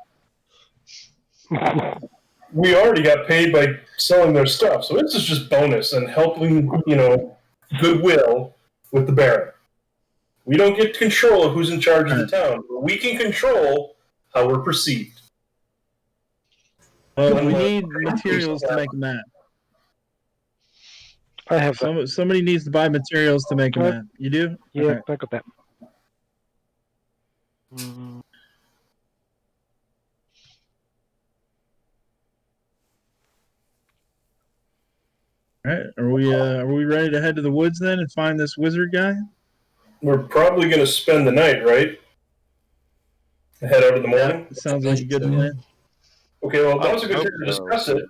We already got paid by selling their stuff, so this is just bonus and helping, goodwill with the Baron. We don't get control of who's in charge of the town, but we can control how we're perceived. Well, we need materials to make a map. I have that. Somebody needs to buy materials to make a map. You do? Yeah, Okay. I got that. All right. Are we ready to head to the woods then and find this wizard guy? We're probably going to spend the night, right? Head out in the morning? It sounds like a good plan. Okay, well, that was a good time to discuss it.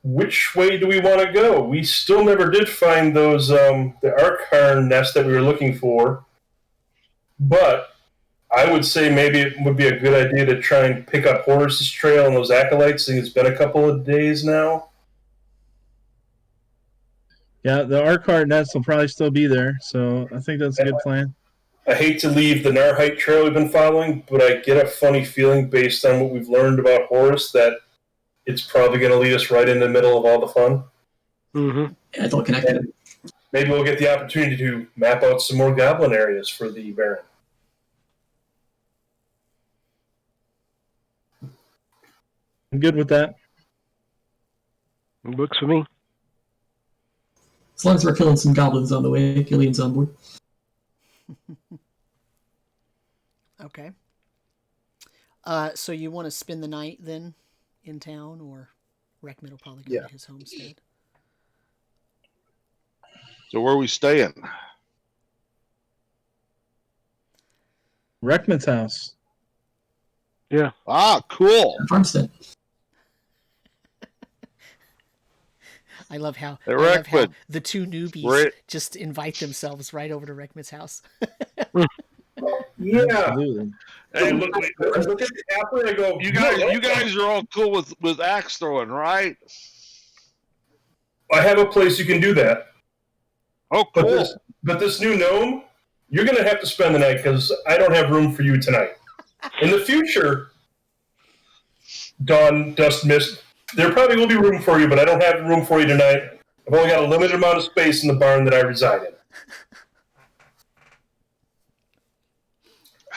Which way do we want to go? We still never did find those the Arkharn nest that we were looking for. But I would say maybe it would be a good idea to try and pick up Horus's trail and those acolytes. I think it's been a couple of days now. Yeah, the Arkharn nest will probably still be there, so I think that's a good plan. I hate to leave the Narrheit trail we've been following, but I get a funny feeling based on what we've learned about Horus that it's probably going to lead us right in the middle of all the fun. Mm-hmm. Yeah, it's all connected. Maybe we'll get the opportunity to map out some more goblin areas for the Baron. I'm good with that. It works for me. As long as we're killing some goblins on the way, Gillian's on board. Okay. So you want to spend the night then in town, or Rekmit will probably go to his homestead? So where are we staying? Rekmit's house. Yeah. Ah, cool. Farmstead. I love how the two newbies just invite themselves right over to Rekmit's house. Yeah. Absolutely. Hey, look at the apple and I go, You guys are all cool with axe throwing, right? I have a place you can do that. Oh, cool. But this new gnome, you're going to have to spend the night because I don't have room for you tonight. In the future, dawn, dust, mist, there probably will be room for you, but I don't have room for you tonight. I've only got a limited amount of space in the barn that I reside in.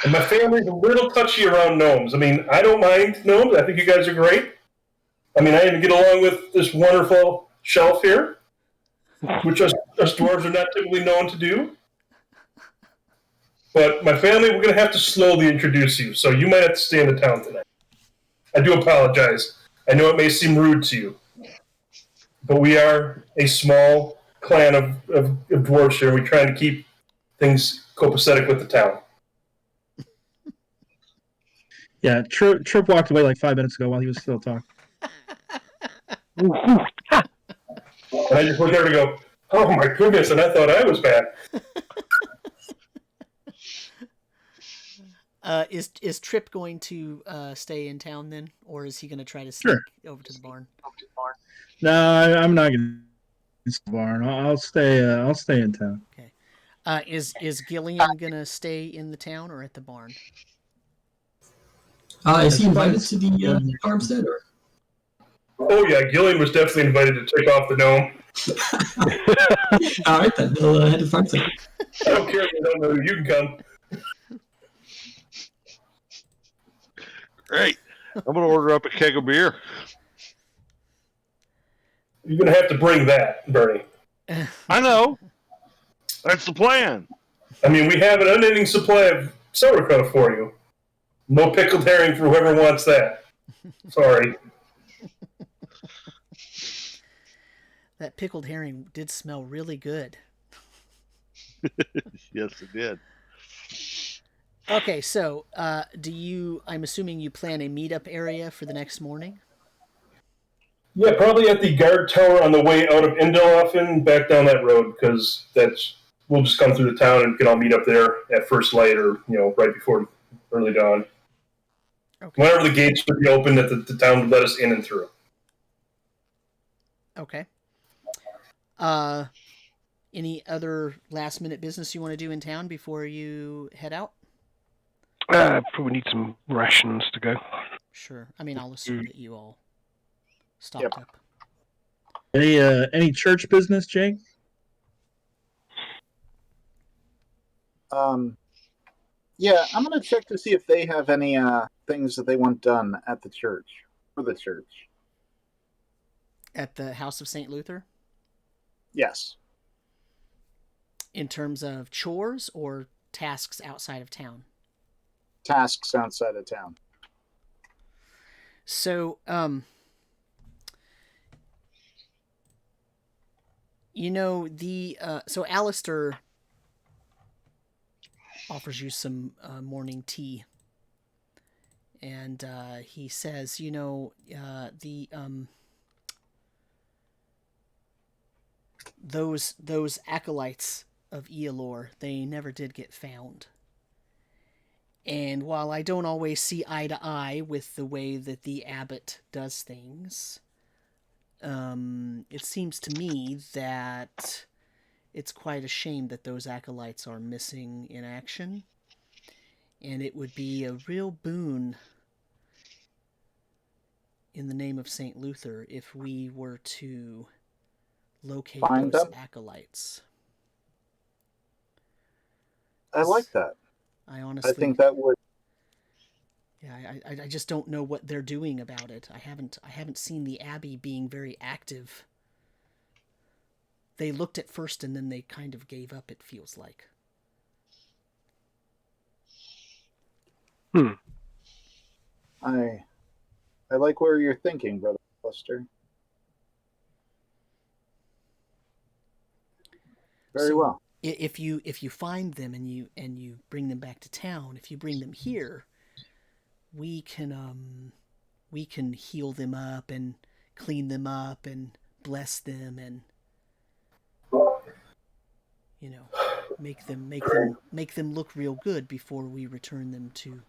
And my family's a little touchy around gnomes. I mean, I don't mind gnomes. I think you guys are great. I mean, I even get along with this wonderful shelf here, which us dwarves are not typically known to do. But my family, we're going to have to slowly introduce you, so you might have to stay in the town tonight. I do apologize. I know it may seem rude to you, but we are a small clan of dwarves here. We're trying to keep things copacetic with the town. Yeah, Trip walked away like 5 minutes ago while he was still talking. And I just looked there and go, oh my goodness, and I thought I was bad. Is Trip going to stay in town then, or is he going to try to sneak over to the barn? No, I'm not going to the barn. I'll stay in town. Okay. Is Gillian going to stay in the town or at the barn? Is he invited to the farmstead? Or? Oh yeah, Gillian was definitely invited to take off the gnome. All right then, we'll head to the farmstead. I don't care if you don't know. You can come. Great. I'm going to order up a keg of beer. You're going to have to bring that, Burnie. I know. That's the plan. I mean, we have an unending supply of sauerkraut for you. No pickled herring for whoever wants that. Sorry. That pickled herring did smell really good. Yes, it did. Okay, so I'm assuming you plan a meetup area for the next morning? Yeah, probably at the guard tower on the way out of Indelofen, back down that road, because we'll just come through the town and we can all meet up there at first light or, right before early dawn. Okay. Whenever the gates would be open, that the town would let us in and through. Okay. Any other last-minute business you want to do in town before you head out? Probably need some rations to go. Sure. I mean, I'll assume that you all stocked up. Any church business, Jake? Yeah, I'm gonna check to see if they have any things that they want done at the church for the church. At the House of St. Luther? Yes. In terms of chores or tasks outside of town? Tasks outside of town. So, so Alistair offers you some morning tea. And he says, those acolytes of Ealor, they never did get found. And while I don't always see eye to eye with the way that the abbot does things, it seems to me that it's quite a shame that those acolytes are missing in action. And it would be a real boon in the name of St. Luther if we were to locate Find those them? acolytes. I like that. I honestly, I think that would. yeah, I just don't know what they're doing about it. I haven't seen the Abbey being very active. They looked at first and then they kind of gave up, it feels like. I like where you're thinking, Brother Buster. Very well. If you find them and you bring them back to town, if you bring them here, we can heal them up and clean them up and bless them and make them look real good before we return them to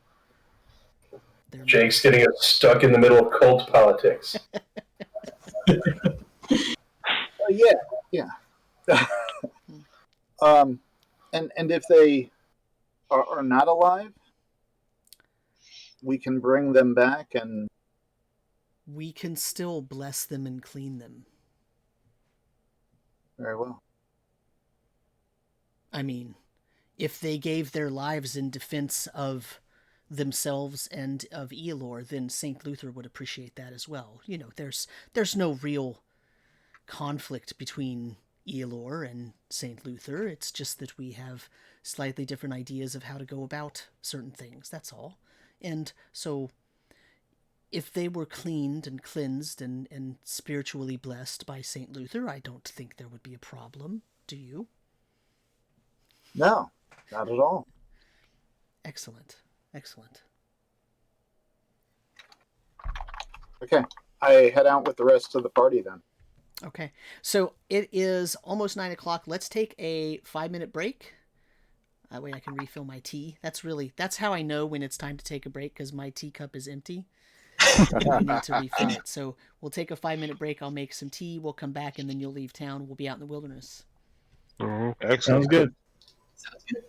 their Jake's getting us stuck in the middle of cult politics. Yeah. And if they are not alive, we can bring them back and we can still bless them and clean them. Very well. I mean, if they gave their lives in defense of themselves and of Ealor, then St. Luther would appreciate that as well. There's no real conflict between Ealor and St. Luther. It's just that we have slightly different ideas of how to go about certain things, that's all. And so if they were cleaned and cleansed and spiritually blessed by St. Luther, I don't think there would be a problem. Do you? No, not at all. Excellent. Okay, I head out with the rest of the party then. Okay, so it is almost 9 o'clock. Let's take a 5-minute break. That way I can refill my tea. That's how I know when it's time to take a break, because my teacup is empty. I need to refill it. So we'll take a 5-minute break. I'll make some tea. We'll come back, and then you'll leave town. We'll be out in the wilderness. Excellent. Sounds good. Sounds good.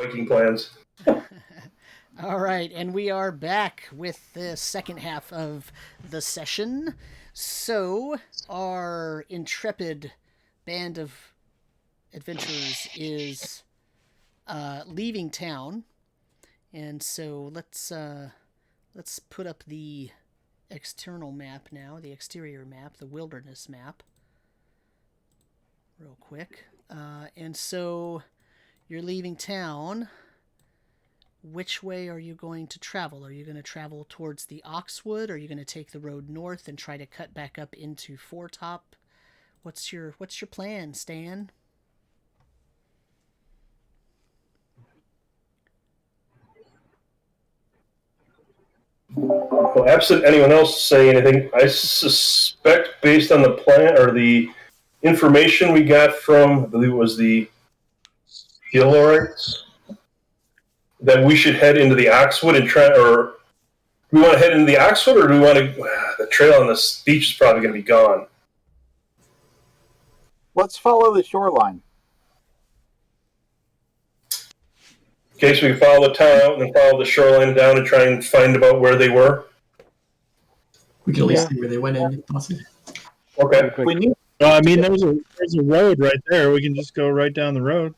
Viking plans. All right, and we are back with the second half of the session. So, our intrepid band of adventurers is leaving town, and so let's put up the external map now, the exterior map, the wilderness map, real quick. And so, you're leaving town. Which way are you going to travel? Are you going to travel towards the Oxwood? Are you going to take the road north and try to cut back up into Foretop? What's your plan, Stan? Well, absent anyone else saying anything, I suspect, based on the plan or the information we got from, I believe it was the Ealorites, that we should head into the Oxwood and try, or do we want to head into the Oxwood, or do we want to, the trail on this beach is probably going to be gone. Let's follow the shoreline. Okay, so we can follow the town out and then follow the shoreline down and try and find about where they were. We can at least see where they went in, if possible. Okay. We need. I mean, there's a road right there. We can just go right down the road.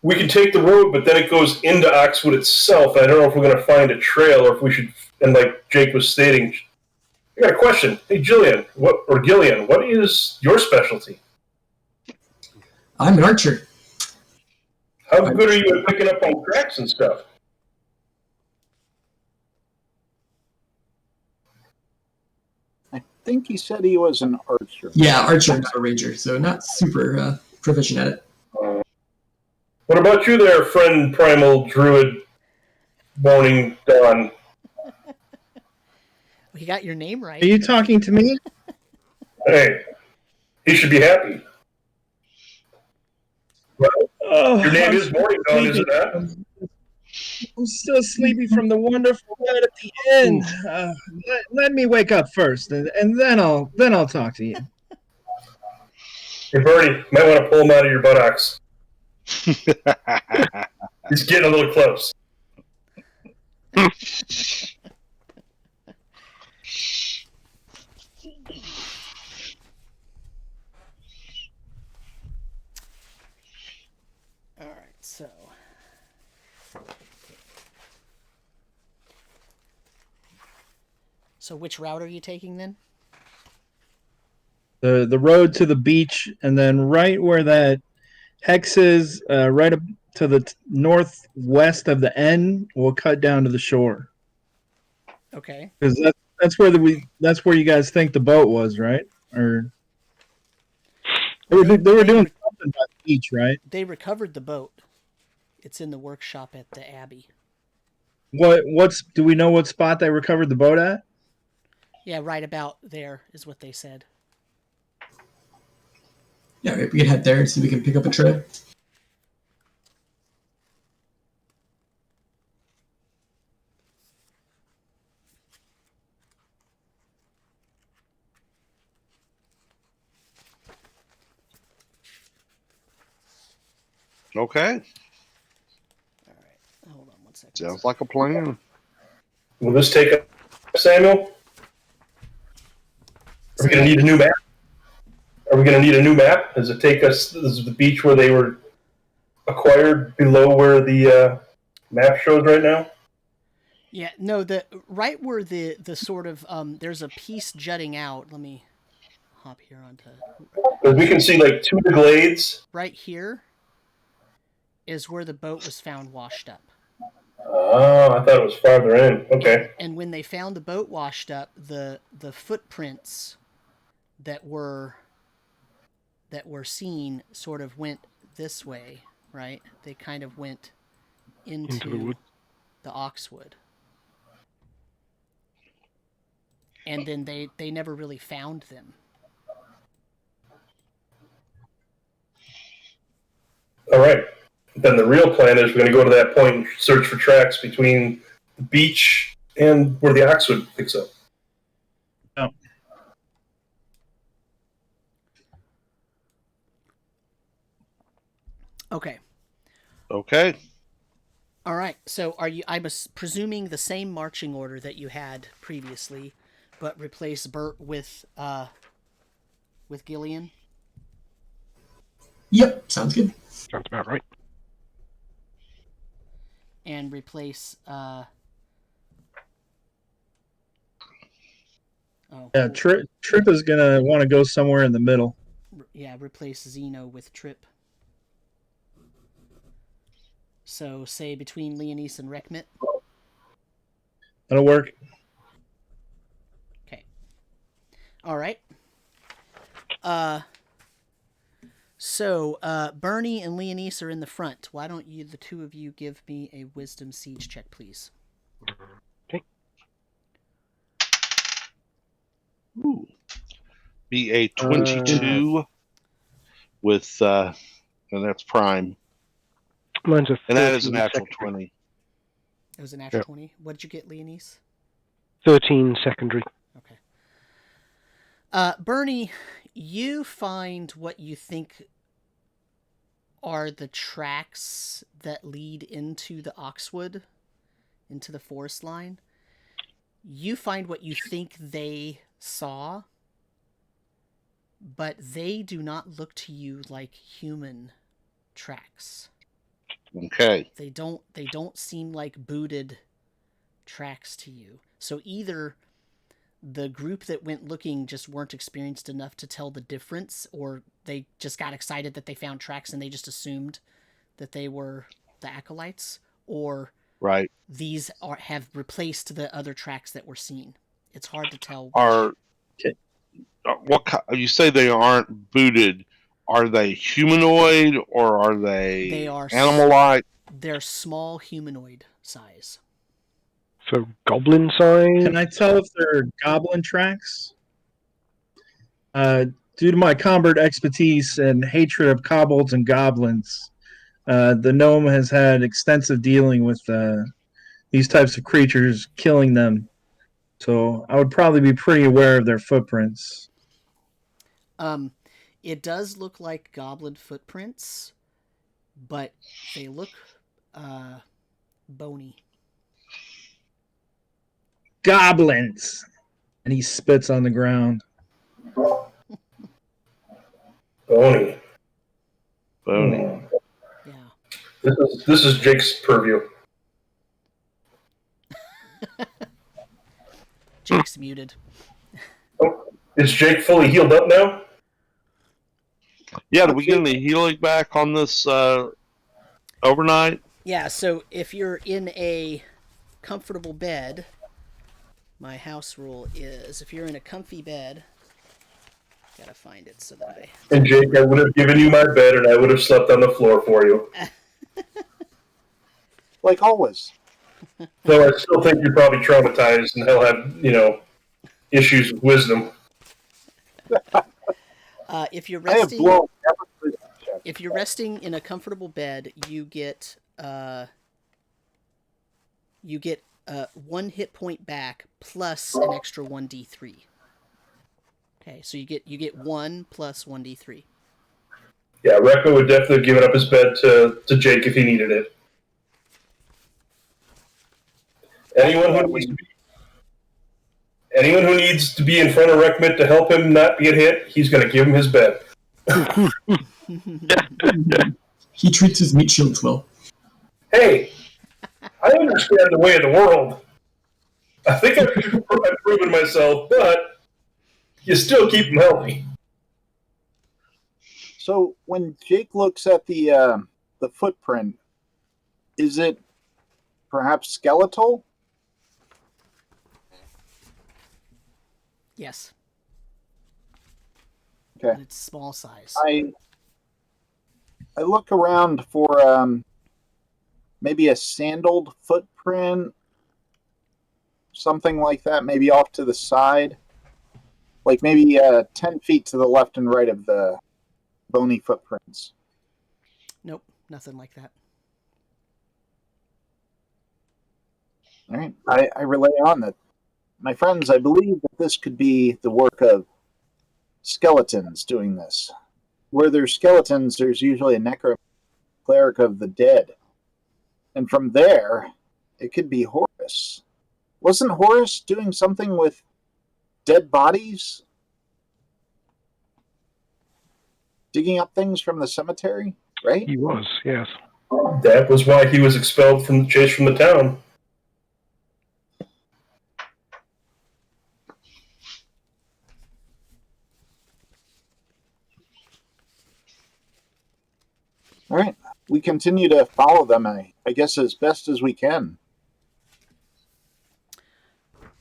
We can take the road, but then it goes into Oxwood itself. I don't know if we're going to find a trail or if we should, and like Jake was stating, I got a question. Hey, Gillian, Gillian, what is your specialty? I'm an archer. How good are you at picking up on cracks and stuff? I think he said he was an archer. Yeah, archer, not a ranger, so not super proficient at it. What about you there, friend Primal Druid Morningdawn? You got your name right. Are you talking to me? Hey, he should be happy. Well, your name is Morningdawn, is it not? I'm still sleepy from the wonderful night at the inn. Let me wake up first, and then I'll talk to you. Hey, Burnie, might want to pull him out of your buttocks. He's getting a little close. All right, so which route are you taking then? The road to the beach, and then right where that hex is, right up to the northwest of the N, we'll cut down to the shore. Okay. Because that's where you guys think the boat was, right? Or they were doing something by the beach, right? They recovered the boat. It's in the workshop at the Abbey. Do we know what spot they recovered the boat at? Yeah, right about there is what they said. Yeah, right, we can head there and see if we can pick up a trail. Okay. All right, hold on one second. Sounds like a plan. Will this take up, Samuel? Are we going to need a new map? Are we going to need a new map? Does it take us? This is the beach where they were acquired, below where the map shows right now. Yeah, no, the right where the sort of there's a piece jutting out. Let me hop here onto. Because we can see like two of the glades. Right here is where the boat was found washed up. Oh, I thought it was farther in. Okay. And when they found the boat washed up, the footprints that were seen sort of went this way, right? They kind of went into the Oxwood. And then they never really found them. All right. Then the real plan is we're going to go to that point and search for tracks between the beach and where the Oxwood picks up. Oh. Okay. Okay. All right. So are you? I'm presuming the same marching order that you had previously, but replace Bert with Gillian. Yep, sounds good. Sounds about right. And replace. Yeah, Trip is gonna want to go somewhere in the middle. Yeah, replace Zeno with Trip. So say between Leanise and Rekmit. That'll work. Okay. All right. So Burnie and Leanise are in the front. Why don't you, the two of you, give me a Wisdom Siege check, please? Okay. Ooh. Be a 22 with, and that's prime. Mine's a 13 And that is a natural secondary. 20. It was a natural Yep. 20. What did you get, Leanise? 13 secondary. Okay. Burnie, you find what you think are the tracks that lead into the Oxwood, into the forest line. You find what you think they saw, but they do not look to you like human tracks. Okay. They don't seem like booted tracks to you. So either the group that went looking just weren't experienced enough to tell the difference, or they just got excited that they found tracks and they just assumed that they were the acolytes, or Right. these have replaced the other tracks that were seen. It's hard to tell. You say they aren't booted? Are they humanoid or are they are animal-like? They're small humanoid size. So goblin size? Can I tell if they're goblin tracks? Due to my combat expertise and hatred of kobolds and goblins, the gnome has had extensive dealing with these types of creatures, killing them. So I would probably be pretty aware of their footprints. It does look like goblin footprints, but they look bony. Goblins! And he spits on the ground. Boney. Yeah. This is Jake's purview. Jake's muted. Oh, is Jake fully healed up now? Yeah, did we get any healing back on this overnight? Yeah, so if you're in a comfortable bed, my house rule is if you're in a comfy bed, gotta find it so that I... And Jake, I would have given you my bed and I would have slept on the floor for you. Like always. Though I still think you're probably traumatized and he'll have, issues with wisdom. If you're I have resting, blown if you're resting in a comfortable bed, you get 1 hit point back plus an extra 1d3. Okay, so you get 1 plus 1d3. Yeah, Rekmit would definitely have given up his bed to Jake if he needed it. Anyone who needs to be in front of Rekmit to help him not get hit, he's going to give him his bed. He treats his meat shields well. Hey, I understand the way of the world. I think I've proven myself, but you still keep him healthy. So when Jake looks at the footprint, is it perhaps skeletal? Yes. Okay. But it's small size. I look around for maybe a sandaled footprint, something like that, maybe off to the side, like maybe 10 feet to the left and right of the bony footprints. Nope, nothing like that. All right, I relay on that. My friends, I believe that this could be the work of skeletons doing this. Where there's skeletons, there's usually a cleric of the dead. And from there, it could be Horus. Wasn't Horus doing something with dead bodies? Digging up things from the cemetery, right? He was, yes. That was why he was expelled from chased from the town. All right. We continue to follow them, I guess, as best as we can.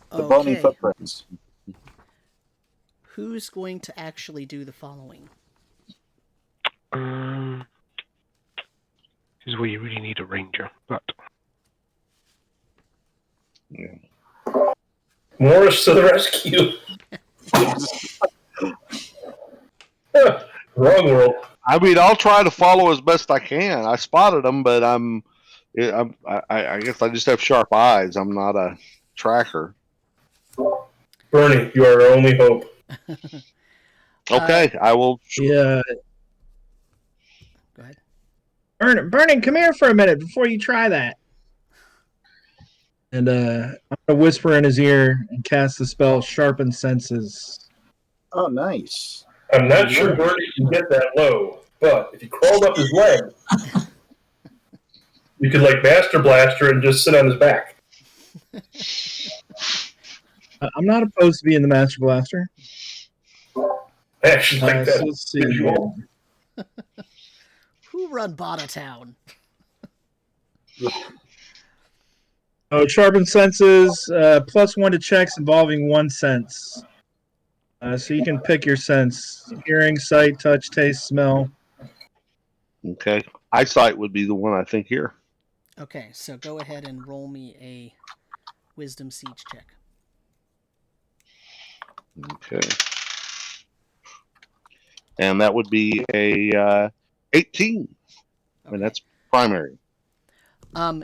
The bony footprints. Who's going to actually do the following? This is where you really need a ranger, but... Yeah. Morris to the rescue. Wrong world. I mean, I'll try to follow as best I can. I spotted them, but I guess I just have sharp eyes. I'm not a tracker. Burnie, you are our only hope. Okay, I will. Yeah. Go ahead. Burnie, come here for a minute before you try that. And I'm going to whisper in his ear and cast the spell Sharpen Senses. Oh, nice. I'm not sure Burnie can get that low, but if he crawled up his leg, you could like Master Blaster and just sit on his back. I'm not opposed to being the Master Blaster. I actually like that. So let's see. Who run Bada Town? Oh, Sharpen Senses, +1 to checks involving 1 sense. So you can pick your sense. Hearing, sight, touch, taste, smell. Okay. Eyesight would be the one I think here. Okay, so go ahead and roll me a Wisdom Siege check. Okay. And that would be a 18. I mean, that's primary.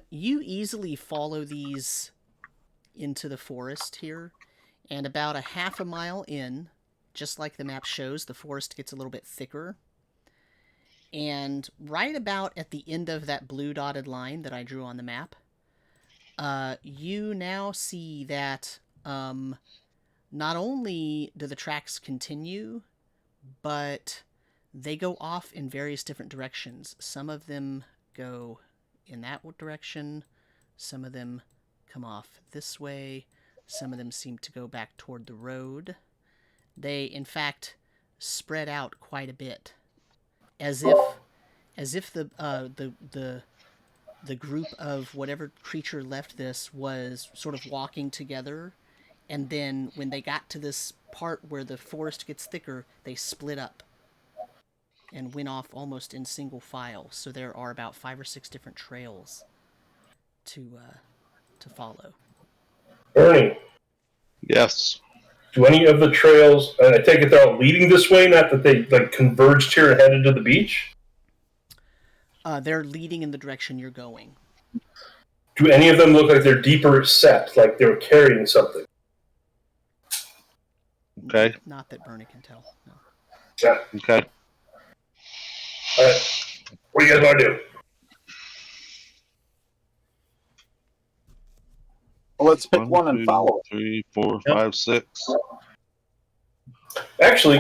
You easily follow these into the forest here, and about a half a mile in, just like the map shows, the forest gets a little bit thicker. And right about at the end of that blue dotted line that I drew on the map, you now see that not only do the tracks continue, but they go off in various different directions. Some of them go in that direction, some of them come off this way, some of them seem to go back toward the road. They, in fact, spread out quite a bit, as if the group of whatever creature left this was sort of walking together, and then when they got to this part where the forest gets thicker, they split up and went off almost in single file. So there are about 5 or 6 different trails to follow. Burnie. Yes. Do any of the trails, I take it they're all leading this way, not that they like converged here and headed to the beach? They're leading in the direction you're going. Do any of them look like they're deeper set, like they were carrying something? Okay. Not that Burnie can tell. No. Yeah. Okay. All right. What do you guys want to do? Well, let's pick one and follow it. 3, 4, 5, 6. Actually,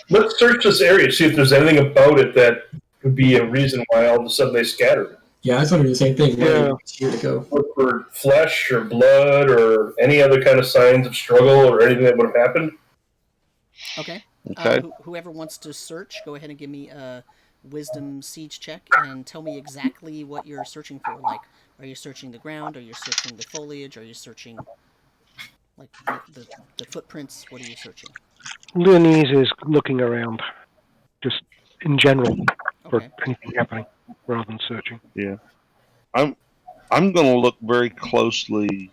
let's search this area, see if there's anything about it that would be a reason why all of a sudden they scattered. Yeah, I was wondering the same thing. Yeah. Here to go. Look for flesh or blood or any other kind of signs of struggle or anything that would have happened. Okay. Okay. Whoever wants to search, go ahead and give me a Wisdom Siege check and tell me exactly what you're searching for. Like, are you searching the ground? Are you searching the foliage? Are you searching, like, the footprints? What are you searching? Leanise is looking around, just in general, for Okay. anything happening, rather than searching. Yeah. I'm going to look very closely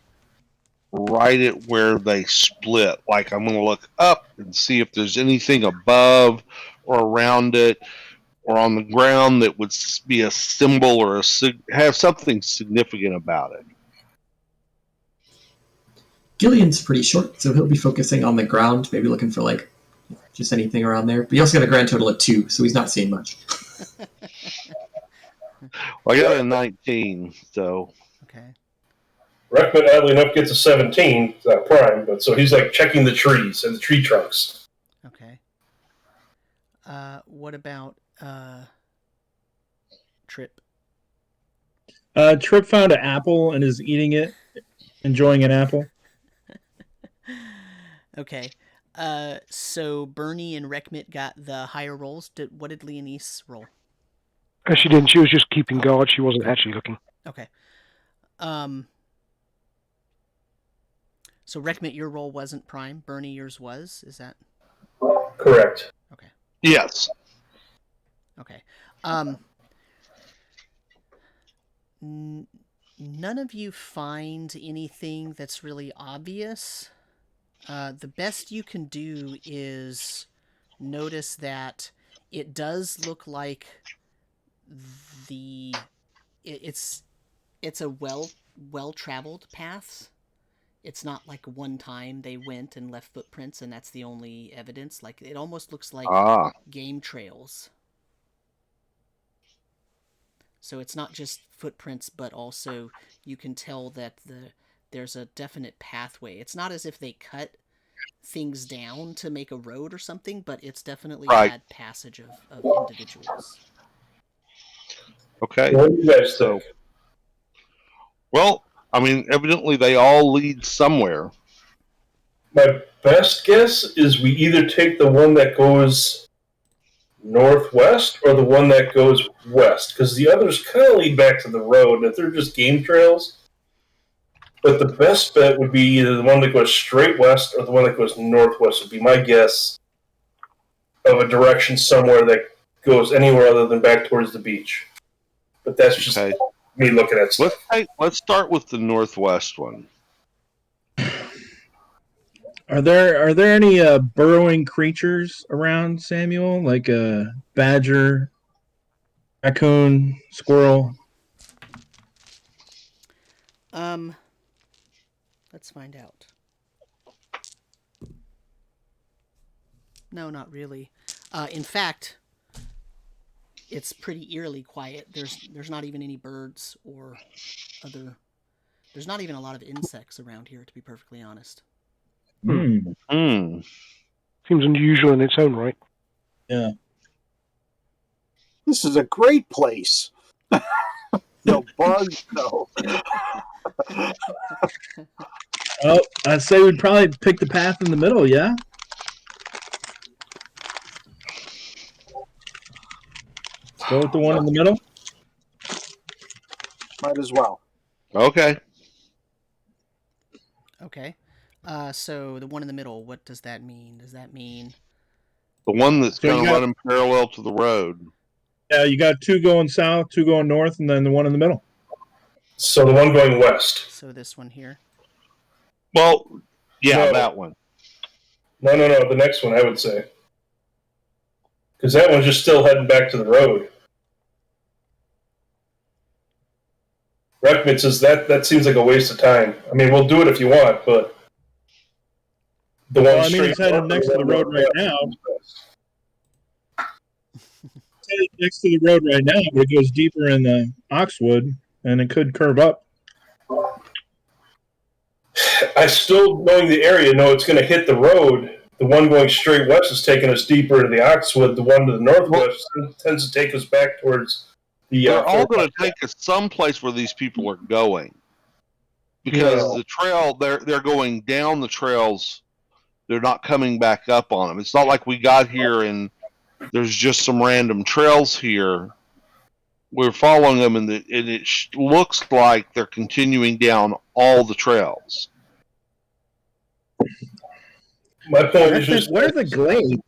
right at where they split. Like, I'm going to look up and see if there's anything above or around it or on the ground that would be a symbol or have something significant about it. Gillian's pretty short, so he'll be focusing on the ground, maybe looking for like just anything around there. But he also got a grand total of 2, so he's not seeing much. Well, Well, I got a 19, so Okay. Rekmit, oddly enough, gets a 17. It's not prime, but so he's like checking the trees and the tree trunks. Okay. What about Trip? Trip found an apple and is eating it, enjoying an apple. Okay. So Burnie and Rekmit got the higher rolls. What did Leanise roll? She didn't. She was just keeping guard. She wasn't actually looking. Okay. So Rekmit, your roll wasn't prime. Burnie, yours was. Is that Correct. okay? yes. Okay. None of you find anything that's really obvious. The best you can do is notice that it does look like it's a well-traveled path. It's not like one time they went and left footprints and that's the only evidence. Like it almost looks like game trails. So it's not just footprints, but also you can tell that there's a definite pathway. It's not as if they cut things down to make a road or something, but it's definitely had passage of individuals. Okay. What do you guys think? Well, I mean, evidently they all lead somewhere. My best guess is we either take the one that goes northwest or the one that goes west, because the others kind of lead back to the road, and if they're just game trails. But the best bet would be either the one that goes straight west or the one that goes northwest would be my guess of a direction somewhere that goes anywhere other than back towards the beach. But that's just me looking at stuff. Let's start with the northwest one. Are there any burrowing creatures around, Samuel? Like a badger, raccoon, squirrel? Let's find out. No, not really. In fact, it's pretty eerily quiet. There's not even any birds or other. There's not even a lot of insects around here, to be perfectly honest. Seems unusual in its own right. Yeah. This is a great place. No bugs, no. Oh, I'd say we'd probably pick the path in the middle, yeah? Let's go with the one in the middle. Might as well. Okay. Okay. So the one in the middle, what does that mean? Does that mean The one that's going to run them parallel to the road. Yeah, you got two going south, two going north, and then the one in the middle. So the one going west. so this one here? Well, yeah, No. that one. No, the next one I would say. Because that one's just still heading back to the road. Rekmit says that seems like a waste of time. I mean, we'll do it if you want, but the one It's headed next to the road right now. It's headed next to the road right now, but it goes deeper in the Oxwood, and it could curve up. I still, knowing the area, know it's going to hit the road. The one going straight west is taking us deeper into the Oxwood. The one to the northwest tends to take us back towards the... They're all going to take us someplace where these people are going. Because the trail, they're going down the trails. They're not coming back up on them. It's not like we got here and there's just some random trails here. We're following them, and it looks like they're continuing down all the trails. My point is just... Where are the glades?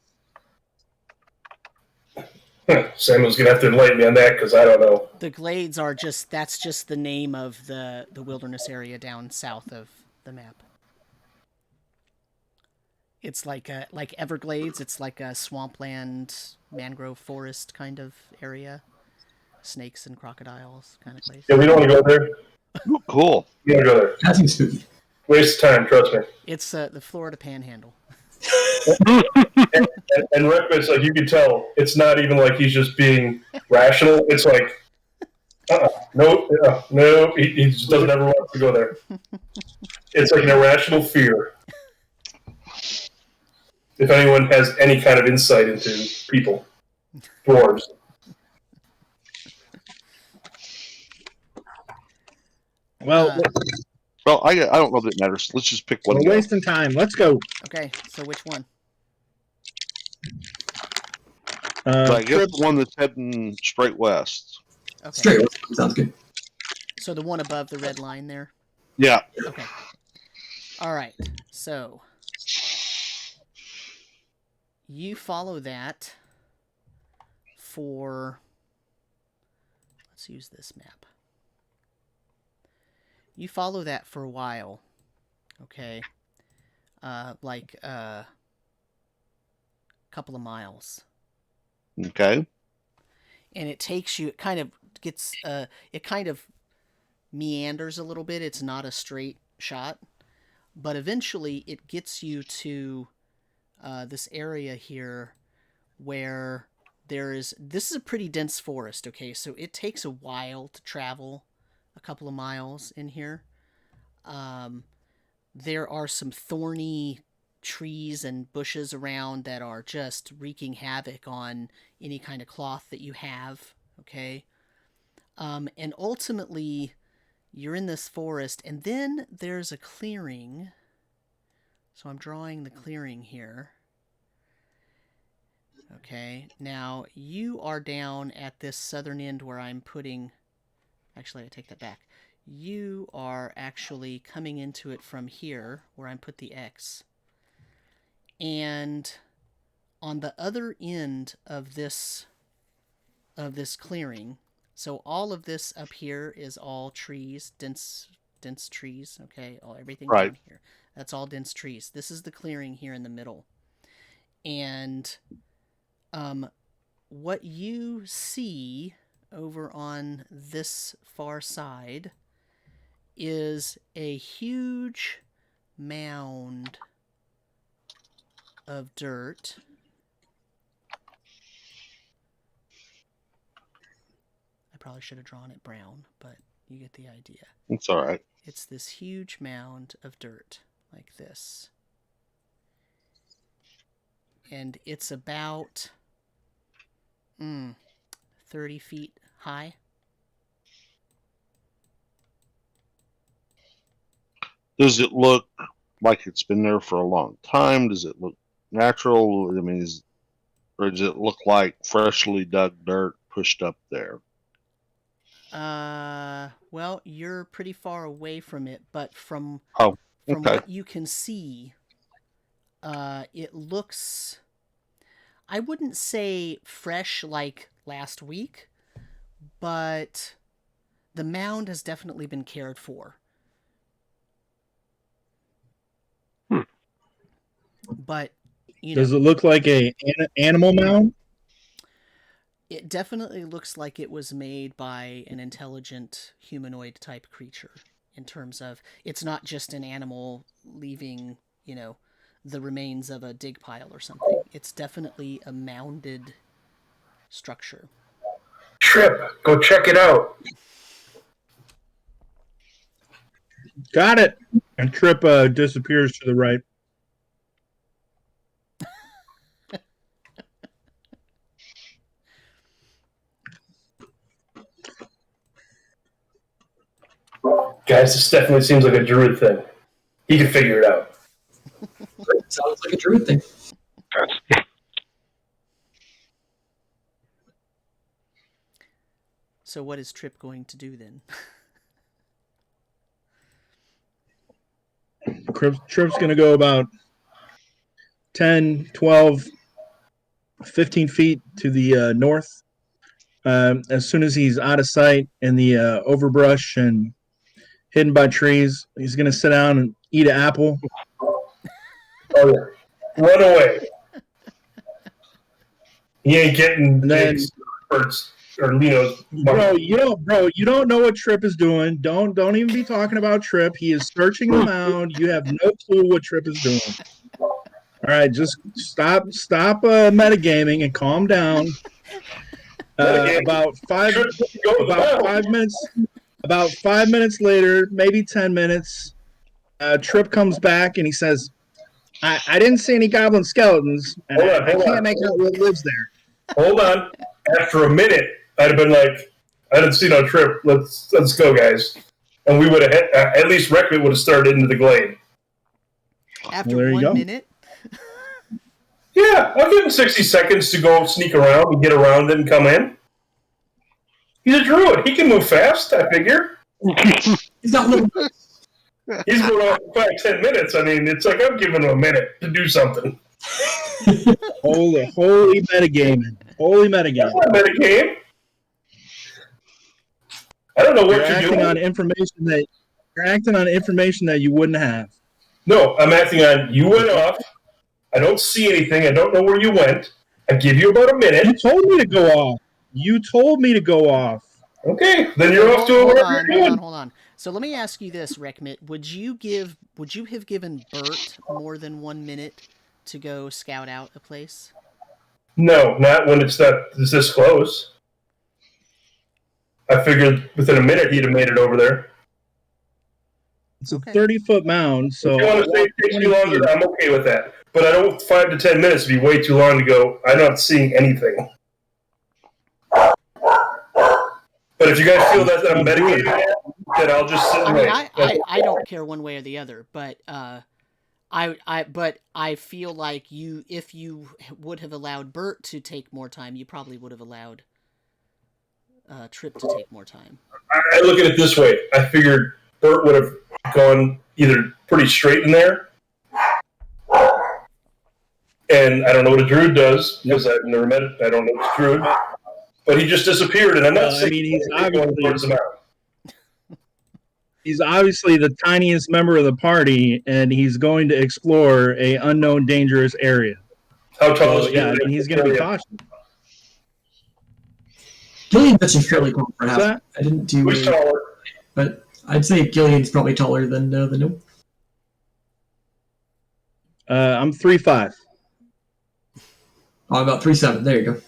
Samuel's going to have to enlighten me on that, because I don't know. The glades are that's just the name of the wilderness area down south of the map. It's like Everglades. It's like a swampland, mangrove forest kind of area. Snakes and crocodiles kind of place. Yeah, we don't want to go there. Cool. We don't want to go there. That seems spooky. Waste of time, trust me. It's the Florida Panhandle. And Rekmit's like, you can tell, it's not even like he's just being rational. It's like, No, he just doesn't ever want to go there. It's like an irrational fear. If anyone has any kind of insight into people, dwarves. Well, I don't know that it matters. Let's just pick one. we're wasting time. Let's go. Okay, so which one? I guess the one that's heading straight west. Okay. Straight west sounds good. So the one above the red line there? Yeah. Okay. All right. So you follow that for... Let's use this map. You follow that for a while. Okay. Like a couple of miles. Okay. And it takes you, it kind of gets, it kind of meanders a little bit. It's not a straight shot, but eventually it gets you to this area here where this is a pretty dense forest, okay? So it takes a while to travel a couple of miles in here. There are some thorny trees and bushes around that are just wreaking havoc on any kind of cloth that you have, okay? And ultimately, you're in this forest, and then there's a clearing. So I'm drawing the clearing here. Okay, now you are down at this southern end where I'm putting... Actually, I take that back. You are actually coming into it from here, where I put the X. And on the other end of this clearing, so all of this up here is all trees, dense trees, okay? Everything right down here. That's all dense trees. This is the clearing here in the middle. And what you see over on this far side is a huge mound of dirt. I probably should have drawn it brown, but you get the idea. It's all right. It's this huge mound of dirt like this. And it's about 30 feet high. Does it look like it's been there for a long time? Does it look natural? I mean, or does it look like freshly dug dirt pushed up there? Well, you're pretty far away from it, but from okay. what you can see, it looks, I wouldn't say fresh like last week, but the mound has definitely been cared for. But, does it look like an animal mound? It definitely looks like it was made by an intelligent humanoid type creature, in terms of it's not just an animal leaving, the remains of a dig pile or something. It's definitely a mounded structure. Trip, go check it out. Got it. And Trip disappears to the right. Guys, this definitely seems like a Druid thing. He can figure it out. Sounds like a Druid thing. So what is Trip going to do then? Trip's going to go about 10, 12, 15 feet to the north. As soon as he's out of sight in the overbrush and hidden by trees, he's going to sit down and eat an apple. Oh, yeah. Run away. He ain't getting pigs or Bro, you don't know what Trip is doing. Don't even be talking about Trip. He is searching the mound. You have no clue what Trip is doing. All right, just stop metagaming and calm down. About 5 minutes. About 5 minutes later, maybe 10 minutes, Trip comes back and he says, I didn't see any goblin skeletons, and I can't make out what lives there. Hold on. After a minute, I'd have been like, I didn't see no Trip. Let's go, guys. And we would have at least Rekmit would have started into the glade. After Well, 1 minute? Yeah, I'll give him 60 seconds to go sneak around and get around it and come in. He's a druid. He can move fast, I figure. He's not little. He's going on for 5-10 minutes. I mean, it's like I'm giving him a minute to do something. Holy metagaming. That's not a metagame. I don't know what you're doing. You're acting on information that you wouldn't have. No, I'm acting on you went off. I don't see anything. I don't know where you went. I give you about a minute. You told me to go off. Okay, then you're off to a whatever you're doing. Hold on. So let me ask you this, Rekmit. Would you have given Bert more than 1 minute to go scout out a place? No, not when it's this close. I figured within a minute he'd have made it over there. It's a 30-foot mound, so... If you want to say it takes me longer, I'm okay with that. But I don't want 5 to 10 minutes to be way too long to go, I'm not seeing anything. But if you guys feel that I'm mitigating it, then I'll just sit and wait. I don't care one way or the other, but I feel like if you would have allowed Bert to take more time, you probably would have allowed Trip to take more time. I look at it this way. I figured Bert would have gone either pretty straight in there, and I don't know what a druid does because I've never met it. I don't know what's druid, but he just disappeared, and I'm not saying he's going towards him out. He's obviously the tiniest member of the party, and he's going to explore a unknown, dangerous area. How tall is he? Yeah, and he's going to be cautious. Gillian's actually fairly tall, perhaps. That? I didn't do Who's taller? but I'd say Gillian's probably taller than the gnome. I'm 3'5". Oh, I'm about 3'7". There you go.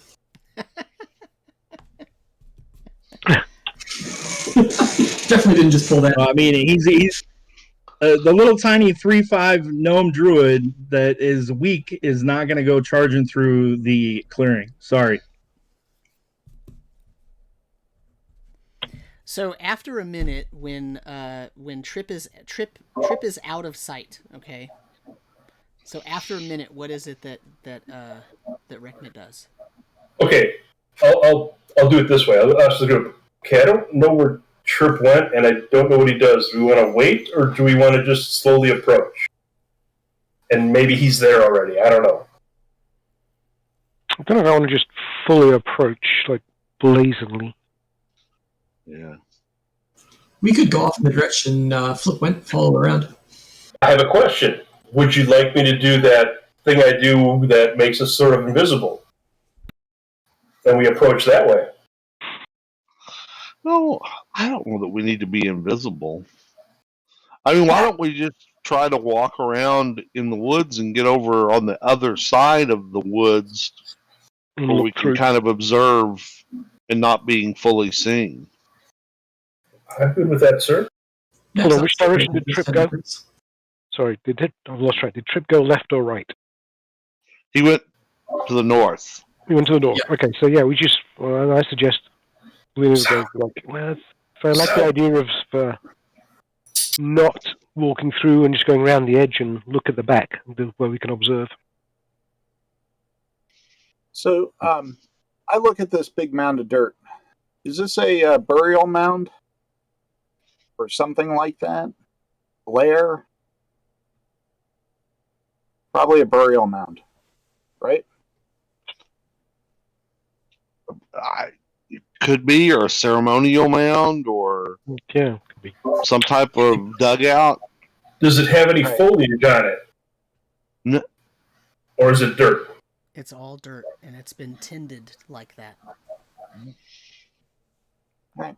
Definitely didn't just pull that. I mean, he's the little tiny 3'5" gnome druid that is weak is not going to go charging through the clearing. Sorry. So after a minute, when Trip is out of sight, okay. So after a minute, what is it that Rekmit does? Okay, I'll do it this way. I'll ask the group. Okay, I don't know where Trip went, and I don't know what he does. Do we want to wait, or do we want to just slowly approach? And maybe he's there already. I don't know. I don't know if I want to just fully approach, like, blazingly. Yeah. We could go off in the direction Flip went, follow around. I have a question. Would you like me to do that thing I do that makes us sort of invisible? And we approach that way. No, I don't know that we need to be invisible. I mean, why don't we just try to walk around in the woods and get over on the other side of the woods where we can kind of observe and not being fully seen? I'm good with that, sir. Hold on, which direction did Trip go? Sorry, I've lost track. Did Trip go left or right? He went to the north. He went to the north. Yeah. Okay, so yeah, I suggest we go so I like the idea of not walking through and just going around the edge and look at the back where we can observe. So I look at this big mound of dirt. Is this a burial mound? Or something like that? Lair? Probably a burial mound, right? It could be, or a ceremonial mound, or could be some type of dugout. Does it have any foliage on it? No. Or is it dirt? It's all dirt, and it's been tended like that. Right.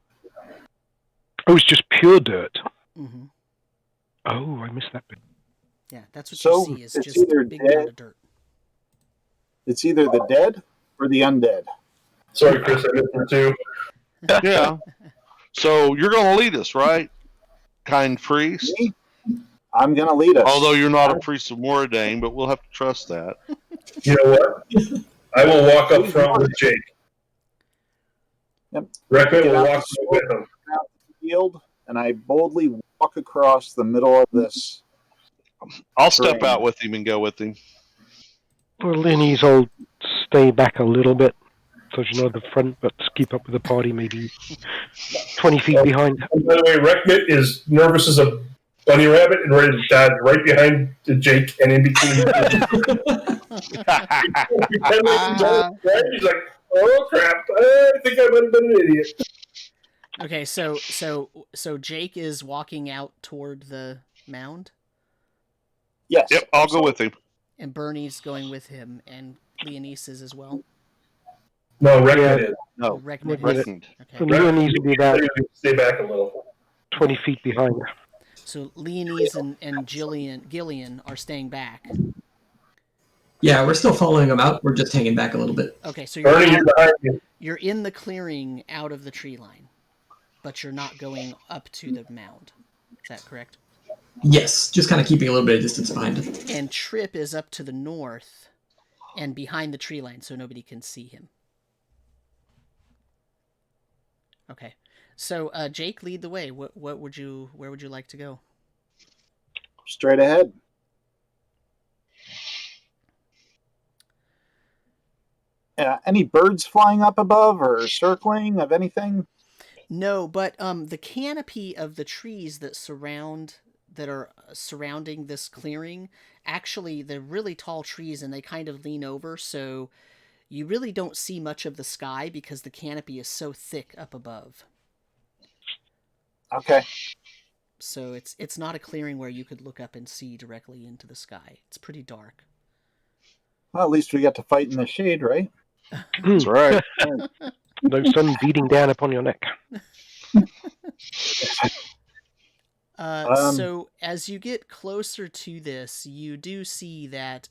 Oh, it's just pure dirt. Mm-hmm. Oh, I missed that bit. Yeah, that's what So you see is it's just a either big dead- mound of dirt. It's either the dead or the undead. Sorry, Chris, I missed it too. Yeah. So you're going to lead us, right? Kind priest. Me? I'm going to lead us. Although you're not a priest of Moradane, but we'll have to trust that. You know what? I will walk up front with Jake. Yep. Rekmit Get will out walk the with him. out the field, and I boldly walk across the middle of this. I'll step terrain. out with him and go with him. Well, Leanise will stay back a little bit, so you know the front, but keep up with the party, maybe 20 feet behind. And by the way, Rekmit is nervous as a bunny rabbit and ready to dodge right behind Jake and in between. He's like, oh crap, I think I might have been an idiot. Okay, so Jake is walking out toward the mound, Yes. Yep, I'll go with him. and Burnie's going with him, and Leanise is as well. No, Rekmit is. No, Rekmit is. Rekmit. Okay. And Leanise will be about Stay back a little. 20 feet behind. So Leanise and Gillian are staying back. Yeah, we're still following them out. We're just hanging back a little bit. Okay, so Burnie, you're behind me. you're in the clearing out of the tree line, but you're not going up to the mound. Is that correct? Yes, just kind of keeping a little bit of distance behind him. And Trip is up to the north and behind the tree line, so nobody can see him. Okay, so Jake, lead the way. Where would you like to go? Straight ahead. Any birds flying up above or circling of anything? No, but the canopy of the trees that are surrounding this clearing, actually they're really tall trees and they kind of lean over, so you really don't see much of the sky because the canopy is so thick up above. Okay. So it's not a clearing where you could look up and see directly into the sky. It's pretty dark. Well, at least we got to fight in the shade, right? That's right. No sun beating down upon your neck. So as you get closer to this, you do see that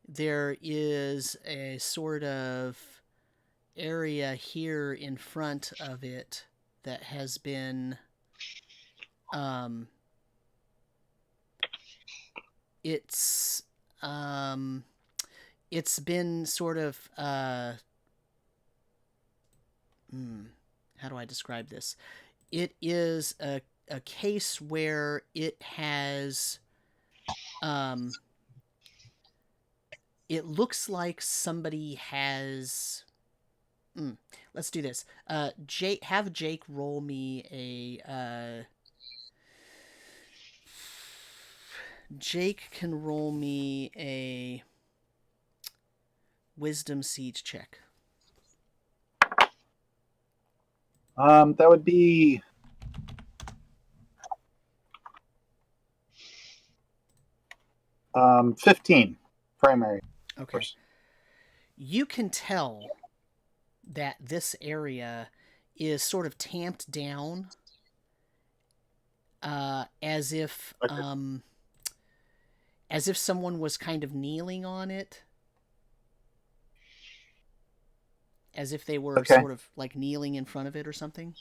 there is a sort of area here in front of it that has been it's been sort of how do I describe this? It is a case where it has it looks like somebody has let's do this. Jake roll me a Jake can roll me a wisdom siege check. That would be 15 primary. Okay. You can tell that this area is sort of tamped down, as if someone was kind of kneeling on it, as if they were sort of like kneeling in front of it or something.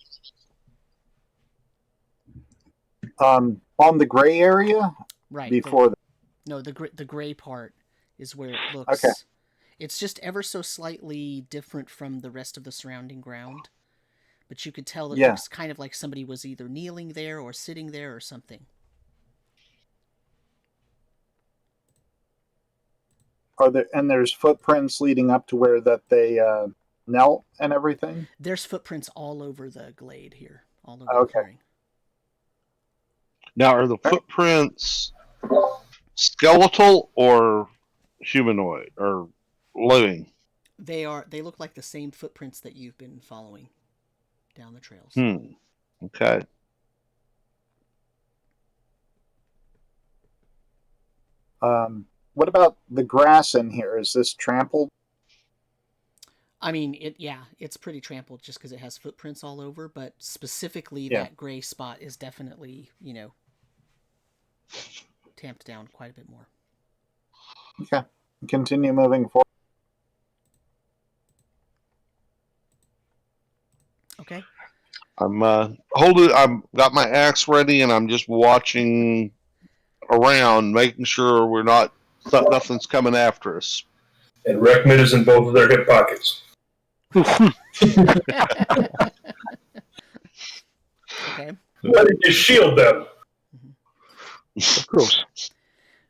On the gray area, Right. Before the gray part is where it looks. Okay. It's just ever so slightly different from the rest of the surrounding ground, but you could tell that it looks kind of like somebody was either kneeling there or sitting there or something. there's footprints leading up to where that they knelt and everything? There's footprints all over the glade here, all over the clearing. Now, are the footprints skeletal or humanoid or living? They look like the same footprints that you've been following down the trails. Okay. What about the grass in here? Is this trampled? I mean, it's pretty trampled just because it has footprints all over, but specifically that gray spot is definitely, tamped down quite a bit more. Okay. Continue moving forward. Okay. I'm holding. I've got my axe ready, and I'm just watching around, making sure we're not nothing's coming after us. And Rekmit is in both of their hip pockets. Okay. Let me just shield them. Of course.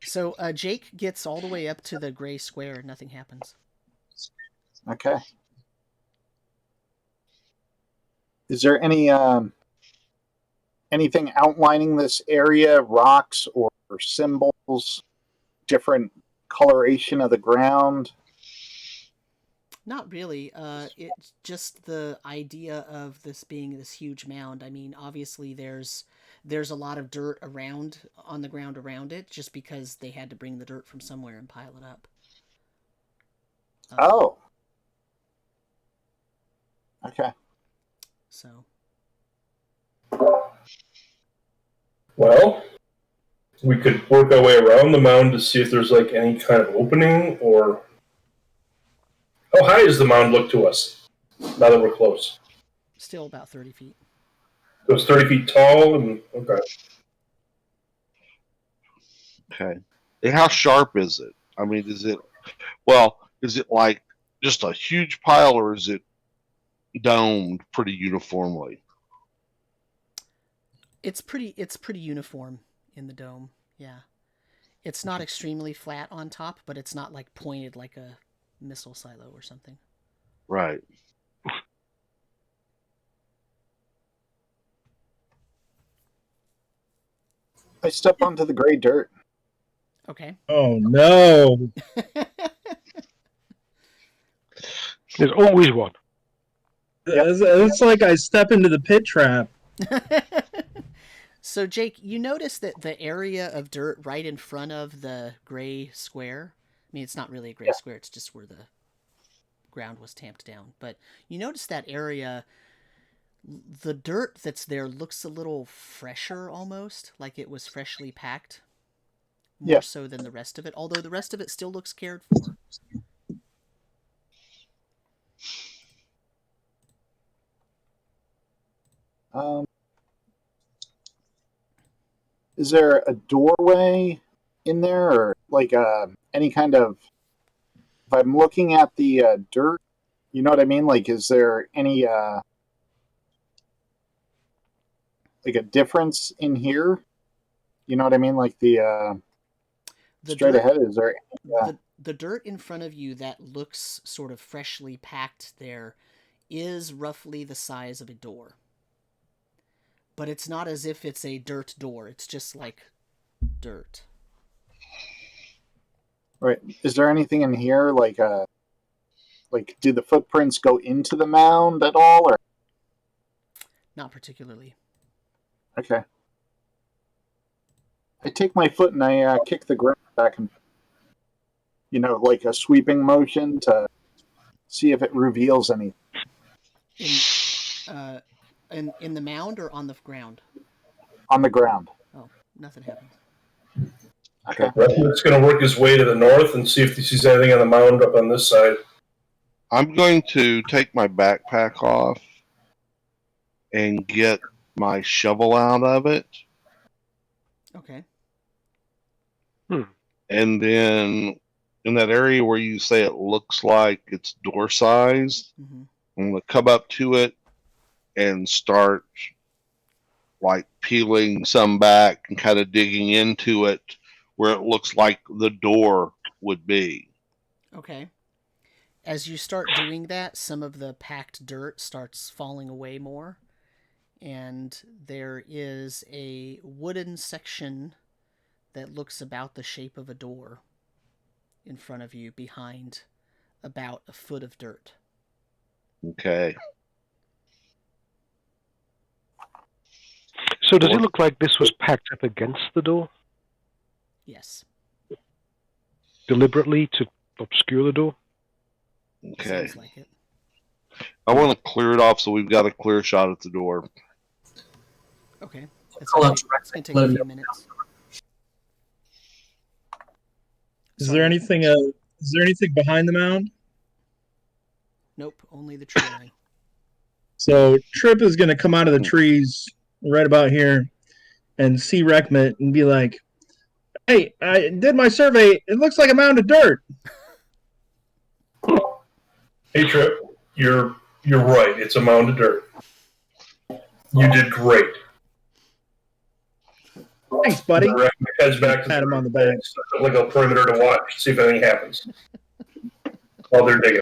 So Jake gets all the way up to the gray square. Nothing happens. Okay. Is there any anything outlining this area? Rocks or symbols? Different coloration of the ground? Not really. It's just the idea of this being this huge mound. I mean, obviously there's a lot of dirt on the ground around it, just because they had to bring the dirt from somewhere and pile it up. Oh. Okay. So. Well, we could work our way around the mound to see if there's like any kind of opening, or how high does the mound look to us now that we're close? Still about 30 feet. So it's 30 feet tall, and okay. Okay. And how sharp is it? I mean, is it like just a huge pile, or is it domed pretty uniformly? It's pretty uniform in the dome. Yeah. It's not extremely flat on top, but it's not like pointed like a missile silo or something. Right. I step onto the gray dirt. Okay. Oh no! There's always one. It's like I step into the pit trap. So, Jake, you notice that the area of dirt right in front of the gray square, I mean, it's not really a gray square, it's just where the ground was tamped down. But you notice that area, the dirt that's there looks a little fresher almost, like it was freshly packed. More so than the rest of it, although the rest of it still looks cared for. Is there a doorway in there, or like any kind of? If I'm looking at the dirt, you know what I mean? Like, is there any like a difference in here? You know what I mean? Like the straight dirt, ahead. Is there? The dirt in front of you that looks sort of freshly packed there is roughly the size of a door. But it's not as if it's a dirt door. It's just like dirt. Right. Is there anything in here like do the footprints go into the mound at all, or? Not particularly. Okay. I take my foot and I kick the ground back, and like a sweeping motion to see if it reveals anything. In the mound or on the ground? On the ground. Oh, nothing happens. Okay. Rekmit's going to work his way to the north and see if he sees anything on the mound up on this side. I'm going to take my backpack off and get my shovel out of it. Okay. And then in that area where you say it looks like it's door sized, I'm going to come up to it and start like peeling some back and kind of digging into it where it looks like the door would be. Okay. As you start doing that, some of the packed dirt starts falling away more, and there is a wooden section that looks about the shape of a door in front of you behind about a foot of dirt. Okay. So does it look like this was packed up against the door? Yes. Deliberately to obscure the door? Okay. Sounds like it. I want to clear it off so we've got a clear shot at the door. Okay. It's going to take a few minutes. Is there anything behind the mound? Nope, only the tree line. So Trip is going to come out of the trees right about here and see Rekmit and be like, "Hey, I did my survey. It looks like a mound of dirt." Hey, Trip, you're right. It's a mound of dirt. You did great. Thanks, buddy. Rekmit heads back to Pat him on the back. like a perimeter to watch, see if anything happens while they're digging.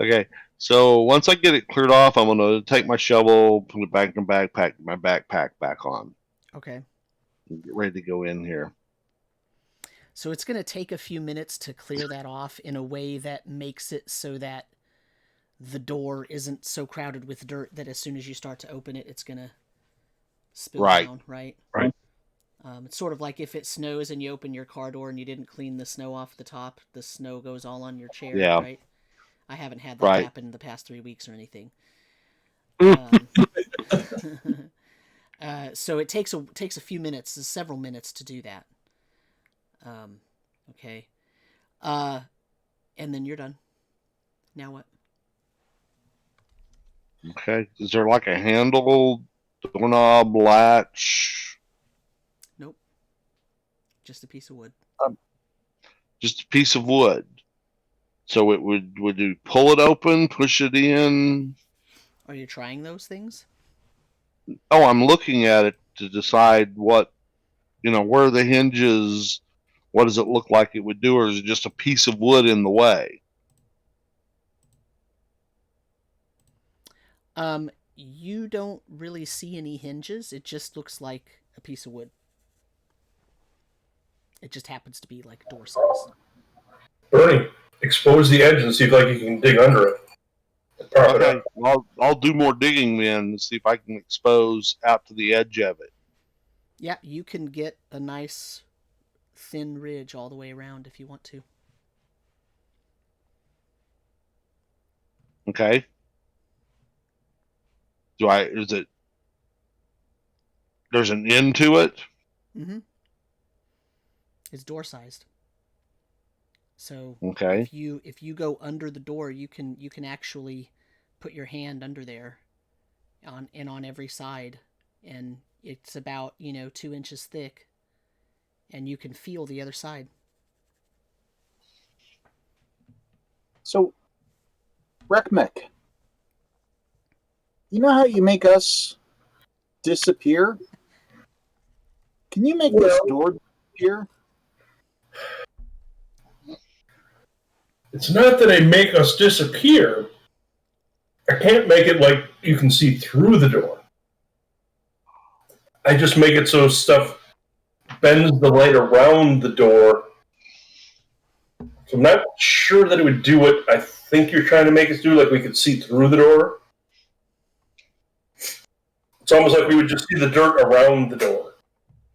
Okay, so once I get it cleared off, I'm gonna take my shovel, put it back in my backpack back on. Okay. Get ready to go in here. So it's going to take a few minutes to clear that off in a way that makes it so that the door isn't so crowded with dirt that as soon as you start to open it, it's going to spill down, right? Right. It's sort of like if it snows and you open your car door and you didn't clean the snow off the top, the snow goes all on your chair, right? I haven't had that happen in the past 3 weeks or anything. So it takes a few minutes, several minutes to do that. Okay. And then you're done. Now what? Okay. Is there like a handle, doorknob, latch? Nope. Just a piece of wood. Just a piece of wood. So it would you pull it open, push it in? Are you trying those things? Oh, I'm looking at it to decide what, where are the hinges, what does it look like it would do, or is it just a piece of wood in the way? You don't really see any hinges. It just looks like a piece of wood. It just happens to be like door size. Burnie, expose the edge and see if you can dig under it. Okay, I'll do more digging then and see if I can expose out to the edge of it. Yeah, you can get a nice thin ridge all the way around if you want to. Okay. There's an end to it? Mm-hmm. It's door sized. So okay. if you go under the door, you can actually put your hand under there on every side, and it's about 2 inches thick, and you can feel the other side. So, Rekmit, you know how you make us disappear? Can you make this door disappear? It's not that I make us disappear. I can't make it like you can see through the door. I just make it so stuff bends the light around the door. So I'm not sure that it would do what I think you're trying to make us do, like we could see through the door. It's almost like we would just see the dirt around the door.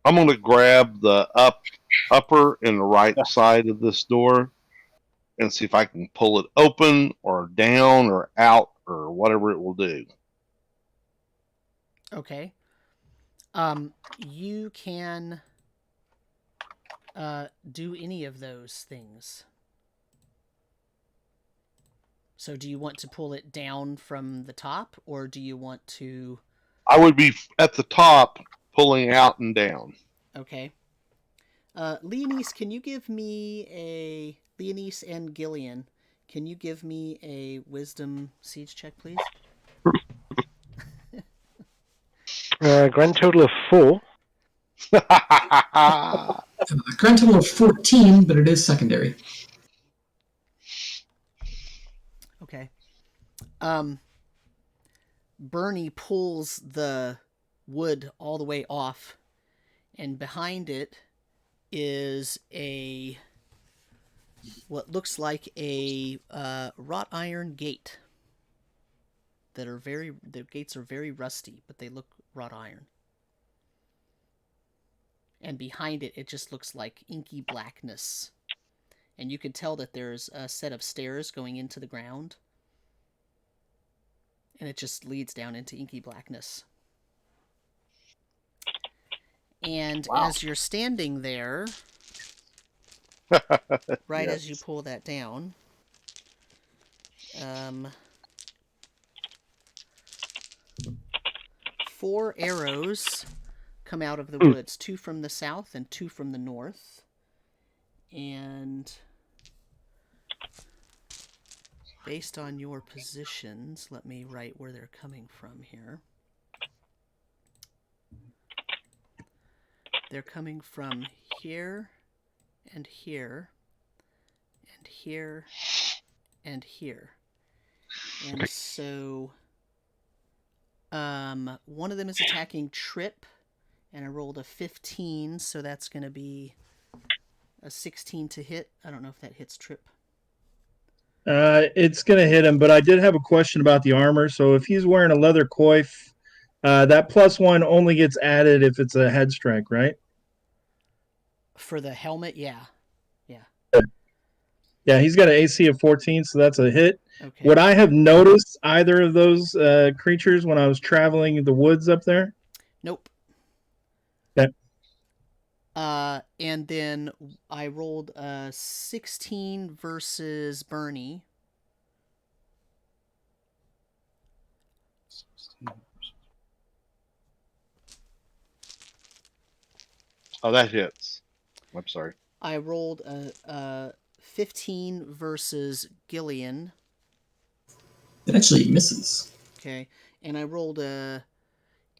I'm going to grab the upper and the right side of this door and see if I can pull it open or down or out or whatever it will do. Okay. You can do any of those things. So do you want to pull it down from the top, or do you want to... I would be at the top, pulling out and down. Okay. Leanise, can you give me a... Leanise and Gillian, can you give me a wisdom siege check, please? Grand total of 4. Grand total of 14, but it is secondary. Okay. Burnie pulls the wood all the way off, and behind it is what looks like a wrought iron gate. The gates are very rusty, but they look wrought iron. And behind it, it just looks like inky blackness. And you can tell that there's a set of stairs going into the ground. And it just leads down into inky blackness. And as you're standing there, as you pull that down, 4 arrows come out of the woods, 2 from the south and 2 from the north. And based on your positions, let me write where they're coming from here. They're coming from here and here and here and here. And so one of them is attacking Trip, and I rolled a 15, so that's going to be a 16 to hit. I don't know if that hits Trip. It's going to hit him, but I did have a question about the armor. So if he's wearing a leather coif, that +1 only gets added if it's a head strike, right? For the helmet, yeah. Yeah, he's got an AC of 14, so that's a hit. Okay. Would I have noticed either of those creatures when I was traveling the woods up there? Nope. Okay. And then I rolled a 16 versus Burnie. Oh, that hits. I'm sorry. I rolled a 15 versus Gillian. It actually misses. Okay. And I rolled a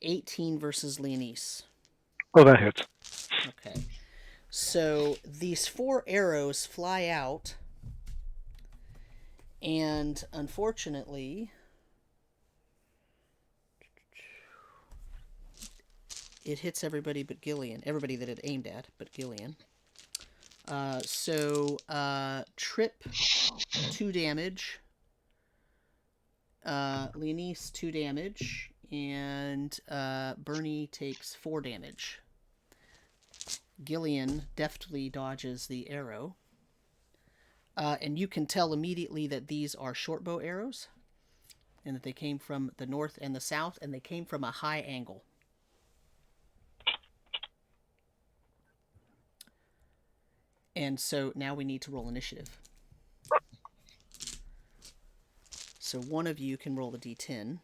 18 versus Leanise. Oh, that hits. Okay. So these 4 arrows fly out, and unfortunately, it hits everybody but Gillian. Everybody that it aimed at, but Gillian. Trip, 2 damage. Leanise, 2 damage. And Burnie takes 4 damage. Gillian deftly dodges the arrow. And you can tell immediately that these are shortbow arrows. And that they came from the north and the south. And they came from a high angle. And so now we need to roll initiative. So one of you can roll a d10.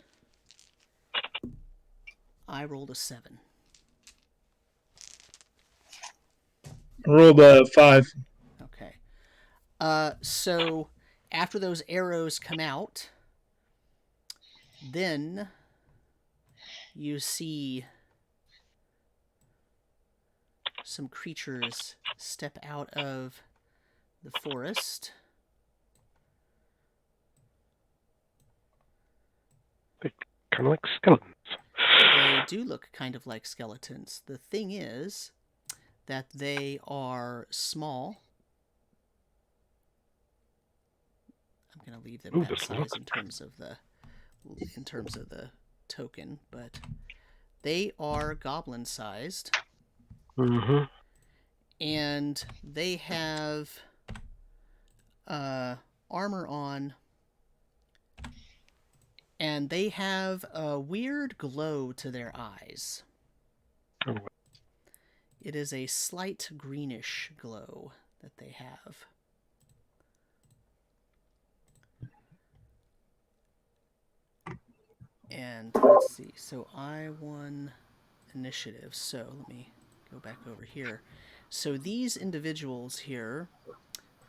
I rolled a 7. Rolled a 5. Okay. So after those arrows come out, then you see some creatures step out of the forest. They kind of like skeletons. They do look kind of like skeletons. The thing is that they are small. I'm going to leave them that size in terms of the token, but they are goblin-sized. Mm-hmm. And they have armor on, and they have a weird glow to their eyes. Oh. It is a slight greenish glow that they have. And let's see, so I won initiative, so let me go back over here. So these individuals here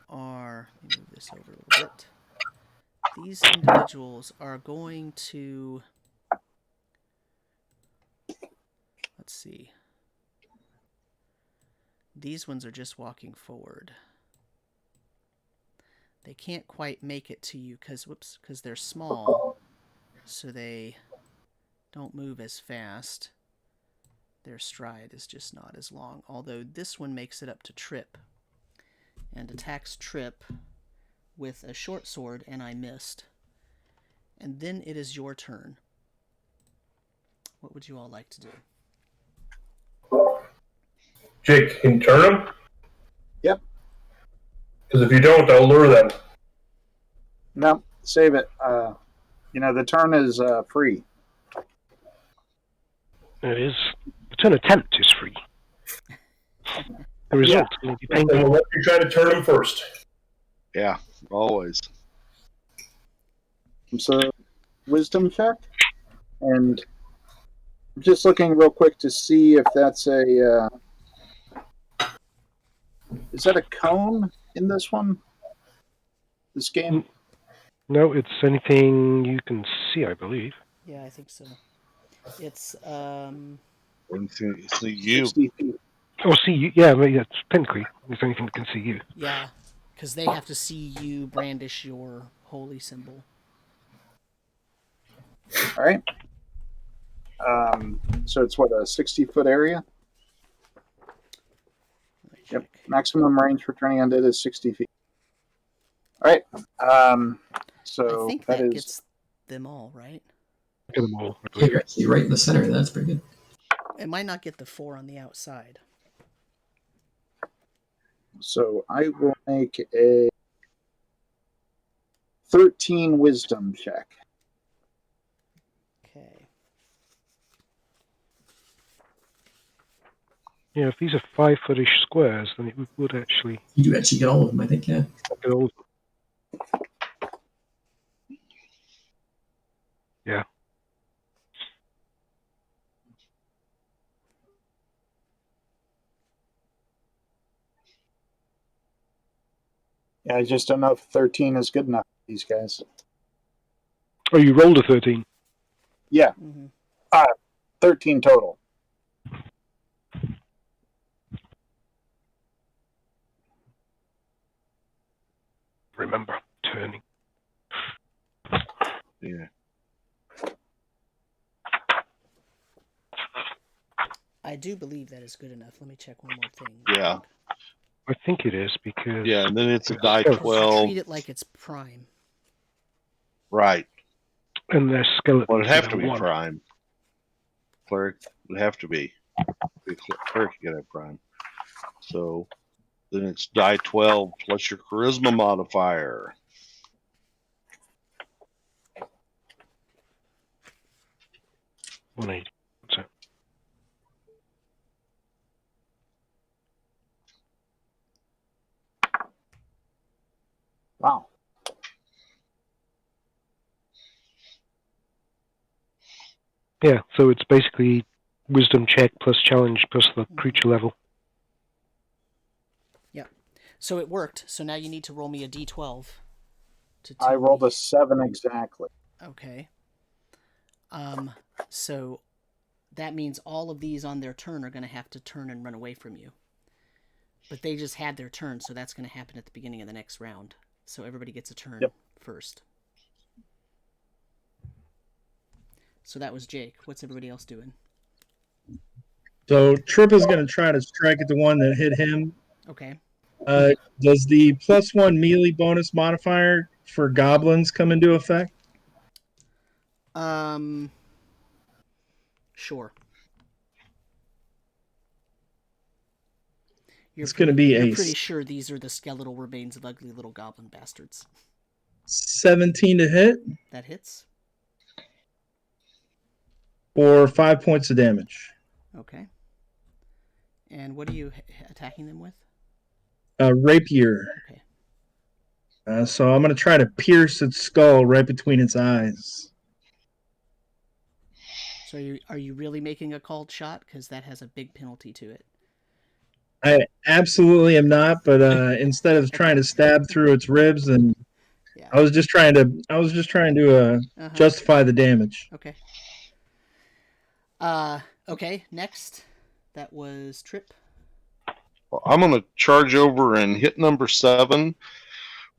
are, let me move this over a little bit. These individuals are going to, let's see. These ones are just walking forward. They can't quite make it to you because they're small, so they don't move as fast. Their stride is just not as long, although this one makes it up to Trip and attacks Trip with a short sword, and I missed. And then it is your turn. What would you all like to do? Jake, can you turn them? Yep. Because if you don't, I'll lure them. No, save it. The turn is free. It is. The turn attempt is free. The result will be I'll painful. let you try to turn them first. Yeah, always. So, wisdom check, and I'm just looking real quick to see if that's a. Is that a cone in this one? This game? No, it's anything you can see, I believe. Yeah, I think so. It's Anything see you? 60 feet. Oh, see you. Yeah, but yeah, it's technically it's anything that can see you. yeah, because they have to see you brandish your holy symbol. All right. So it's what, a 60-foot area? Let me Yep. check. Maximum range for turning undead is 60 feet. All right. So I think that that is gets them all, right? Get them all. I Yeah, believe. you're actually right in the center. That's pretty good. It might not get the 4 on the outside. so I will make a 13 wisdom check. Okay. Yeah, if these are 5-footish squares, then it would actually You do actually get all of them, I think. Yeah. get all. Yeah. Yeah, I just don't know if 13 is good enough for these guys. Oh, you rolled a 13. Yeah, Mm-hmm. 13 total. Remember, turning. Yeah. I do believe that is good enough. Let me check one more thing. Yeah. I think it is because Yeah, and then it's a die Oh. 12. Treat it like it's prime. Right. and their skeletons. Well, it'd have to are be one. prime. Cleric would have to be. Cleric can have prime. So then it's die 12 plus your charisma modifier. One 80. So, Wow. yeah, so it's basically wisdom check plus challenge plus the creature level. So it worked. So now you need to roll me a d12. I tell rolled me- a 7 exactly. Okay. So that means all of these on their turn are going to have to turn and run away from you. But they just had their turn, so that's going to happen at the beginning of the next round. So everybody gets a turn Yep. first. So that was Jake. What's everybody else doing? So Trip is going to try to strike at the one that hit him. Okay. Does the +1 melee bonus modifier for goblins come into effect? Sure. It's gonna be You're a pretty sure these are the skeletal remains of ugly little goblin bastards. 17 to hit That hits. or 5 points of damage. Okay. And what are you attacking them with? Rapier. Okay. So I'm going to try to pierce its skull right between its eyes. So are you really making a called shot? Because that has a big penalty to it. I absolutely am not, but instead of trying to stab through its ribs, and Yeah. I was just trying to justify the damage. Okay. Okay, next. That was Trip. Well, I'm going to charge over and hit number 7.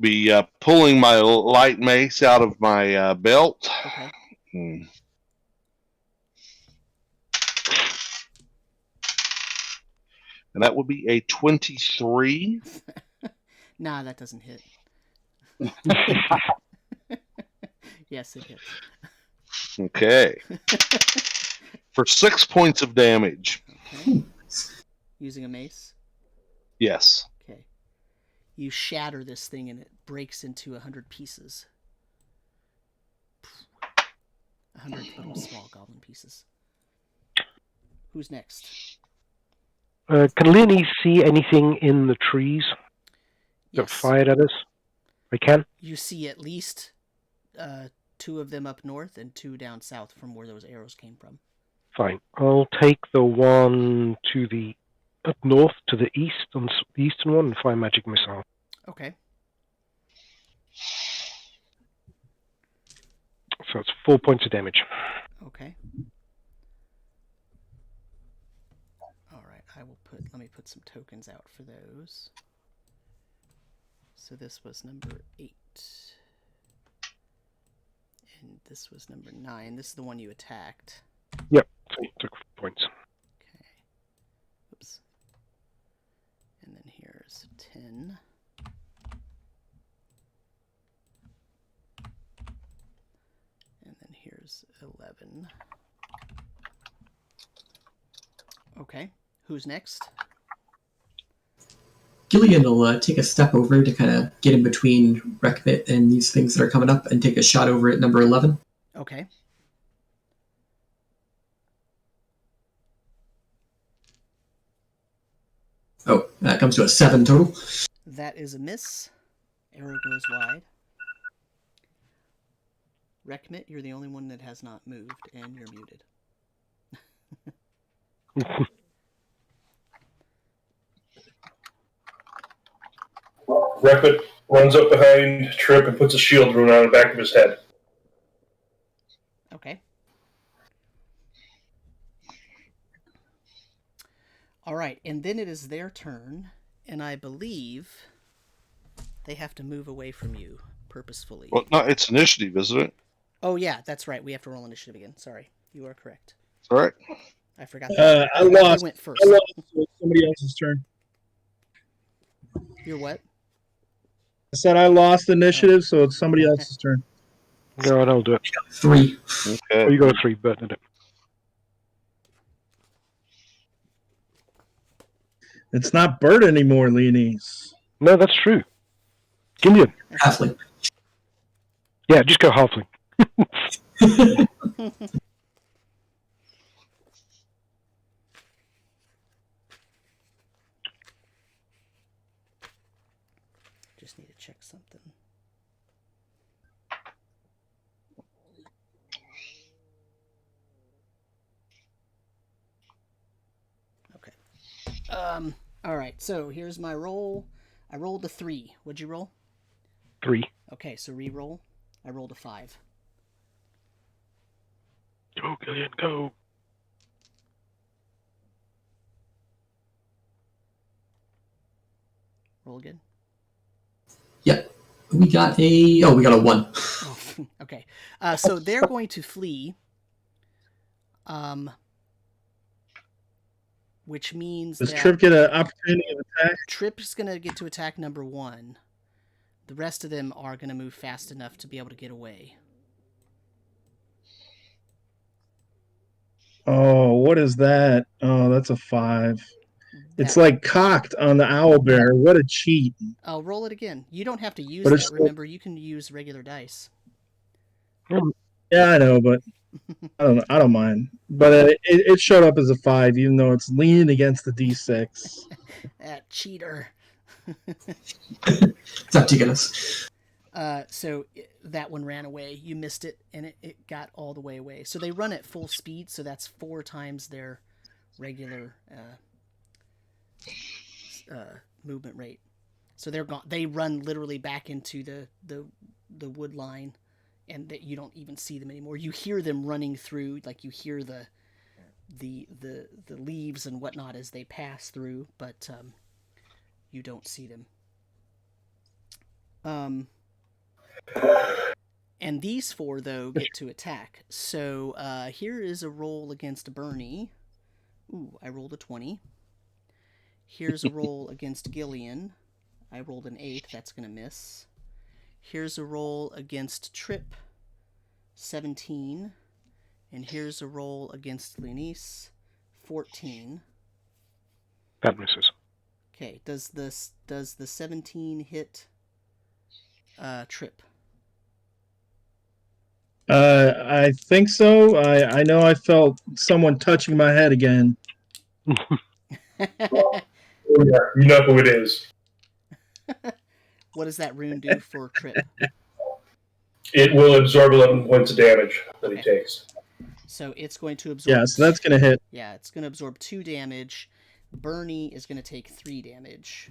Be pulling my light mace out of my belt. Okay. And that would be a 23. Nah, that doesn't hit. Yes, it hits. Okay. For 6 points of damage. Okay. Using a mace? Yes. Okay. You shatter this thing and it breaks into 100 pieces. 100 little small goblin pieces. Who's next? Can Leanise see anything in the trees that Yes. fired at us? I can. You see at least 2 of them up north and 2 down south from where those arrows came from. Fine. I'll take the one to the up north to the east, on the eastern one, and fire magic missile. Okay. So it's 4 points of damage. Okay. All right. Let me put some tokens out for those. So this was number 8. And this was number 9. This is the one you attacked. Yep. So you took 4 points. Okay. Oops. And then here's 10. And then here's 11. Okay. Who's next? Gillian will take a step over to kind of get in between Rekmit and these things that are coming up and take a shot over at number 11. Okay. Oh, that comes to a 7 total. That is a miss. Arrow goes wide. Rekmit, you're the only one that has not moved, and you're muted. Rekmit runs up behind Trip and puts a shield rune on the back of his head. Okay. All right, and then it is their turn, and I believe they have to move away from you purposefully. Well, no, it's initiative, isn't it? Oh, yeah, that's right. We have to roll initiative again. Sorry. You are correct. All right. I forgot that. I lost. Went first. I lost. So it's somebody else's turn. You're what? I said I lost initiative, so it's somebody else's turn. Go on, I'll do it. 3. Oh, Okay. you got a 3, Bert, did it? It's not Bert anymore, Leanise. No, that's true. Gillian. Halfling. Yeah, just go halfling. Just need to check something. Okay. All right. So here's my roll. I rolled a 3. What'd you roll? 3. Okay, so re-roll. I rolled a 5. Go, Gillian, go. Roll again. Yep. We got a 1. Oh, okay. So they're going to flee. Which means Does that Trip get an opportunity of attack? Trip's going to get to attack number 1. The rest of them are going to move fast enough to be able to get away. Oh, what is that? Oh, that's a 5. It's That- like cocked on the owlbear. What a cheat. I'll roll it again. You don't have to use But that. it's- Remember, you can use regular dice. Yeah, I know, but I don't mind. But it showed up as a 5, even though it's leaning against the D6. That cheater. It's up to you guys. So that one ran away. You missed it, and it got all the way away. So they run at full speed, so that's 4 times their regular movement rate. So they're gone. They run literally back into the wood line, and that you don't even see them anymore. You hear them running through, like you hear the leaves and whatnot as they pass through, but you don't see them. And these 4, though, get to attack. So here is a roll against Burnie. Ooh, I rolled a 20. Here's a roll against Gillian. I rolled an 8. That's going to miss. Here's a roll against Trip. 17. And here's a roll against Leanise. 14. That misses. Okay, does the 17 hit Trip? I think so. I know I felt someone touching my head again. Oh, yeah, you know who it is. What does that rune do for Trip? It will absorb 11 points of damage that he takes. So it's going to absorb. Yeah, so that's going to hit. Yeah, it's going to absorb 2 damage. Burnie is going to take 3 damage.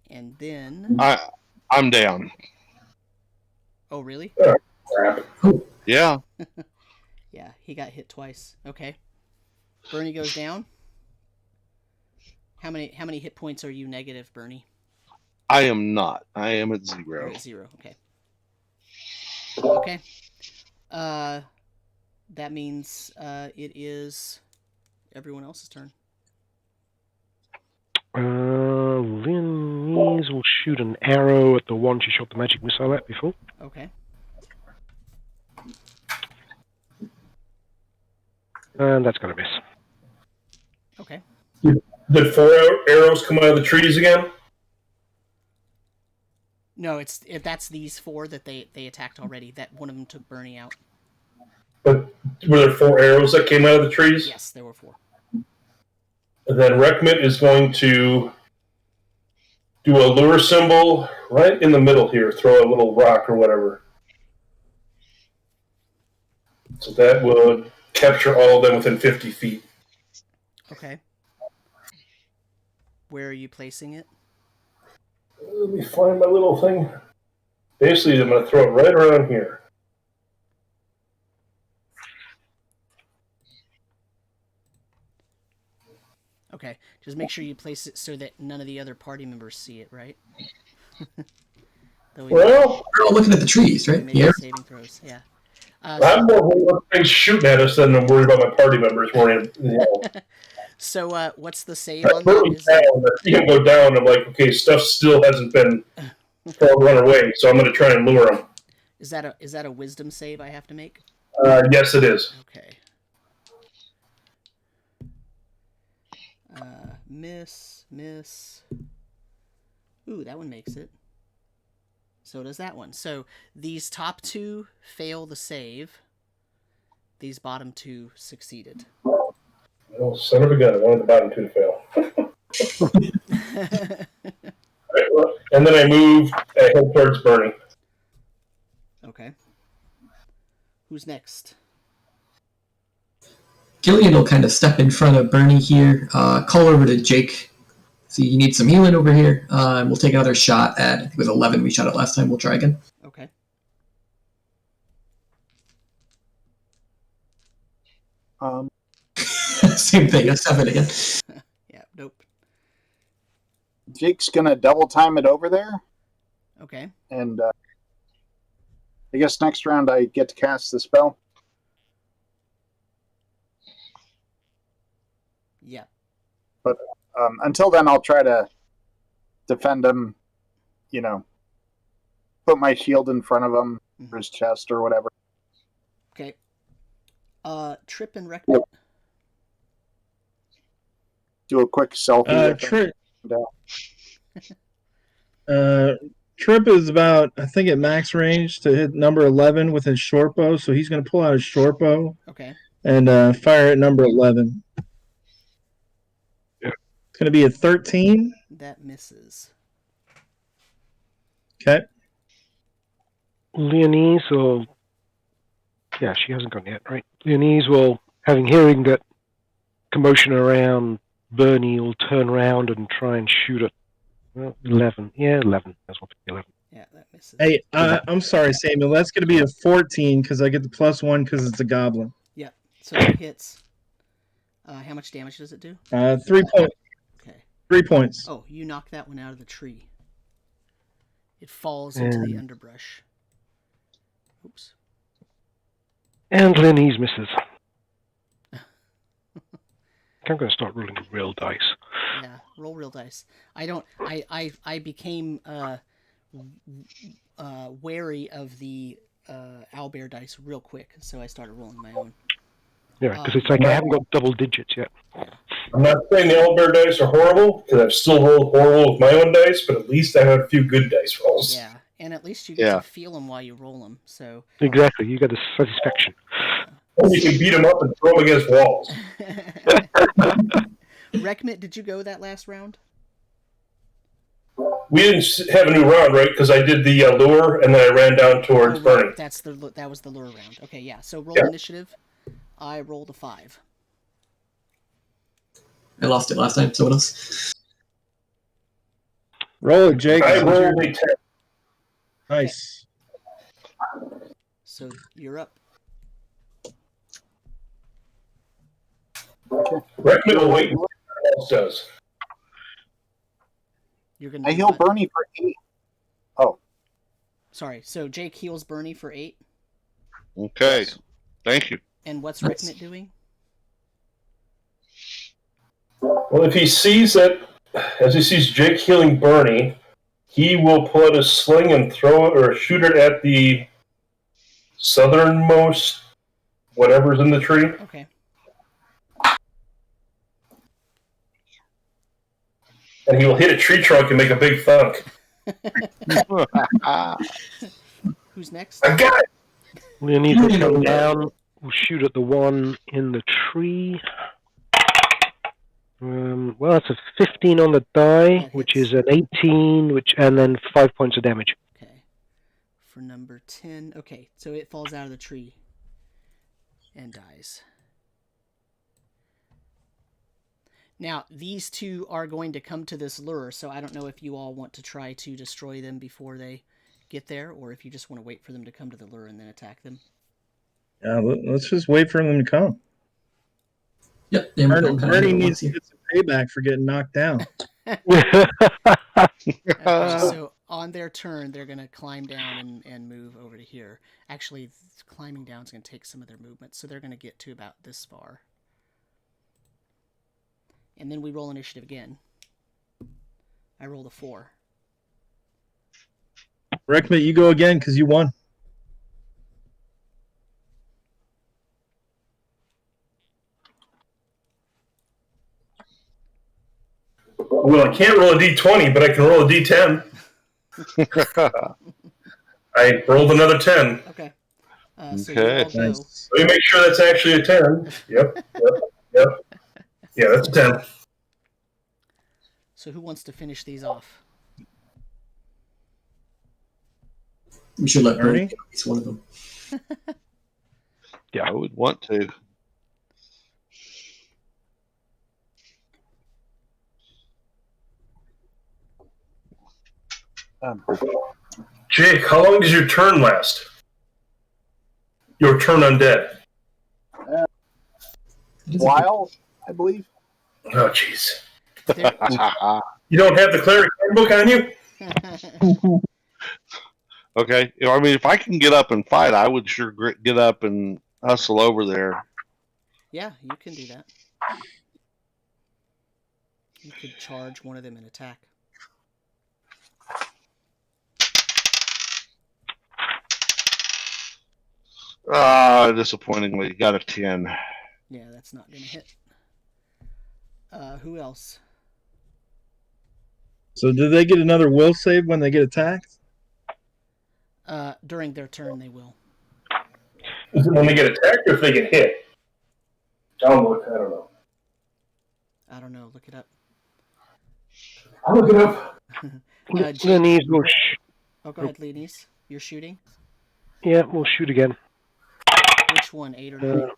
And then. I'm down. Oh, really? Crap. Yeah. Yeah, he got hit twice. Okay. Burnie goes down. How many hit points are you negative, Burnie? I am not. I am at 0. You're at 0. Okay. Okay. That means it is everyone else's turn. Leanise will shoot an arrow at the one she shot the magic missile at before. Okay. And that's going to miss. Okay. Did 4 arrows come out of the trees again? No, that's these 4 that they attacked already. That one of them took Burnie out. But were there 4 arrows that came out of the trees? Yes, there were 4. And then Rekmit is going to do a lure symbol right in the middle here. Throw a little rock or whatever. So that would capture all of them within 50 feet. Okay. Where are you placing it? Let me find my little thing. Basically, I'm going to throw it right around here. Okay. Just make sure you place it so that none of the other party members see it, right? Well, We're all looking at the trees, right? make Yeah. saving throws. Yeah. I'm more worried about things shooting at us than I'm worried about my party members worrying. So what's the save I on that? see him go down. I'm like, okay, stuff still hasn't been run away, so I'm going to try and lure him. Is that a wisdom save I have to make? Yes, it is. Okay. Miss. Ooh, that one makes it. So does that one. So these top 2 fail the save. These bottom 2 succeeded. Oh, son of a gun! I wanted the bottom 2 to fail. Right, well, and then I move ahead towards Burnie. Okay. Who's next? Gillian will kind of step in front of Burnie here, call over to Jake. See, you need some healing over here. And we'll take another shot at, I think it was 11 we shot it last time. We'll try again. Okay. Same thing, a 7 again. Yeah, nope. Jake's gonna double time it over there, Okay. and I guess next round I get to cast the spell. Yeah. But until then, I'll try to defend him. You know, put my shield in front of him for his chest or whatever. Okay. Trip and Rekmit. Do a quick selfie. Trip is about, I think, at max range to hit number 11 with his short bow, so he's going to pull out his short bow Okay. and fire at number 11. Yeah. It's going to be a 13. That misses. Okay. Leanise will... Yeah, she hasn't gone yet, right? Leanise will, hearing that commotion around Burnie, will turn around and try and shoot at 11. Yeah, 11. That's what 11. Yeah, that misses. Hey, I'm sorry, Samuel. That's going to be a 14 because I get the +1 because it's a goblin. Yeah. So it hits. How much damage does it do? 3 points. Okay. 3 points. Oh, you knock that one out of the tree. It falls into the underbrush. Oops. And Leanise misses. I'm going to start rolling real dice. Yeah, roll real dice. I became wary of the owlbear dice real quick, so I started rolling my own. Yeah, because it's like I haven't got double digits yet. I'm not saying the owlbear dice are horrible, because I've still rolled horrible with my own dice, but at least I had a few good dice rolls. Yeah, and at least you get to feel them while you roll them. So Exactly, you got the satisfaction. And you can beat them up and throw them against walls. Rekmit, did you go that last round? We didn't have a new round, right? Because I did the lure, and then I ran down towards Burnie. That was the lure round. Okay, yeah. So roll Yeah. initiative. I rolled a 5. I lost it last time. Someone else. Roll it, Jake. I rolled a 10. Nice. So you're up. Rekmit will wait and see what else does. You're gonna. I do heal what? Burnie for 8. Sorry. So Jake heals Burnie for 8. Okay. Yes. Thank you. And what's Rekmit doing? Well, if he sees it, as he sees Jake healing Burnie, he will pull out his sling and throw it or shoot it at the southernmost whatever's in the tree. Okay. And he will hit a tree trunk and make a big thunk. Who's next? I got it! Leanise will come down. We'll shoot at the one in the tree. Well, that's a 15 on the die, That which hits. is an 18, and then 5 points of damage. Okay. For number 10. Okay, so it falls out of the tree and dies. Now, these two are going to come to this lure, so I don't know if you all want to try to destroy them before they get there, or if you just want to wait for them to come to the lure and then attack them. Yeah, let's just wait for them to come. Yep. Burnie needs to get some payback for getting knocked down. So on their turn, they're going to climb down and move over to here. Actually, climbing down is going to take some of their movement, so they're going to get to about this far. And then we roll initiative again. I rolled a 4. Rekmit, you go again because you won. Well, I can't roll a d20, but I can roll a d10. I rolled another 10. Okay. So Okay. you all go. Nice. Let me make sure that's actually a 10. Yep. Yeah, that's a 10. So who wants to finish these off? We should let Burnie Burnie? get at least one of them. Yeah, I would want to. Jake, how long does your turn last? Your turn undead. While, I believe. Oh, jeez. There- You don't have the cleric handbook on you? Okay. I mean, if I can get up and fight, I would sure get up and hustle over there. Yeah, you can do that. You could charge one of them and attack. Disappointingly, got a 10. Yeah, that's not going to hit. Who else? So did they get another will save when they get attacked? During their turn, they will. Is it when they get attacked or if they get hit? I'll look. I don't know. I don't know. Look it up. I'll look it up. Jake- Leanise will Oh, go ahead, Leanise. You're shooting? we'll shoot again. Which one, 8 or 9?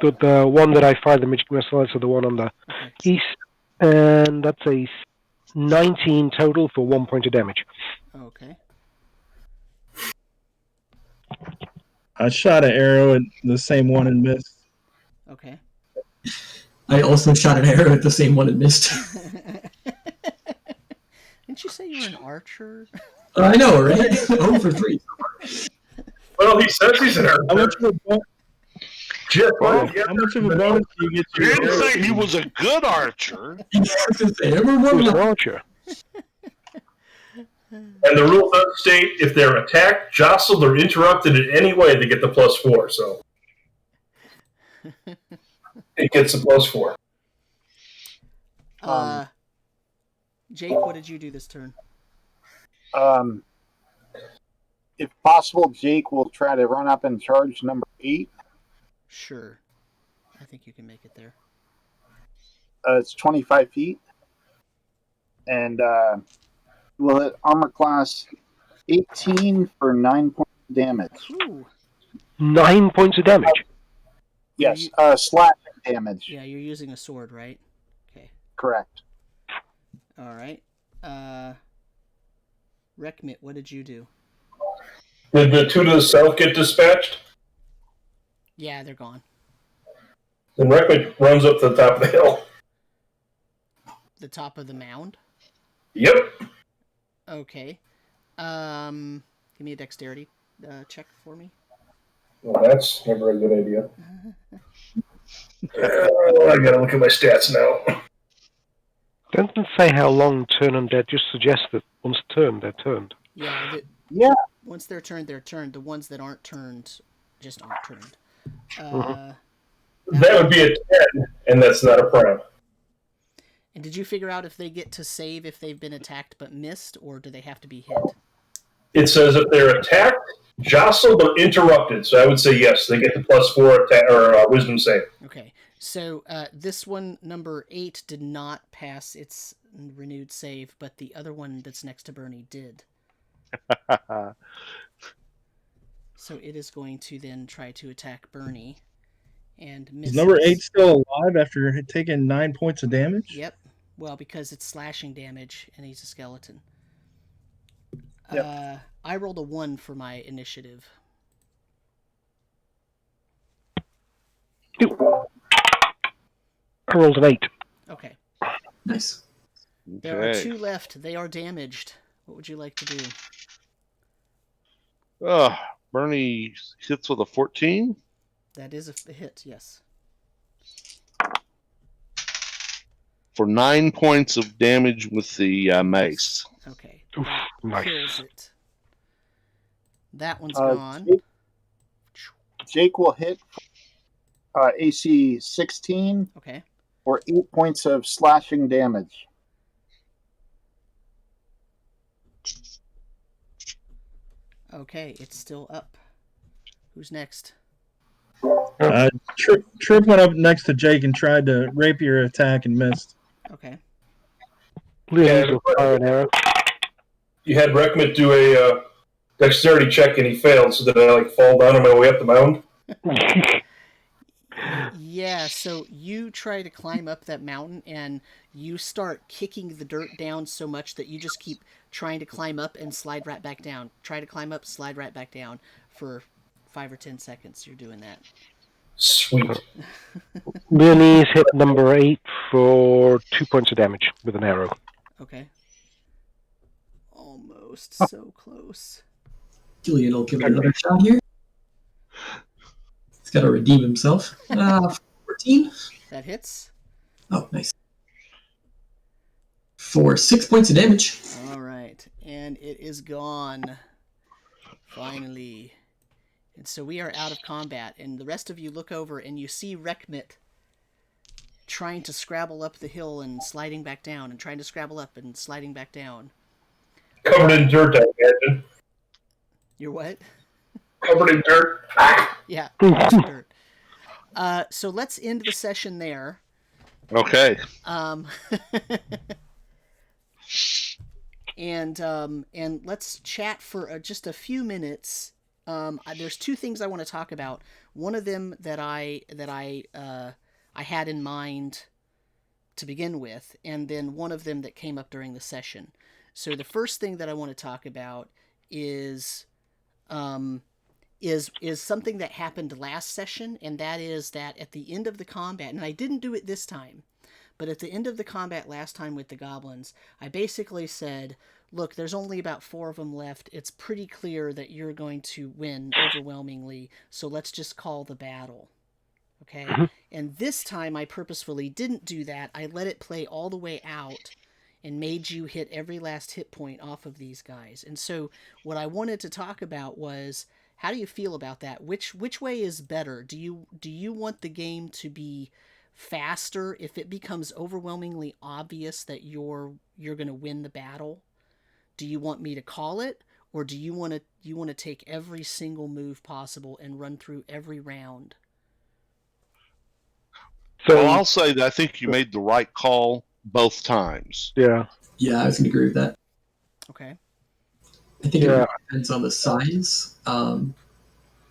The one that I fired the magic missile at, so the one on the Okay. east, and that's a 19 total for 1 point of damage. Okay. I shot an arrow at the same one and missed. Okay. I also shot an arrow at the same one and missed. Didn't you say you were an archer? I know, right? 0 for 3. Well, he says he's an How archer. much of a, Just Well, like how much of a bonus do you get to You your didn't arrow? say he was a good archer. Who's an archer? And the rule does state if they're attacked, jostled, or interrupted in any way, they get the +4. So it gets a +4. Jake, what did you do this turn? If possible, Jake will try to run up and charge number 8. Sure. I think you can make it there. It's 25 feet. And will hit armor class 18 for 9 points of damage. Ooh. 9 points of damage. Yes, slashing damage. Yeah, you're using a sword, right? Okay. Correct. All right. Rekmit, what did you do? Did the two to the south get dispatched? Yeah, they're gone. Then Rekmit runs up to the top of the hill. The top of the mound? Yep. Okay. Give me a dexterity check for me. Well, that's never a good idea. I gotta look at my stats now. Doesn't say how long turn undead, just suggests that once turned, they're turned. Yeah. Yeah. Once they're turned, they're turned. The ones that aren't turned just aren't turned. That would be a 10, and that's not a prime. And did you figure out if they get to save if they've been attacked but missed, or do they have to be hit? It says if they're attacked, jostled, or interrupted. So I would say yes, they get the +4 attack or wisdom save. Okay. So this one, number 8, did not pass its renewed save, but the other one that's next to Burnie did. So it is going to then try to attack Burnie and miss. Is number 8 still alive after taking 9 points of damage? Yep. Well, because it's slashing damage and he's a skeleton. Yep. I rolled a 1 for my initiative. I rolled an 8. Okay. Nice. There are 2 left. They are damaged. What would you like to do? Burnie hits with a 14. That is a hit, yes. For 9 points of damage with the mace. Okay. Oof, That nice. kills it. That one's gone. Jake will hit AC 16 Okay. or 8 points of slashing damage. Okay, it's still up. Who's next? Trip went up next to Jake and tried to rapier attack and missed. Okay. Leanise will fire an arrow. You had Rekmit do a dexterity check and he failed, so did I fall down on my way up the mound? Yeah, so you try to climb up that mountain and you start kicking the dirt down so much that you just keep trying to climb up and slide right back down. Try to climb up, slide right back down for 5 or 10 seconds. You're doing that. Sweet. Leanise hit number 8 for 2 points of damage with an arrow. Okay. Almost so close. Gillian will give it another shot here. He's got to redeem himself. 14. That hits. Oh, nice. For 6 points of damage. All right. And it is gone. Finally. And so we are out of combat. And the rest of you look over and you see Rekmit trying to scrabble up the hill and sliding back down and trying to scrabble up and sliding back down. Covered in dirt, I imagine. You're what? Covered in dirt. Yeah. Dirt. So let's end the session there. Okay. And let's chat for just a few minutes. There's 2 things I want to talk about. One of them that I had in mind to begin with, and then one of them that came up during the session. So the first thing that I want to talk about is something that happened last session, and that is that at the end of the combat, and I didn't do it this time, but at the end of the combat last time with the goblins, I basically said, look, there's only about 4 of them left. It's pretty clear that you're going to win overwhelmingly, so let's just call the battle. Okay? Mm-hmm. And this time I purposefully didn't do that. I let it play all the way out and made you hit every last hit point off of these guys. And so what I wanted to talk about was, how do you feel about that? Which way is better? Do you want the game to be faster if it becomes overwhelmingly obvious that you're going to win the battle? Do you want me to call it, or do you want to take every single move possible and run through every round? So Well, I'll say that I think you made the right call both times. yeah, Yeah, I was going to agree with that. Okay. I think it depends on the size.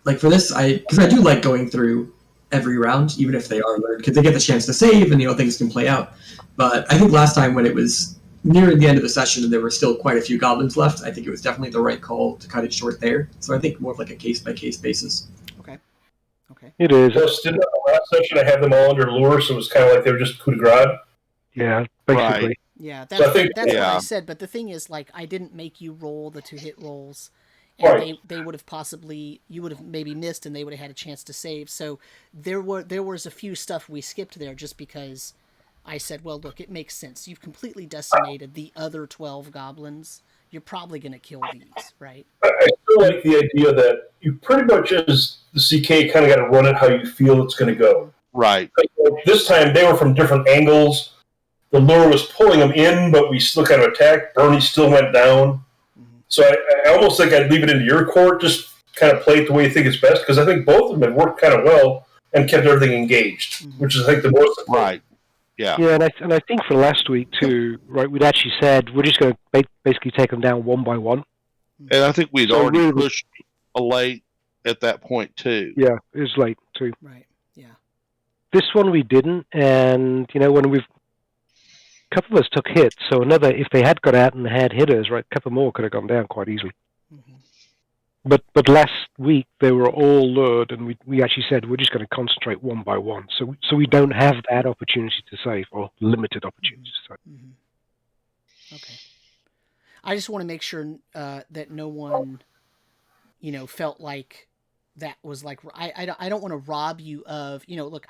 Like for this, because I do like going through every round, even if they are learned, because they get the chance to save and things can play out. But I think last time when it was near the end of the session and there were still quite a few goblins left, I think it was definitely the right call to cut it short there. So I think more of like a case by case basis. Okay. It is. Plus, didn't the last session I had them all under lure, so it was kind of like they were just coup de grace? Yeah, basically. Right. Yeah, So I think- that's what I Yeah. said. But the thing is, like, I didn't make you roll the 2-hit rolls, and Right. they would have you would have maybe missed, and they would have had a chance to save. So there was a few stuff we skipped there just because I said, well, look, it makes sense. You've completely decimated the other 12 goblins. You're probably going to kill these, right? I still like the idea that you pretty much, as the CK, kind of got to run it how you feel it's going to go. Right. Like, this time they were from different angles. The lure was pulling them in, but we still kind of attacked. Burnie still went down. So I almost think I'd leave it into your court, just kind of play it the way you think is best, because I think both of them have worked kind of well and kept everything engaged, which is, I think, the most important. Right. Yeah. Yeah, and I think for last week too, right? We'd actually said we're just going to basically take them down one by one. And I think we'd So already really- pushed a late at that point too. Yeah, it was late too. Right. Yeah. This one we didn't, and when a couple of us took hits, so if they had got out and had hitters, right, a couple more could have gone down quite easily. Mm-hmm. But last week they were all lured, and we actually said we're just going to concentrate one by one, so we don't have that opportunity to save, or limited opportunity to save. Mm-hmm. Okay. I just want to make sure that no one, felt like that was like I don't want to rob you of look,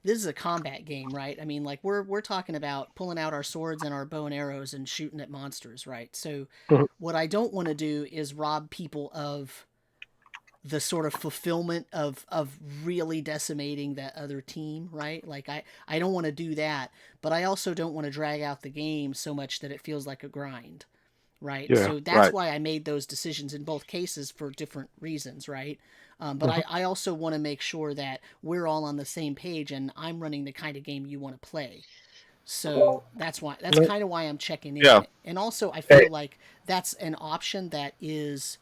this is a combat game, right? I mean, like we're talking about pulling out our swords and our bow and arrows and shooting at monsters, right? So what I don't want to do is rob people of the sort of fulfillment of really decimating that other team, right? Like I don't want to do that, but I also don't want to drag out the game so much that it feels like a grind, right? Yeah, So that's why I made those decisions in both cases for different reasons, right? But I also want to make sure that we're all on the same page and I'm running the kind of game you want to play. So that's kind of why I'm checking in. Yeah. And also I feel like that's an option that is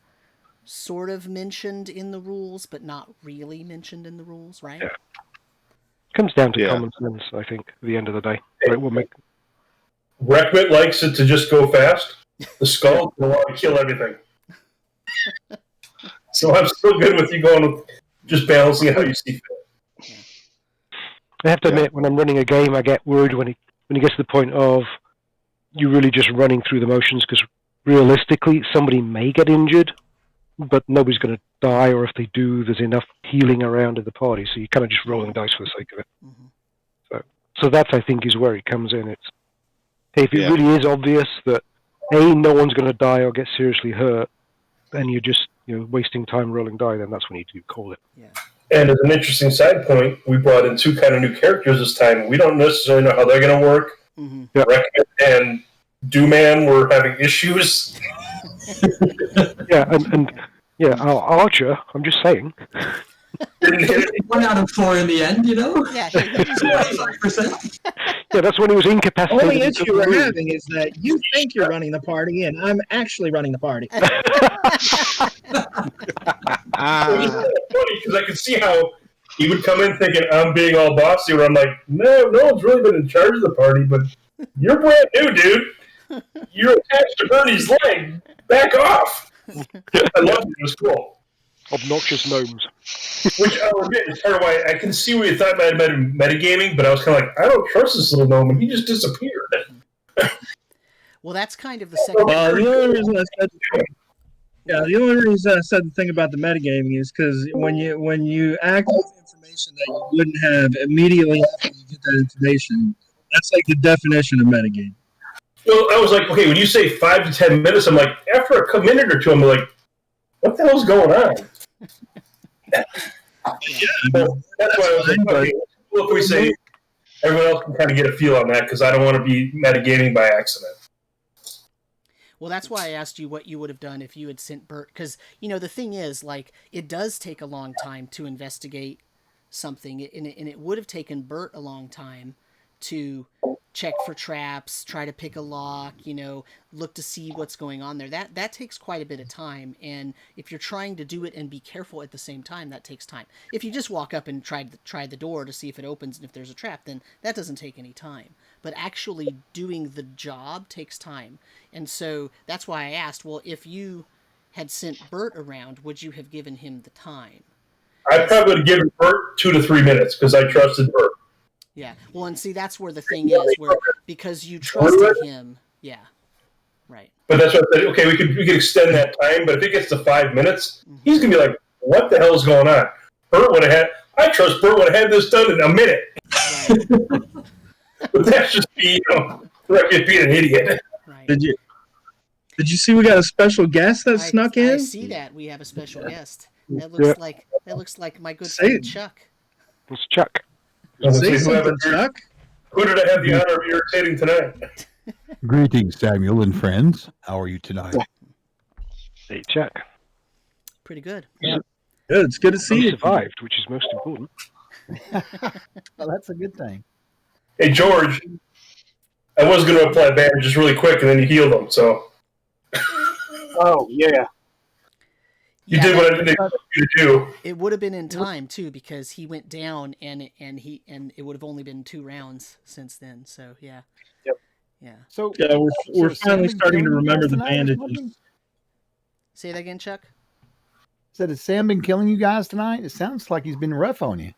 sort of mentioned in the rules, but not really mentioned in the rules, right? Yeah. Comes down to Yeah. common sense, I think, at the end of the day. Right, we'll make. Rekmit likes it to just go fast. The skull will want to kill everything. So I'm still good with you going with just balancing it how you see fit. I have to admit, when I'm running a game, I get worried when it gets to the point of you really just running through the motions, because realistically, somebody may get injured, but nobody's going to die, or if they do, there's enough healing around in the party, so you're kind of just rolling dice for the sake of it. Mm-hmm. So that's, I think, is where it comes in. It's if it Yeah. really is obvious that no one's going to die or get seriously hurt, and you're just wasting time rolling die, then that's when you do call it. Yeah. And as an interesting side point, we brought in 2 kind of new characters this time. We don't necessarily know how they're going to work. Mm-hmm. Yeah. Rekmit and Dooman were having issues. Yeah, and Archer, I'm just saying. Didn't hit it. 1 out of 4 in the end, Yeah. He was great. 25%. Yeah, that's when he was incapacitated. Only and issue couldn't we're move. having is that you think you're running the party, and I'm actually running the party. It was funny because I could see how he would come in thinking I'm being all bossy, where I'm like, no one's really been in charge of the party, but you're brand new, dude. You're attached to Burnie's leg. Back off. I loved it. It was cool. Obnoxious gnomes. Which I'll admit is part of why I can see where you thought might have been metagaming, but I was kind of like, I don't trust this little gnome, and he just disappeared. Well, that's kind of the second. The only reason I said the thing about the metagaming is because when you access information that you wouldn't have immediately after you get that information, that's like the definition of metagaming. Well, I was like, okay, when you say 5 to 10 minutes, I'm like, after a minute or two, I'm like, what the hell's going on? So that's why I was like, okay, well, if we say everyone else can kind of get a feel on that, because I don't want to be metagaming by accident. Well, that's why I asked you what you would have done if you had sent Bert, because the thing is, like, it does take a long time to investigate something, and it would have taken Bert a long time to check for traps, try to pick a lock, look to see what's going on there. That takes quite a bit of time, and if you're trying to do it and be careful at the same time, that takes time. If you just walk up and try the door to see if it opens and if there's a trap, then that doesn't take any time. But actually doing the job takes time. And so that's why I asked, well, if you had sent Bert around, would you have given him the time? I probably would have given Bert 2 to 3 minutes because I trusted Bert. Yeah. Well, and see, that's where the thing is, where because you trusted him. Yeah. Right. But that's what I said. Okay, we could extend that time, but if it gets to 5 minutes, he's gonna be like, "What the hell is going on?" I trust Bert would have had this done in a minute. Right. But that's just being an idiot. Right. Did you see we got a special guest that snuck in? I see that we have a special guest. That looks like my good friend Chuck. It's Chuck. Say something, Chuck. Who did I have the honor of irritating tonight? Greetings, Samuel and friends. How are you tonight? Hey, Chuck. Pretty good. Yeah. Good. It's good to see you. Survived, which is most important. Well, that's a good thing. Hey, George. I was going to apply bandages really quick, and then you healed them, so... Oh, yeah. You did what I didn't expect you to do. It would have been in time too, because he went down, and it would have only been 2 rounds since then. So yeah. Yep. Yeah. So we're finally starting to remember the bandages. Say that again, Chuck. So has Sam been killing you guys tonight? It sounds like he's been rough on you.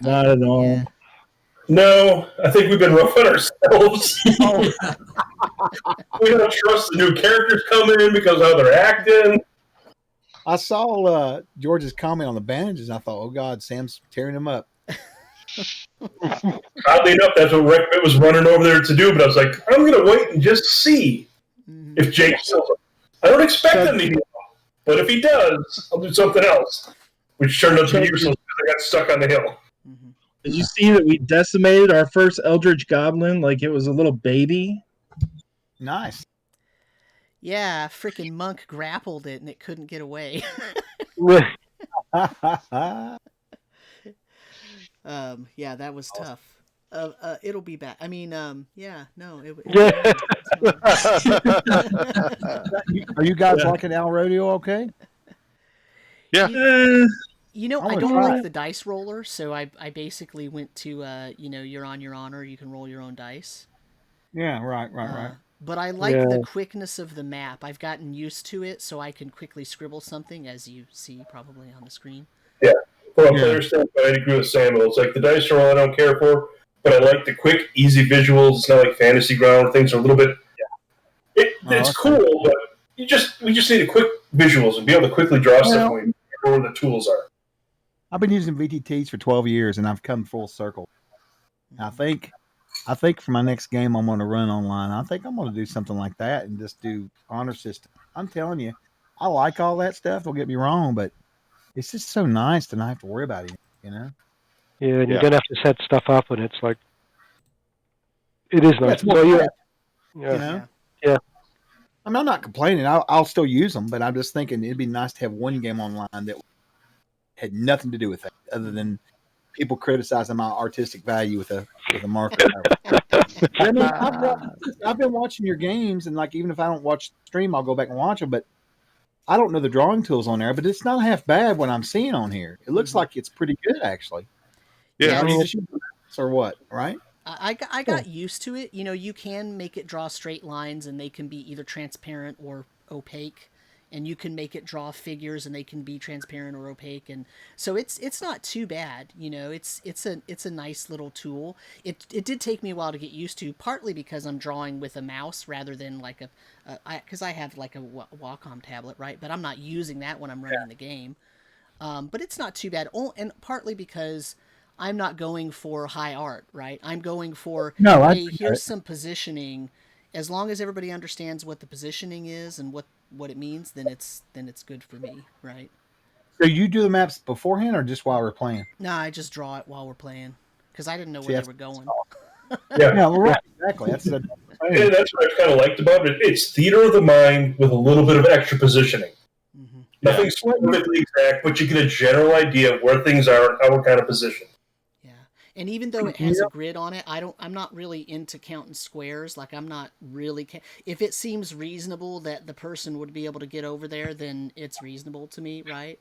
Not at all. Yeah. No, I think we've been rough on ourselves. We don't trust the new characters coming in because of how they're acting. I saw George's comment on the bandages. And I thought, oh God, Sam's tearing him up. Oddly enough, that's what Rekmit was running over there to do, but I was like, I'm going to wait and just see if Jake kills him. I don't expect him to heal him, but if he does, I'll do something else, which turned out to be useless because I got stuck on the hill. Did you see that we decimated our first Eldritch Goblin like it was a little baby? Nice. Yeah, freaking monk grappled it and it couldn't get away. Yeah, that was tough. It'll be back. I mean, yeah, no. Are you guys liking Al Rodeo okay? Yeah. I don't like the dice roller, so I basically went to, you're on your honor. You can roll your own dice. Yeah, right. But I like the quickness of the map. I've gotten used to it, so I can quickly scribble something, as you see probably on the screen. Yeah. From a player standpoint, I agree with Samuel. It's like the dice roll I don't care for, but I like the quick, easy visuals. It's not like Fantasy Ground where things are a little bit... It's cool, but we just need a quick visuals and be able to quickly draw stuff when we know where the tools are. I've been using VTTs for 12 years, and I've come full circle. I think for my next game I'm going to run online, I think I'm going to do something like that and just do honor system. I'm telling you, I like all that stuff. Don't get me wrong, but it's just so nice to not have to worry about it, Yeah, and you don't have to set stuff up, and it's like, it is nice. Yeah. I mean, I'm not complaining. I'll still use them, but I'm just thinking it'd be nice to have one game online that had nothing to do with that, other than people criticizing my artistic value with a marker. I mean, I've been watching your games, and like even if I don't watch the stream, I'll go back and watch them. But I don't know the drawing tools on there, but it's not half bad what I'm seeing on here. It looks like it's pretty good, actually. Yeah, I mean, or what, right? I got used to it. You can make it draw straight lines, and they can be either transparent or opaque. And you can make it draw figures, and they can be transparent or opaque, and so it's not too bad. It's a nice little tool. It did take me a while to get used to, partly because I'm drawing with a mouse rather than like because I have like a Wacom tablet, right? But I'm not using that when I'm running the game. But it's not too bad, and partly because I'm not going for high art, right? I'm going for here's some positioning. As long as everybody understands what the positioning is and what it means, then it's good for me, right? So you do the maps beforehand or just while we're playing? No, I just draw it while we're playing because I didn't know where they were going. Right, exactly. That's what I kind of liked about it. It's theater of the mind with a little bit of extra positioning. Mm-hmm. Nothing's perfectly exact, but you get a general idea of where things are and how we're kind of positioned. Yeah, And even though it has a grid on it, I'm not really into counting squares. Like, I'm not really if it seems reasonable that the person would be able to get over there, then it's reasonable to me, right?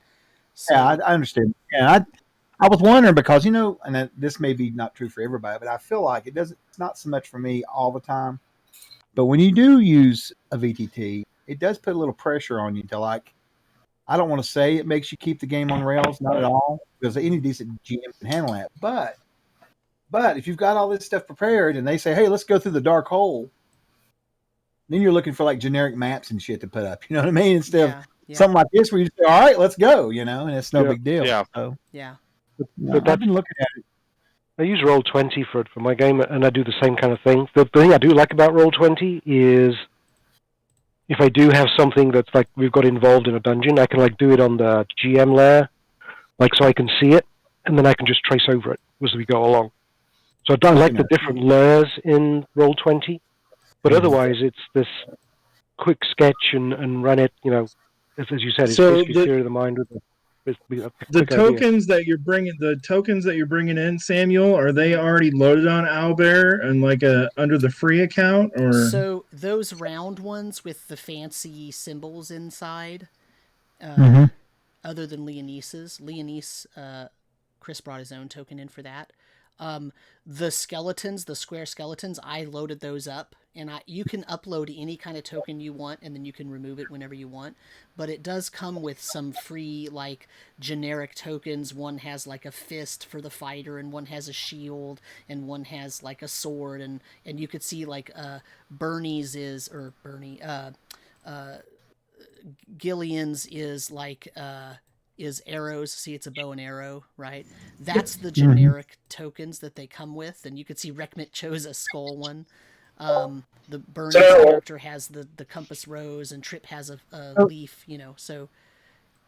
So, yeah, I understand. Yeah, I was wondering because and this may be not true for everybody, but I feel like it's not so much for me all the time. But when you do use a VTT, it does put a little pressure on you to I don't want to say it makes you keep the game on rails, not at all, because any decent GM can handle that. But if you've got all this stuff prepared and they say, hey, let's go through the dark hole, then you're looking for generic maps and shit to put up. You know what I mean? Instead of something like this where you say, all right, let's go, and it's no big deal. Yeah. So, yeah. But I've been looking at it. I use Roll20 for my game, and I do the same kind of thing. The thing I do like about Roll20 is if I do have something that's we've got involved in a dungeon, I can do it on the GM layer, so I can see it, and then I can just trace over it as we go along. So I like the different layers in Roll20, but otherwise it's this quick sketch and run it. As you said, it's basically theory of the mind with the tokens that you're bringing in, Samuel, are they already loaded on Owlbear and under the free account, or so those round ones with the fancy symbols inside, other than Leanise, Chris brought his own token in for that. The skeletons, the square skeletons, I loaded those up, and you can upload any kind of token you want, and then you can remove it whenever you want. But it does come with some free, generic tokens. One has a fist for the fighter, and one has a shield, and one has a sword, and you could see Burnie's Gillian's is arrows. See, it's a bow and arrow, right? That's the generic tokens that they come with, and you could see Rekmit chose a skull one. The Burnie character has the compass rose, and Trip has a leaf. So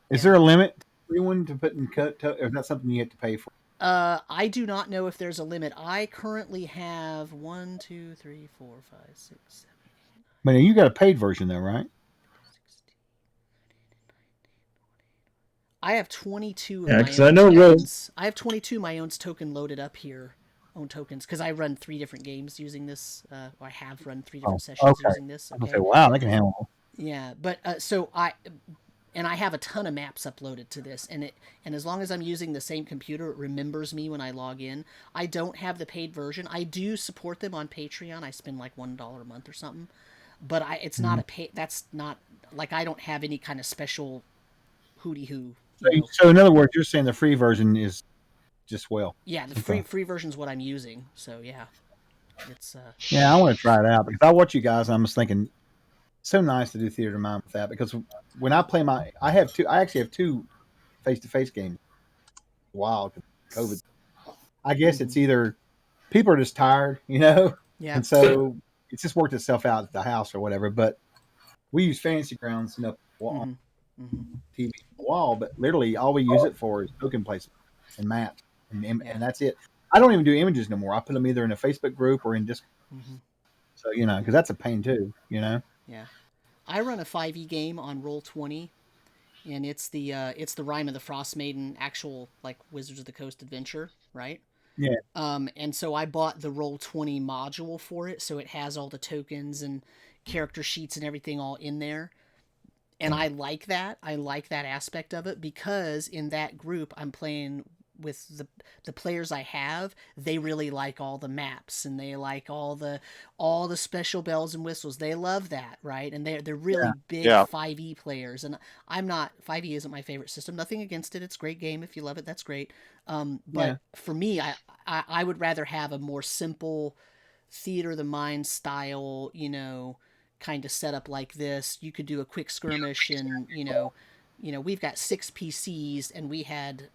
is there a limit for anyone to put in cut, or is that something you have to pay for? I do not know if there's a limit. I currently have 1, 2, 3, 4, 5, 6, 7, 8, 9. But you got a paid version though, right? I have 22 I have 22 my own token loaded up here, own tokens, because I run 3 different games using this. Or I have run 3 different sessions using this. Okay. Wow, they can handle it. Yeah, but I have a ton of maps uploaded to this, and as long as I'm using the same computer, it remembers me when I log in. I don't have the paid version. I do support them on Patreon. I spend $1 a month or something, but it's not a pay. That's not I don't have any kind of special hooty hoo. So in other words, you're saying the free version is just yeah, the free version is what I'm using. So yeah, it's yeah, I want to try it out because I watch you guys and I'm just thinking so nice to do theater of mind with that, because when I play I actually have 2 face-to-face games. Wow, COVID. I guess it's either people are just tired, yeah, and so it's just worked itself out at the house or whatever. But we use Fantasy Grounds on TV wall, but literally all we use it for is token placement and maps, and that's it. I don't even do images no more. I put them either in a Facebook group or in Discord. So because that's a pain too. Yeah, I run a 5e game on Roll20, and it's the Rime of the Frost Maiden actual Wizards of the Coast adventure, right? Yeah. And so I bought the Roll20 module for it, so it has all the tokens and character sheets and everything all in there. And I like that. I like that aspect of it, because in that group I'm playing with the players I have. They really like all the maps, and they like all the special bells and whistles. They love that, right? And they're really big 5e players. And I'm not. 5e isn't my favorite system. Nothing against it. It's a great game. If you love it, that's great. But for me, I would rather have a more simple theater of the mind style, kind of setup like this. You could do a quick skirmish, and we've got 6 PCs, and we had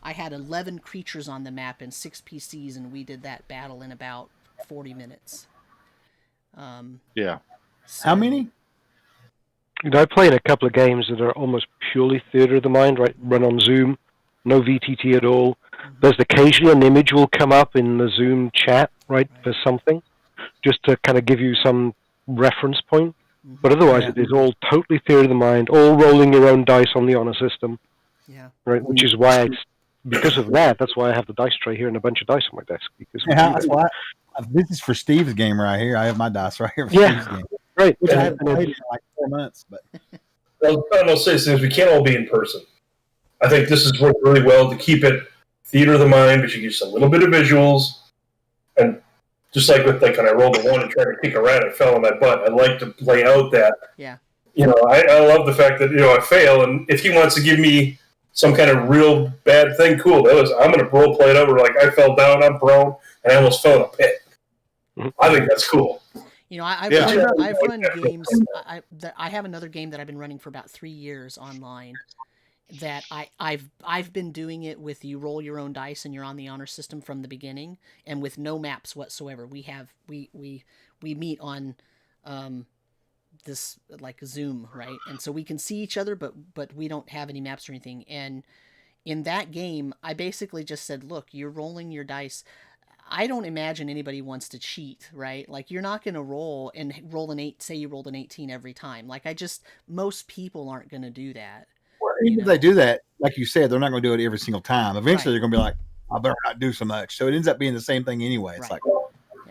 I had 11 creatures on the map and 6 PCs, and we did that battle in about 40 minutes. Yeah. So, how many? I play in a couple of games that are almost purely theater of the mind, right? Run on Zoom, no VTT at all. There's occasionally an image will come up in the Zoom chat, right, for something, just to kind of give you some reference point, but otherwise it is all totally theory of the mind, all rolling your own dice on the honor system, right? Which is why because of that, that's why I have the dice tray here and a bunch of dice on my desk. Because that's why this is for Steve's game right here. I have my dice right here for Steve's game. Right. Which I haven't played in like 4 months. But I'll say things. We can't all be in person. I think this has worked really well to keep it theater of the mind, but you get just a little bit of visuals. And just like with when I rolled a 1 and tried to kick a rat, it fell on my butt. I like to play out that. Yeah. I love the fact that I fail, and if he wants to give me some kind of real bad thing, cool. I'm going to role play it over like I fell down, I'm prone, and I almost fell in a pit. I think that's cool. I've run games. I have another game that I've been running for about 3 years online. That I've been doing it with you roll your own dice and you're on the honor system from the beginning, and with no maps whatsoever. We meet on this like Zoom, right? And so we can see each other, but we don't have any maps or anything. And in that game, I basically just said, look, you're rolling your dice. I don't imagine anybody wants to cheat, right? Like, you're not going to roll an 8, say you rolled an 18 every time. Like, most people aren't going to do that. Well, even if they do that, like you said, they're not going to do it every single time. Eventually, they're going to be like, I better not do so much. So it ends up being the same thing anyway. It's like,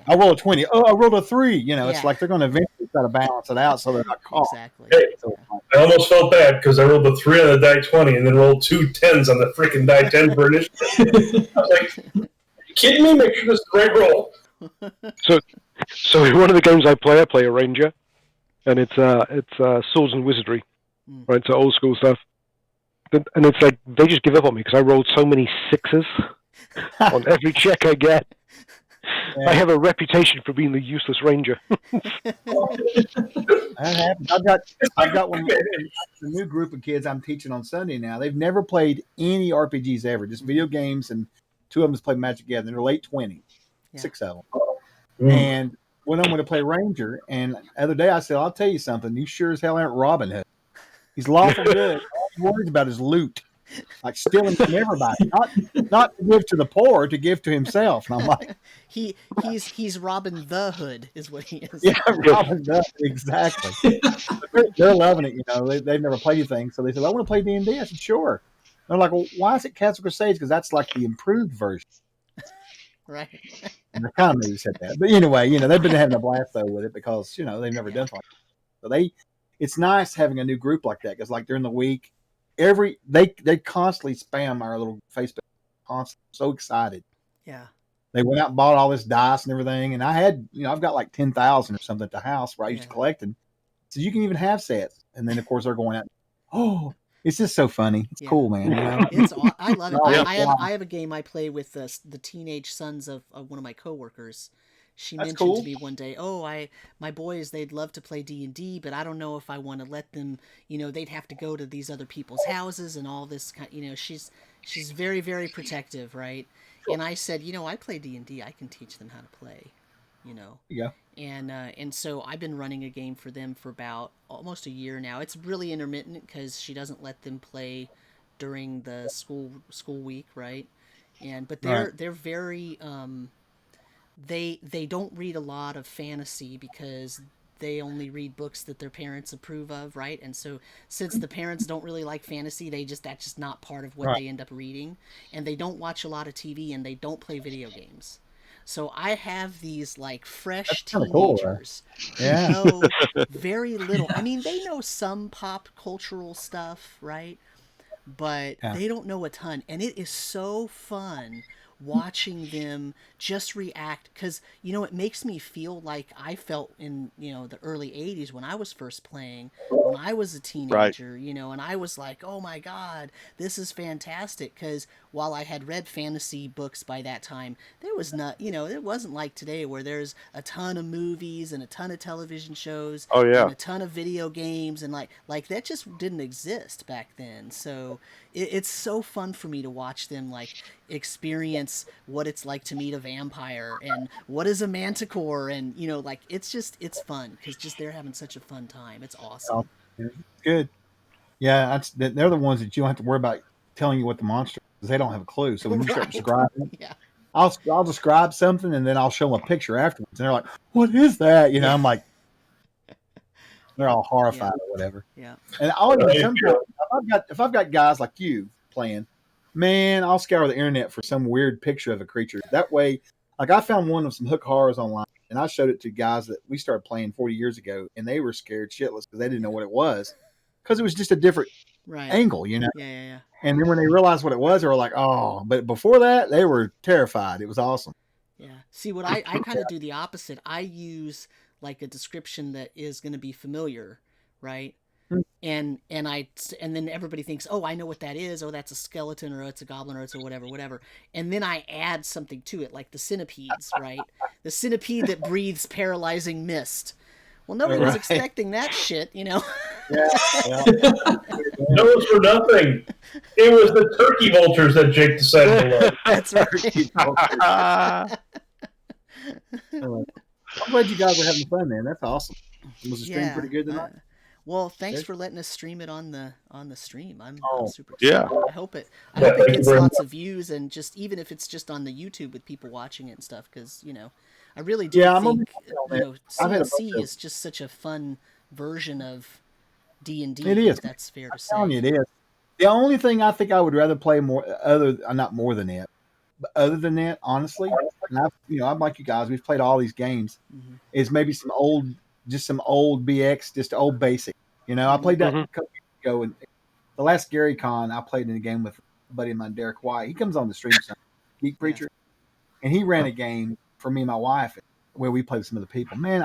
I roll a 20. Oh, I rolled a 3. It's like they're going to eventually try to balance it out so they're not caught. Exactly. Hey, I almost felt bad because I rolled a 3 on the die 20 and then rolled 2 10s on the freaking die 10 for initiative. I was like, are you kidding me? Make sure this is the right roll. So in one of the games I play a ranger, and it's swords and wizardry, right? So old school stuff. And it's like they just give up on me because I rolled so many 6s on every check I get. Yeah. I have a reputation for being the useless ranger. That happens. I've got one. A new group of kids I'm teaching on Sunday now. They've never played any RPGs ever, just video games, and 2 of them has played Magic together. They're late 20s, 6 of them. And one of them wanted to play Ranger. And the other day I said, I'll tell you something. You sure as hell aren't Robin Hood. He's lawful good. All he worries about is loot. Like stealing from everybody, not to give to the poor, to give to himself. And I'm like, he's Robin the Hood, is what he is. Yeah, Robin the Hood, exactly. They're loving it. They've never played anything, so they said, I want to play D&D. I said, sure. They're like, well, why is it Castles Crusades? Because that's like the improved version, right? And they kind of maybe said that, but anyway, they've been having a blast though with it because they've never done something. So it's nice having a new group like that because like during the week. They constantly spam our little Facebook. Constantly, so excited. Yeah. They went out and bought all this dice and everything, and I had, I've got like 10,000 or something at the house where I used to collect them. So you can even have sets, and then of course they're going out. Oh, it's just so funny. It's cool, man. I love it. I have a game I play with the teenage sons of one of my coworkers. She mentioned to me one day, my boys, they'd love to play D&D, but I don't know if I want to let them, they'd have to go to these other people's houses and all this kind, she's very, very protective, right? And I said, I play D&D, I can teach them how to play, Yeah. And so I've been running a game for them for about almost a year now. It's really intermittent because she doesn't let them play during the school week, right? But they're very they don't read a lot of fantasy because they only read books that their parents approve of, right? And so since the parents don't really like fantasy, that's just not part of what they end up reading. And they don't watch a lot of TV and they don't play video games. So I have these like fresh teenagers who know very little. I mean, they know some pop cultural stuff, right? But they don't know a ton. And it is so fun watching them just react because it makes me feel like I felt in the early 80s when I was first playing, when I was a teenager, and I was like, oh my god, this is fantastic, because while I had read fantasy books by that time, there was not, it wasn't like today where there's a ton of movies and a ton of television shows and a ton of video games, and like that just didn't exist back then. So it's so fun for me to watch them like experience what it's like to meet a vampire and what is a manticore, and it's fun because just they're having such a fun time. It's awesome. Good. Yeah, they're the ones that you don't have to worry about telling you what the monster is because they don't have a clue. So when you start describing it, I'll describe something and then I'll show them a picture afterwards, and they're like, "What is that?" I'm like, they're all horrified or whatever. Yeah. And sometimes if I've got guys like you playing, man, I'll scour the internet for some weird picture of a creature. That way, like I found one of some hook horrors online, and I showed it to guys that we started playing 40 years ago, and they were scared shitless because they didn't know what it was, because it was just a different angle, you know. Yeah. And then when they realized what it was, they were like, "Oh!" But before that, they were terrified. It was awesome. Yeah. See, what I kind of do the opposite. I use like a description that is going to be familiar, right? And then everybody thinks, oh, I know what that is. Oh, that's a skeleton, or it's a goblin, or it's a whatever. And then I add something to it, like the centipedes, right? The centipede that breathes paralyzing mist. Well, nobody was expecting that shit, you know. Yeah. Those were nothing. It was the turkey vultures that Jake decided to love. That's right. I'm glad you guys are having fun, man. That's awesome. Was the stream pretty good tonight? Well, thanks for letting us stream it on the stream. I'm super excited. Yeah. I hope it gets lots of views, and just even if it's just on the YouTube with people watching it and stuff, because you know, I really do think CNC is just such a fun version of D&D. It is. That's fair to say. I'm telling you, it is. The only thing I think I would rather play not more than it, but other than that, honestly, and I'm like you guys. We've played all these games. Is maybe some old BX, just old basic. You know, I played that a couple years ago, and the last Gary Con, I played in a game with a buddy of mine, Derek White. He comes on the stream, Geek Preacher, and he ran a game for me and my wife where we played with some of the people. Man,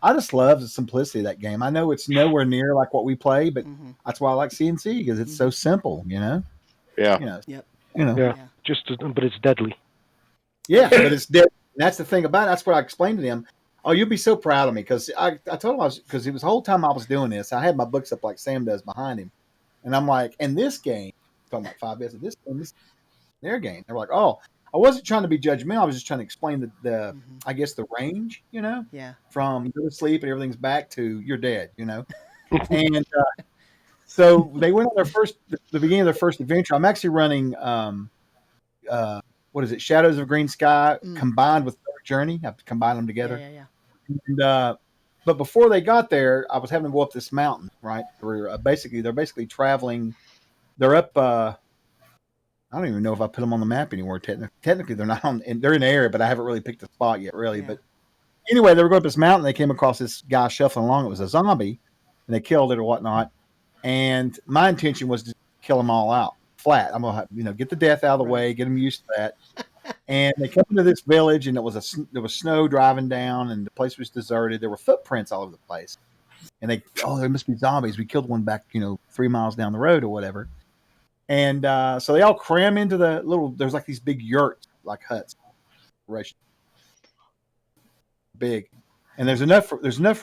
I just love the simplicity of that game. I know it's nowhere near like what we play, but that's why I like CNC, because it's so simple. You know. Yeah. You know. Yep. You know. Yeah. But it's deadly. Yeah, but it's deadly. And that's the thing about it. That's what I explained to them. Oh, you'll be so proud of me, because I told him because it was the whole time I was doing this, I had my books up like Sam does behind him, and I'm like, in this game, talking about 5 bits of this game, their game. They're like, oh, I wasn't trying to be judgmental. I was just trying to explain the I guess the range, you know, from go to sleep and everything's back to you're dead, you know, and so they went on the beginning of their first adventure. I'm actually running what is it, Shadows of Green Sky combined with Third Journey. I have to combine them together. Yeah. And, but before they got there, I was having to go up this mountain, right? Where they're basically traveling. They're up. I don't even know if I put them on the map anymore. Technically, they're not on. They're in the area, but I haven't really picked a spot yet, really. Yeah. But anyway, they were going up this mountain. They came across this guy shuffling along. It was a zombie, and they killed it or whatnot. And my intention was to kill them all out flat. I'm gonna, get the death out of the way, get them used to that. And they come into this village, and there was snow driving down, and the place was deserted. There were footprints all over the place, and there must be zombies. We killed one back, 3 miles down the road or whatever. And so they all cram into there's like these big yurts, like huts, big, and there's enough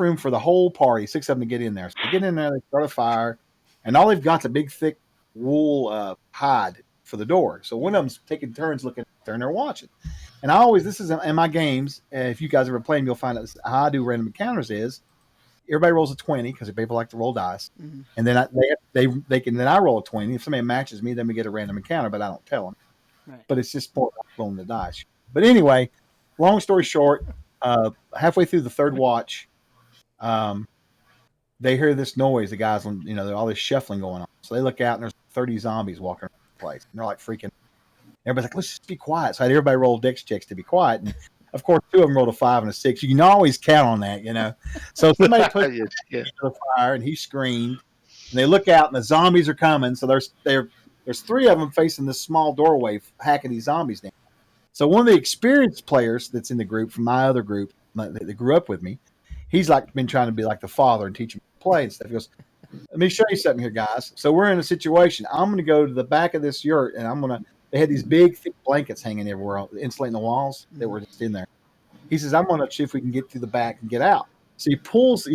room for the whole party, 6 of them, to get in there. So they get in there, they start a fire, and all they've got's a big thick wool hide for the door. So one of them's taking turns looking there, and they're watching. And this is in my games. If you guys ever play them, you'll find out how I do random encounters is everybody rolls a 20 because people like to roll dice, and then I roll a 20. If somebody matches me, then we get a random encounter, but I don't tell them. Right. But it's just rolling the dice. But anyway, long story short, halfway through the third watch, they hear this noise. The guys, there's all this shuffling going on. So they look out, and there's 30 zombies walking around the place, and they're like freaking. Everybody's like, let's just be quiet. So I had everybody roll dex checks to be quiet. And of course, 2 of them rolled a 5 and a 6. You can always count on that, So somebody put him into the fire, and he screamed. And they look out, and the zombies are coming. So there's 3 of them facing this small doorway, hacking these zombies down. So one of the experienced players that's in the group from my other group that grew up with me, he's like been trying to be like the father and teach them to play and stuff. He goes, let me show you something here, guys. So we're in a situation. I'm going to go to the back of this yurt, and they had these big, thick blankets hanging everywhere, insulating the walls that were just in there. He says, I'm going to see if we can get through the back and get out. So he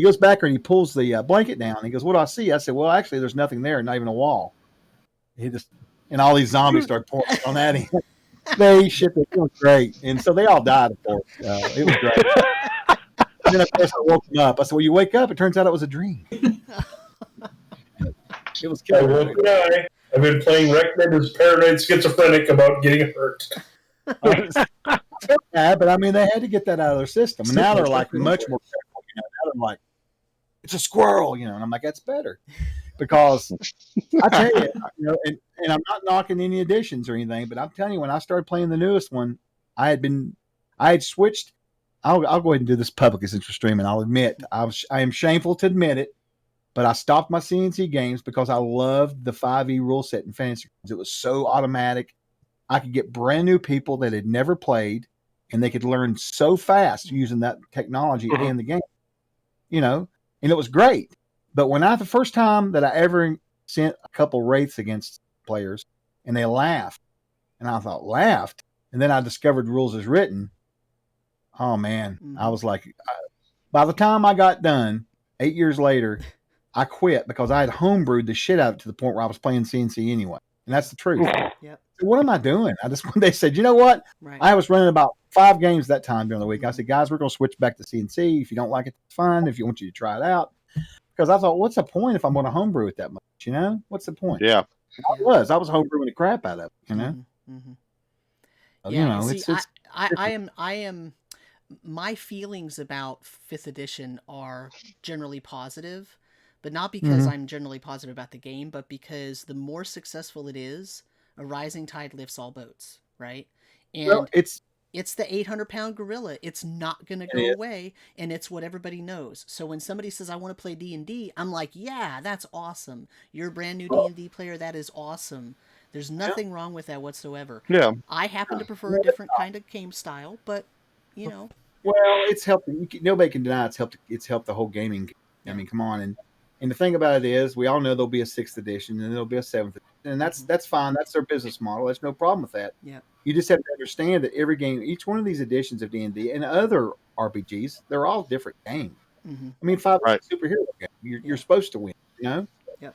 goes back and he pulls the blanket down. He goes, what do I see? I said, well, actually, there's nothing there, not even a wall. And all these zombies start pouring on at him. They was great. And so they all died, of course. It was great. And then, of course, I woke him up. I said, well, you wake up. It turns out it was a dream. It was killer. I've been playing Rekmit as paranoid schizophrenic about getting hurt. Yeah, but I mean, they had to get that out of their system. And now they're like much more careful. Now they're like, it's a squirrel, and I'm like, that's better. because I tell you, and I'm not knocking any additions or anything, but I'm telling you, when I started playing the newest one, I had switched. I'll go ahead and do this public since we're streaming. I'll admit I am shameful to admit it, but I stopped my CNC games because I loved the 5e rule set in Fantasy. It was so automatic. I could get brand new people that had never played, and they could learn so fast using that technology in the game, and it was great. But the first time that I ever sent a couple wraiths against players, and they laughed, and I thought, laughed, and then I discovered rules as written. Oh man, I was like, by the time I got done, 8 years later, I quit because I had homebrewed the shit out of it to the point where I was playing CNC anyway, and that's the truth. Yep. So what am I doing? I just one day said, you know what? Right. I was running about 5 games that time during the week. I said, guys, we're going to switch back to CNC. If you don't like it, it's fine. If you want you to try it out, because I thought, what's the point if I'm going to homebrew it that much? What's the point? Yeah. I was homebrewing the crap out of it. Yeah. See, I am. My feelings about 5th edition are generally positive, but not because I'm generally positive about the game, but because the more successful it is, a rising tide lifts all boats, right? And it's the 800-pound gorilla. It's not going to go away, and it's what everybody knows. So when somebody says, I want to play D&D, I'm like, yeah, that's awesome. You're a brand new D&D player. That is awesome. There's nothing wrong with that whatsoever. Yeah. I happen to prefer a different kind of game style, but, Well, it's helped. Nobody can deny it's helped the whole gaming. I mean, come on. And the thing about it is, we all know there'll be a 6th edition and there'll be a 7th edition, and that's fine. That's their business model. There's no problem with that. Yeah. You just have to understand that every game, each one of these editions of D&D and other RPGs, they're all different games. I mean, 5 is a superhero game. You're supposed to win, Yep.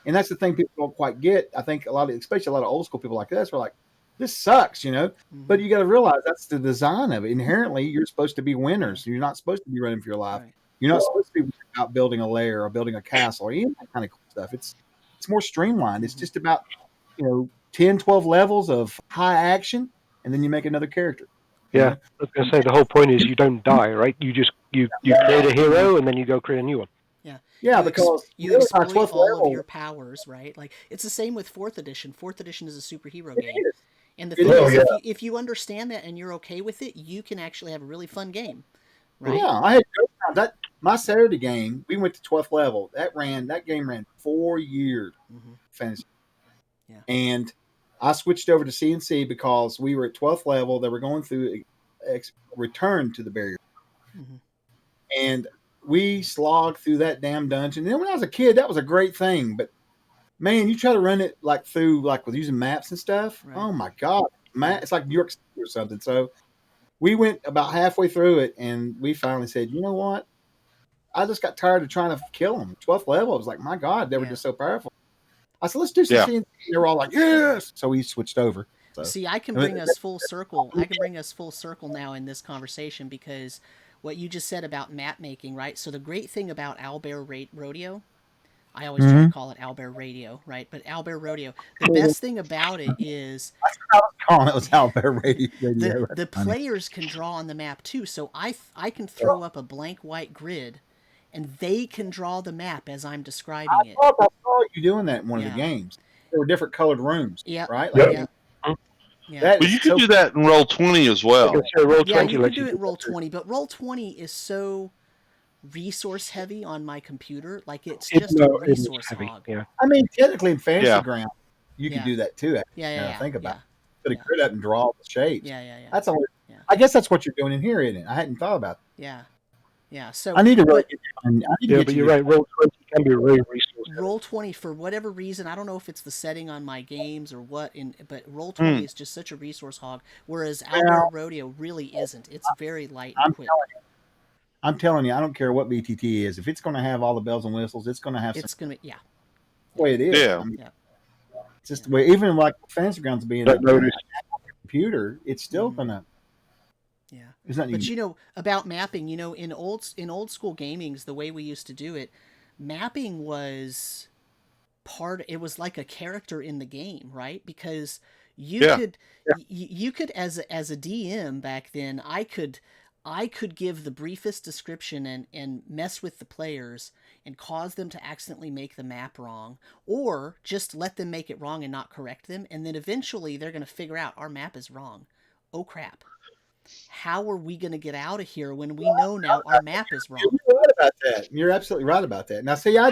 And that's the thing people don't quite get. I think especially a lot of old school people like us, were like, this sucks, But you got to realize that's the design of it. Inherently, you're supposed to be winners. You're not supposed to be running for your life. Right. You're not supposed to be out building a lair or building a castle or any of that kind of cool stuff. It's more streamlined. It's just about 10, 12 levels of high action, and then you make another character. Yeah, I was going to say the whole point is you don't die, right? You just you create a hero and then you go create a new one. Yeah, because you exploit all of your powers, right? Like it's the same with 4th edition. 4th edition is a superhero game. And the thing is, if you understand that and you're okay with it, you can actually have a really fun game, right? Yeah, I had that. My Saturday game, we went to 12th level. That game ran 4 years. Fantasy. Yeah. And I switched over to CNC because we were at 12th level. They were going through return to the barrier, and we slogged through that damn dungeon. And then when I was a kid, that was a great thing, but. Man, you try to run it with using maps and stuff. Right. Oh my God, it's like New York City or something. So we went about halfway through it, and we finally said, you know what? I just got tired of trying to kill them. 12th level, I was like, my God, they were just so powerful. I said, let's do some CNC. They were all like, yes. So we switched over. So. See, I can bring us full circle. I can bring us full circle now in this conversation because what you just said about map making, right? So the great thing about Owlbear Rodeo. I always try to call it Owlbear Radio, right? But Owlbear Rodeo, the best thing about it is I was calling it was Owlbear Radio. The players can draw on the map too, so I can throw up a blank white grid, and they can draw the map as I'm describing it. I saw you doing that in one of the games. There were different colored rooms, right? Like, Yeah. But you can do that in Roll20 as well. You can do it in Roll20, but Roll20 is so resource heavy on my computer, like it's just a resource hog. Yeah. I mean, technically in Fantasy Ground, you can do that too. Think about it. Put a grid up and draw the shapes. Yeah. That's all. I guess that's what you're doing in here, isn't it? I hadn't thought about that. Yeah. So I need to really but you're right. Roll20 can be really resource heavy. Roll20 for whatever reason, I don't know if it's the setting on my games or what, but Roll20 is just such a resource hog, whereas Owlbear Rodeo really isn't. It's very light and quick. I'm telling you, I don't care what BTT is. If it's going to have all the bells and whistles, it's going to have. It's going to, the way it is. Yeah. It's just the way. Even like Fantasy Grounds being a computer, it's still going to. Yeah. But about mapping, in old school gamings, the way we used to do it, mapping was it was like a character in the game, right? Because you could as a DM back then, I could give the briefest description and mess with the players, and cause them to accidentally make the map wrong, or just let them make it wrong and not correct them, and then eventually they're going to figure out our map is wrong. Oh crap. How are we going to get out of here when we know now our map is wrong? You're right about that. You're absolutely right about that. Now, see, I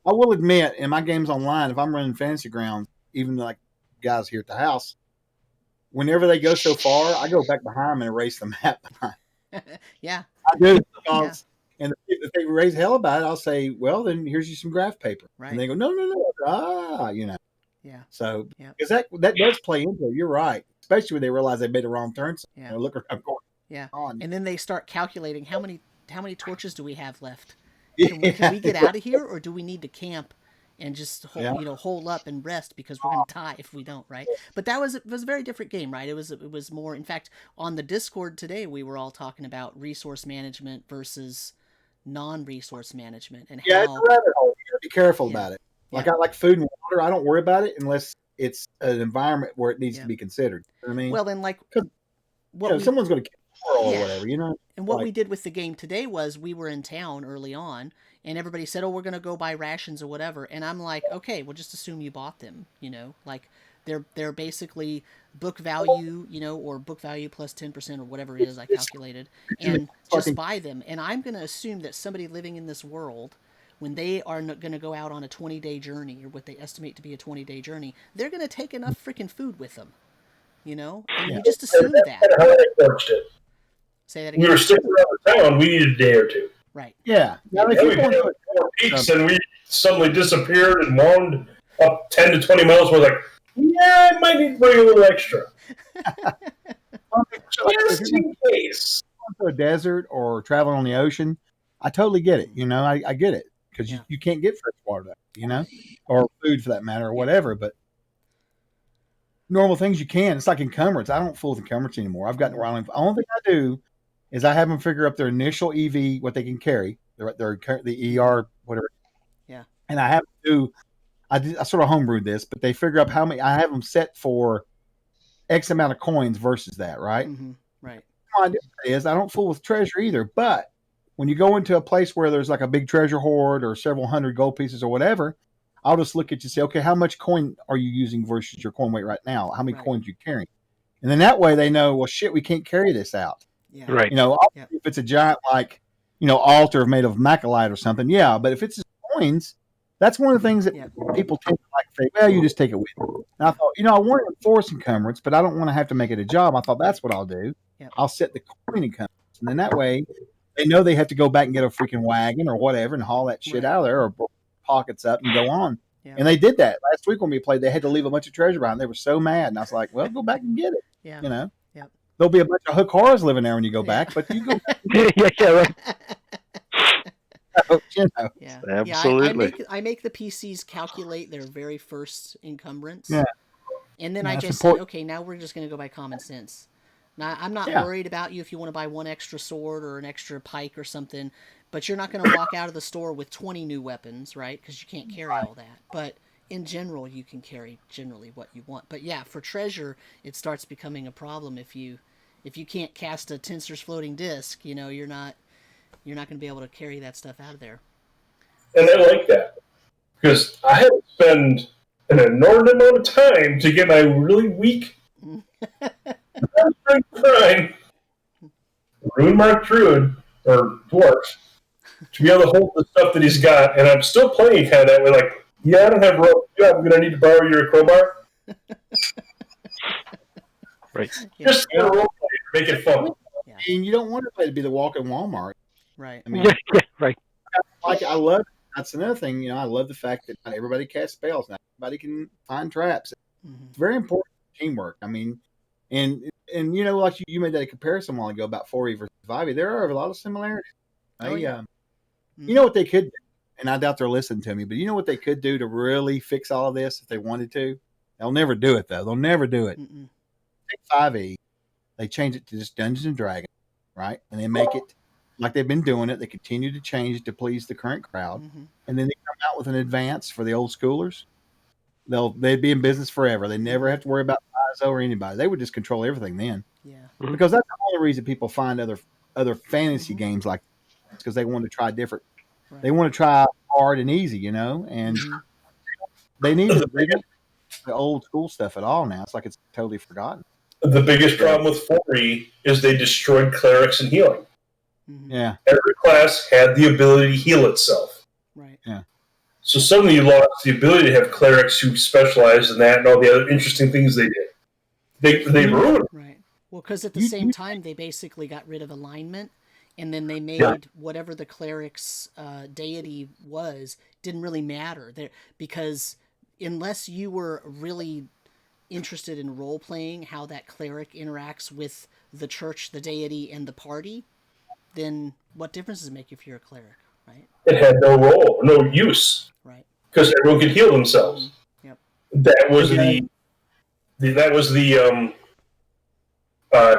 will admit, in my games online, if I'm running Fantasy Grounds, even like guys here at the house, whenever they go so far, I go back behind them and erase the map behind. Yeah. I do. Because, and if they raise hell about it, I'll say, well, then here's you some graph paper. Right. And they go, no. You know. Yeah. So, because that does play into it. You're right. Especially when they realize they made a wrong turn. So Yeah. Look around going. Yeah. On. And then they start calculating how many torches do we have left? Can we get out of here, or do we need to camp and just hole up and rest because we're going to die if we don't, right? But it was a very different game, right? It was more, in fact, on the Discord today we were all talking about resource management versus non-resource management and it's a rabbit hole. You gotta be careful about it. Like I like food and water, I don't worry about it unless it's an environment where it needs to be considered. You know what I mean? Well, then someone's going to kill or whatever, you know. And what we did with the game today was we were in town early on, and everybody said, "Oh, we're going to go buy rations or whatever." And I'm like, "Okay, we'll just assume you bought them." You know, like they're basically book value, you know, or book value plus 10% or whatever it is I calculated, and just buy them. And I'm going to assume that somebody living in this world, when they are going to go out on a 20-day journey, or what they estimate to be a 20-day journey, they're going to take enough freaking food with them. You know, and you just assume that. That's how I approached it. Say that again. We were sticking around the town. We needed a day or two. Right. Yeah. Now, we had 4 weeks, and we suddenly disappeared and wound up 10 to 20 miles. We're like, yeah, I might need to bring a little extra. Just in case. To a desert or traveling on the ocean, I totally get it. You know, I get it because you can't get fresh water, you know, or food for that matter, or whatever. But normal things you can. It's like encumbrance. I don't fool with encumbrance anymore. I've gotten around. The only thing I do is I have them figure up their initial EV, what they can carry, the ER, whatever. Yeah. And I have to do. I sort of homebrewed this, but they figure up how many. I have them set for X amount of coins versus that, right? Mm-hmm. Right. My idea is I don't fool with treasure either, but when you go into a place where there's like a big treasure hoard or several hundred gold pieces or whatever, I'll just look at you and say, okay, how much coin are you using versus your coin weight right now? How many coins are you carrying? And then that way they know, well, shit, we can't carry this out. Yeah. Right. You know, if it's a giant, like, you know, altar made of macrolite or something. Yeah. But if it's just coins, that's one of the things that people tend to like say, well, you just take it with you. And I thought, you know, I want to enforce encumbrance, but I don't want to have to make it a job. I thought that's what I'll do. Yep. I'll set the coin encumbrance. And then that way they know they have to go back and get a freaking wagon or whatever and haul that shit out of there or pockets up and go on. Yeah. And they did that last week when we played. They had to leave a bunch of treasure behind. They were so mad. And I was like, well, go back and get it. Yeah. You know, yep. There'll be a bunch of hookaras living there when you go back, but you go. Right. So, you know. Yeah. Absolutely. I make the PCs calculate their very first encumbrance. Yeah. And then I just say, okay, now we're just going to go by common sense. Now, I'm not worried about you if you want to buy one extra sword or an extra pike or something, but you're not going to walk out of the store with 20 new weapons, right? Because you can't carry all that. But in general, you can carry generally what you want. But yeah, for treasure, it starts becoming a problem if you can't cast a Tensor's floating disc. You know, you're not going to be able to carry that stuff out of there. And I like that because I had to spend an inordinate amount of time to get my really weak Runemark Druid or Dwarf to be able to hold the stuff that he's got, and I'm still playing kind of that way. Like, I don't have rope. Yeah, I'm gonna need to borrow your crowbar. Right. Just get a role play to make it fun. Yeah. And you don't want everybody to be the walking Walmart. Right. I mean, right. Like I love. That's another thing. You know, I love the fact that not everybody casts spells. Not everybody can find traps. Mm-hmm. It's very important teamwork. I mean, and you know, like you made that comparison a while ago about 4E versus 5E. There are a lot of similarities. You know what they could do, and I doubt they're listening to me, but you know what they could do to really fix all of this if they wanted to? They'll never do it, though. They'll never do it. Mm-mm. Take 5E, they change it to just Dungeons and Dragons, right? And they make it like they've been doing it. They continue to change it to please the current crowd. Mm-hmm. And then they come out with an advance for the old schoolers. They'd be in business forever. They never have to worry about ISO or anybody. They would just control everything then. Yeah. Because that's the only reason people find other fantasy games like this, because they want to try different. Right. They want to try hard and easy, and they need to bring the old school stuff at all now. It's like it's totally forgotten. The biggest problem with 4E is they destroyed clerics and healing. Yeah. Every class had the ability to heal itself. Right. Yeah. So suddenly you lost the ability to have clerics who specialized in that and all the other interesting things they did. They ruined it. Right. Well, because at the same time, they basically got rid of alignment, and then they made whatever the cleric's deity was didn't really matter there, because unless you were really interested in role playing how that cleric interacts with the church, the deity, and the party, then what difference does it make if you're a cleric, right? It had no role, no use, right? Because everyone could heal themselves. Yep. That was the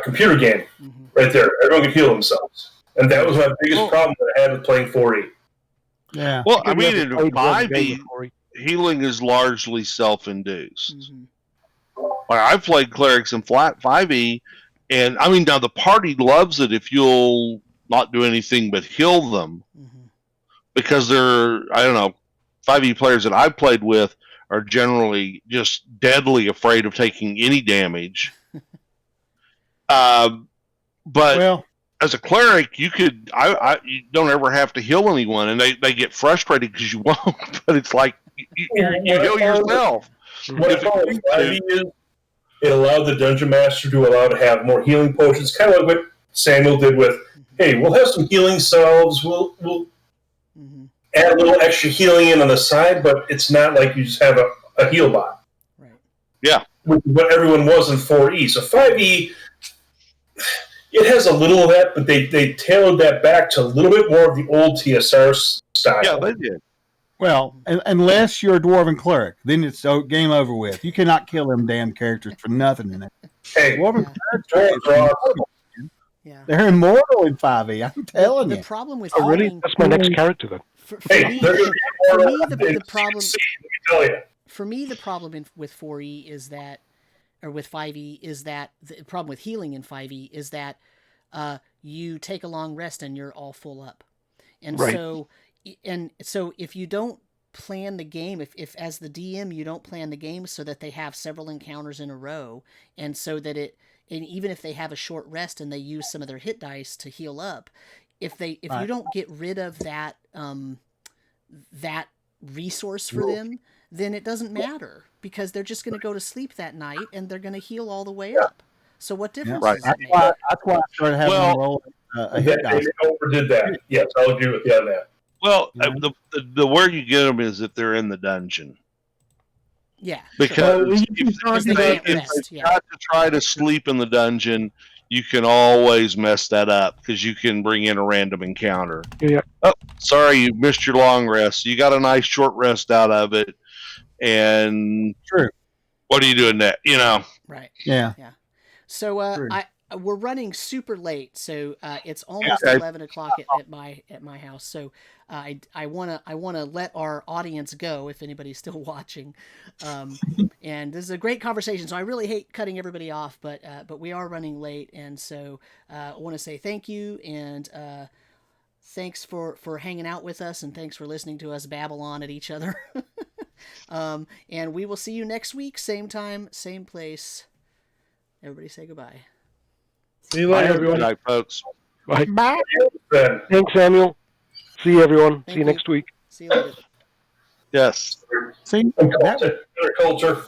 computer game right there. Everyone could heal themselves, and that was my biggest problem that I had with playing 4E. Yeah. Well, I mean, in 5E, healing is largely self-induced. Like, I've played clerics in 5E, and I mean, now the party loves it if you'll not do anything but heal them, because they're, I don't know, 5E players that I've played with are generally just deadly afraid of taking any damage. But as a cleric, you could, you don't ever have to heal anyone, and they get frustrated because you won't. But it's like you heal yourself. What I call it 5E is it allowed the dungeon master to allow to have more healing potions, kind of like what Samuel did with, hey, we'll have some healing salves, we'll add a little extra healing in on the side, but it's not like you just have a heal bot. Right. Yeah. Which is what everyone was in 4E. So 5E, it has a little of that, but they tailored that back to a little bit more of the old TSR style. Yeah, they did. Well, unless you're a dwarven cleric, then it's game over with. You cannot kill them damn characters for nothing in it. Hey, dwarven clerics, they're immortal in 5e. I'm telling you. The problem with really? That's my next character then. For me, the problem. For me, the problem with 4e is that, or with 5e is that the problem with healing in 5e is that you take a long rest and you're all full up, and so if you don't plan the game, if as the DM you don't plan the game so that they have several encounters in a row, and so that and even if they have a short rest and they use some of their hit dice to heal up, if you don't get rid of that that resource for them, then it doesn't matter, because they're just going to go to sleep that night and they're going to heal all the way up. So what difference does it make? That's why I started having them roll a hit dice. They overdid that. Yes, I'll agree with you on that. Well, the where you get them is if they're in the dungeon. Yeah. Because if they got to try to sleep in the dungeon, you can always mess that up, because you can bring in a random encounter. Yeah. Oh, sorry, you missed your long rest. You got a nice short rest out of it, and what are you doing next? Right. Yeah. Yeah. So we're running super late, so it's almost 11 o'clock at my house. So I wanna let our audience go if anybody's still watching. And this is a great conversation. So I really hate cutting everybody off, but we are running late, and so I want to say thank you, and thanks for hanging out with us, and thanks for listening to us babble on at each other. And we will see you next week, same time, same place. Everybody say goodbye. See you later, everyone. Good night, folks. Bye. Bye. Thanks, Samuel. See you, everyone. Thank See you next week. See you later. Yes. See, Culture.